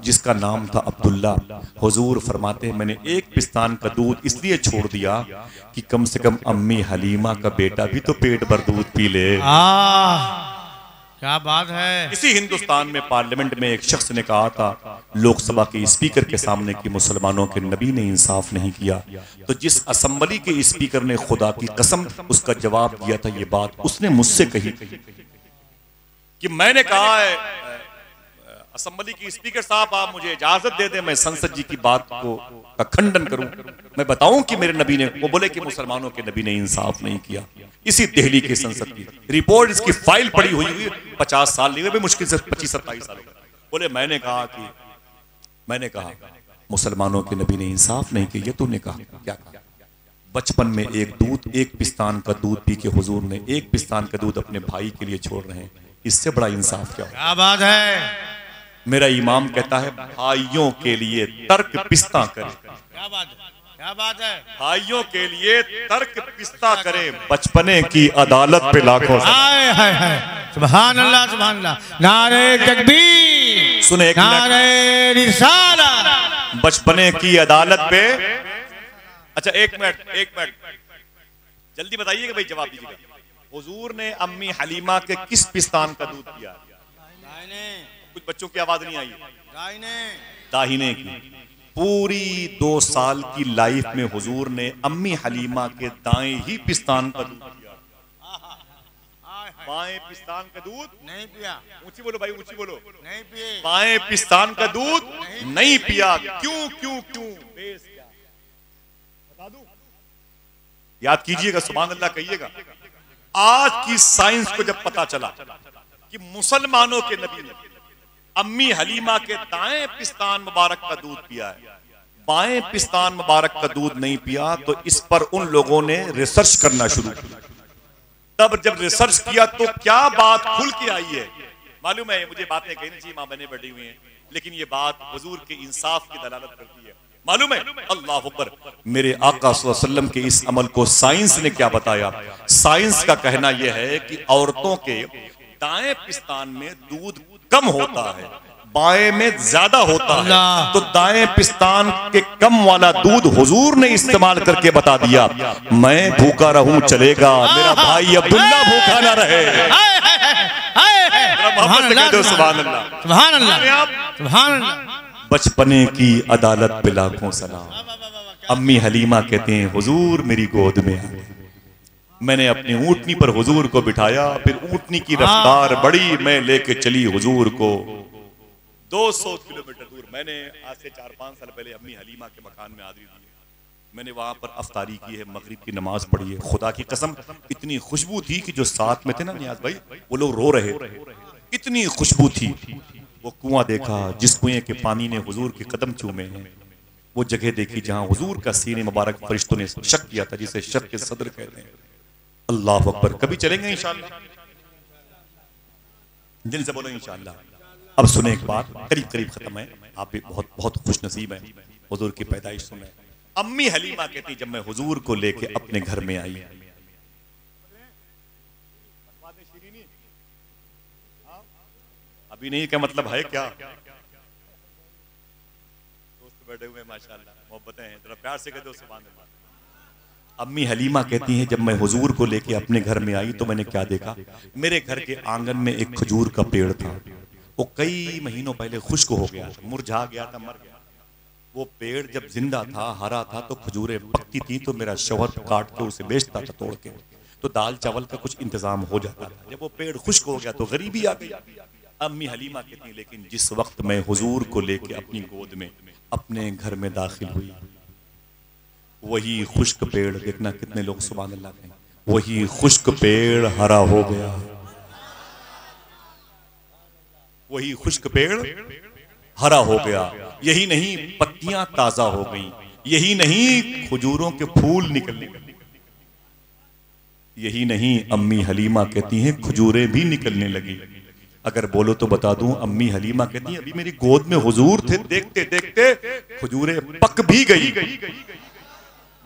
जिसका नाम था अब्दुल्ला। हुजूर फरमाते हैं मैंने एक पिस्तान का दूध इसलिए छोड़ दिया कि कम से कम अम्मी हलीमा का बेटा भी तो पेट भर दूध पी ले। क्या बात है। इसी हिंदुस्तान में पार्लियामेंट में एक शख्स ने कहा था लोकसभा के स्पीकर के सामने कि मुसलमानों के नबी ने इंसाफ नहीं किया, तो जिस असेंबली के स्पीकर ने खुदा की कसम उसका जवाब दिया था ये बात उसने मुझसे कही कि मैंने कहा है असेंबली के स्पीकर साहब आप मुझे इजाजत दे दें मैं संसद जी की बात को का खंडन करूं, मैं बताऊं कि मेरे नबी ने, वो बोले कि मुसलमानों के नबी ने इंसाफ नहीं किया। इसी दिल्ली की संसद की रिपोर्ट, इसकी फाइल पड़ी हुई 50 साल नहीं हुए, मुश्किल से 25-27 साल। बोले मैंने कहा मुसलमानों के नबी ने इंसाफ नहीं किया। तूने कहा क्या कहा? बचपन में एक पिस्तान का दूध पी के हुजूर ने एक पिस्तान का दूध अपने भाई के लिए छोड़ रहे हैं, इससे बड़ा इंसाफ क्या? क्या बात है। मेरा इमाम कहता है भाइयों के लिए तर्क पिस्ता करें। क्या बात है, क्या बात है। भाइयों के लिए तर्क पिस्ता करें, बचपने की अदालत पे लाखों। हाय हाय हाय, सुभान अल्लाह सुभान अल्लाह। नारे तकबीर, सुने, नारे रिसालत। बचपने की अदालत पे। अच्छा एक मिनट जल्दी बताइएगा भाई, जवाब दीजिएगा। हुजूर ने अम्मी हलीमा के किस पिस्तान का दूध पिया? कुछ बच्चों की आवाज नहीं आई। दाहिने की। पूरी 2 साल की लाइफ में हुजूर ने अम्मी हलीमा के दाएं ही पिस्तान का दूध पिया, बाएं पिस्तान का दूध नहीं पिया। ऊंची बोलो भाई, ऊंची बोलो। नहीं पिए। बाएं पिस्तान का दूध नहीं पिया। क्यों क्यों क्यों? बेस क्या बता दूं? याद कीजिएगा, सुभान अल्लाह कहिएगा। आज की साइंस को जब पता चला कि मुसलमानों के नबी ने अम्मी हलीमा के दाएं पिस्तान मुबारक का दूध पिया है, बाएं पिस्तान मुबारक का दूध नहीं पिया, तो इस पर उन लोगों ने रिसर्च करना शुरू किया। तब जब रिसर्च किया तो क्या बात खुल के आई है मालूम है? मुझे बातें कहनी चाहिए, मां बहनें बैठी हुई हैं, लेकिन ये बात हुजूर के इंसाफ की दलालत करती है। मालूम है? अल्लाह अकबर। मेरे आका सल्लल्लाहु अलैहि वसल्लम के इस अमल को साइंस ने क्या बताया? साइंस का कहना यह है कि औरतों के दाएं पिस्तान में दूध कम होता है, बाएं में ज्यादा होता है। तो दाएं पिस्तान के कम वाला दूध हुजूर ने इस्तेमाल करके बता दिया, मैं भूखा रहूं चलेगा, मेरा भाई अब्दुल्ला भूखा ना रहे। सुभान अल्लाह, सुभान अल्लाह, सुभान अल्लाह। बचपने की अदालत पे लाखों सलाम। अम्मी हलीमा कहते हैं हुजूर मेरी गोद में आ गए, मैंने अपनी ऊंटनी पर हुजूर को बिठाया, फिर ऊंटनी की रफ्तार बढ़ी, मैं लेके चली हुजूर को 200 किलोमीटर दूर। मैंने आज से 4-5 साल पहले अम्मी हलीमा के मकान में हाजिरी दी है। मैंने वहां पर अफ्तारी की है, मगरिब की नमाज पढ़ी है। खुदा की कसम इतनी खुशबू थी कि जो साथ में थे ना नियाज भाई, वो लोग रो रहे, इतनी खुशबू थी। वो कुआं देखा जिस कुएं के पानी ने हुजूर के कदम चूमे हैं, वो जगह देखी जहां हुजूर का सीने मुबारक फरिश्तों ने शक किया था, जिसे शक के सदर कहते हैं। अल्लाह अकबर। कभी चलेंगे इंशाअल्लाह, दिल से बोलो इंशाअल्लाह। अब सुने एक बात, करीब करीब खत्म है, आप भी बहुत बहुत खुश नसीब हैं, हुजूर की पैदाइश सुने। अम्मी हलीमा कहती जब मैं हुजूर को लेके अपने घर में आई, अभी नहीं क्या मतलब है क्या? दोस्त बैठे हुए माशाअल्लाह, मोहब्बतें हैं, जरा प्यार से कह दो सुभान अल्लाह। अम्मी हलीमा कहती हैं जब मैं हुजूर को लेके अपने घर में आई तो मैंने क्या देखा? मेरे घर के आंगन में एक खजूर का पेड़ था, वो कई महीनों पहले खुश्क हो गया, मुरझा गया था, मर गया। वो पेड़ जब जिंदा था, हरा था, तो खजूरें पकती थी, तो मेरा शौहर काट के उसे बेचता था तोड़ के, तो दाल चावल का कुछ इंतजाम हो जाता था। जब वो पेड़ खुश्क हो गया तो गरीबी आ गई। अम्मी हलीमा कहती लेकिन जिस वक्त मैं हुजूर को लेके अपनी गोद में अपने घर में दाखिल हुई, वही खुश्क पेड़, देखना कितने लोग सुभान अल्लाह कहें, वही खुश्क पेड़ हरा हो गया। वही खुश्क पेड़ हरा हो गया। यही नहीं, पत्तियां ताजा हो गई, यही नहीं, खजूरों के फूल निकलने लगे। यही नहीं, अम्मी हलीमा कहती हैं खजूरें भी निकलने लगी। अगर बोलो तो बता दूं, अम्मी हलीमा कहती हैं अभी मेरी गोद में हुजूर थे, देखते देखते खजूरें पक भी गई।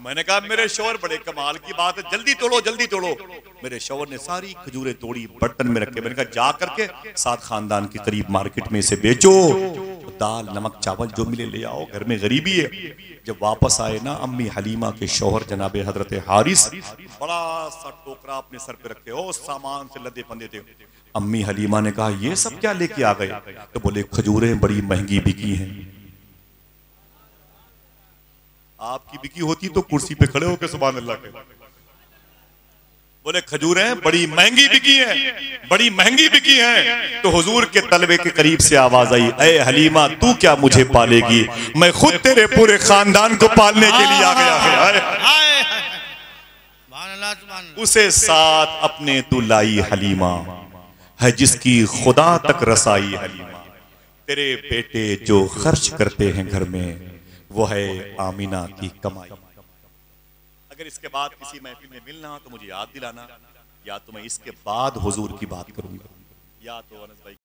मैंने कहा मेरे शौहर बड़े कमाल की बात है, जल्दी तोड़ो जल्दी तोड़ो। मेरे शौहर ने सारी खजूरें तोड़ी, बर्तन में रखे। मैंने कहा जा करके साथ खानदान के करीब मार्केट में इसे बेचो, दाल नमक चावल जो मिले ले आओ, घर में गरीबी है। जब वापस आए ना, अम्मी हलीमा के शौहर जनाबे हजरत हारिस बड़ा सा टोकरा अपने सर पे रखे, ओ सामान से लदे फंदे थे। अम्मी हलीमा ने कहा ये सब क्या लेके आ गए? तो बोले खजूरें बड़ी महंगी बिकी हैं। आपकी बिकी होती तो कुर्सी पे खड़े होकर सुभान अल्लाह के। बोले खजूरें बड़ी महंगी बिकी हैं, बड़ी महंगी बिकी हैं। तो हुजूर के तलबे के करीब से आवाज आई, ए हलीमा तू क्या मुझे पालेगी, मैं खुद तेरे पूरे खानदान को पालने के लिए आ गया है। उसे साथ अपने तू लाई हलीमा, है जिसकी खुदा तक रसाई हलीमा। तेरे बेटे जो खर्च करते हैं घर में, वो है आमीना की कमाई। अगर इसके बाद किसी महफिल में मिलना तो मुझे याद दिलाना, या तो मैं इसके बाद हुजूर की बात करूंगा, या तो अनस भाई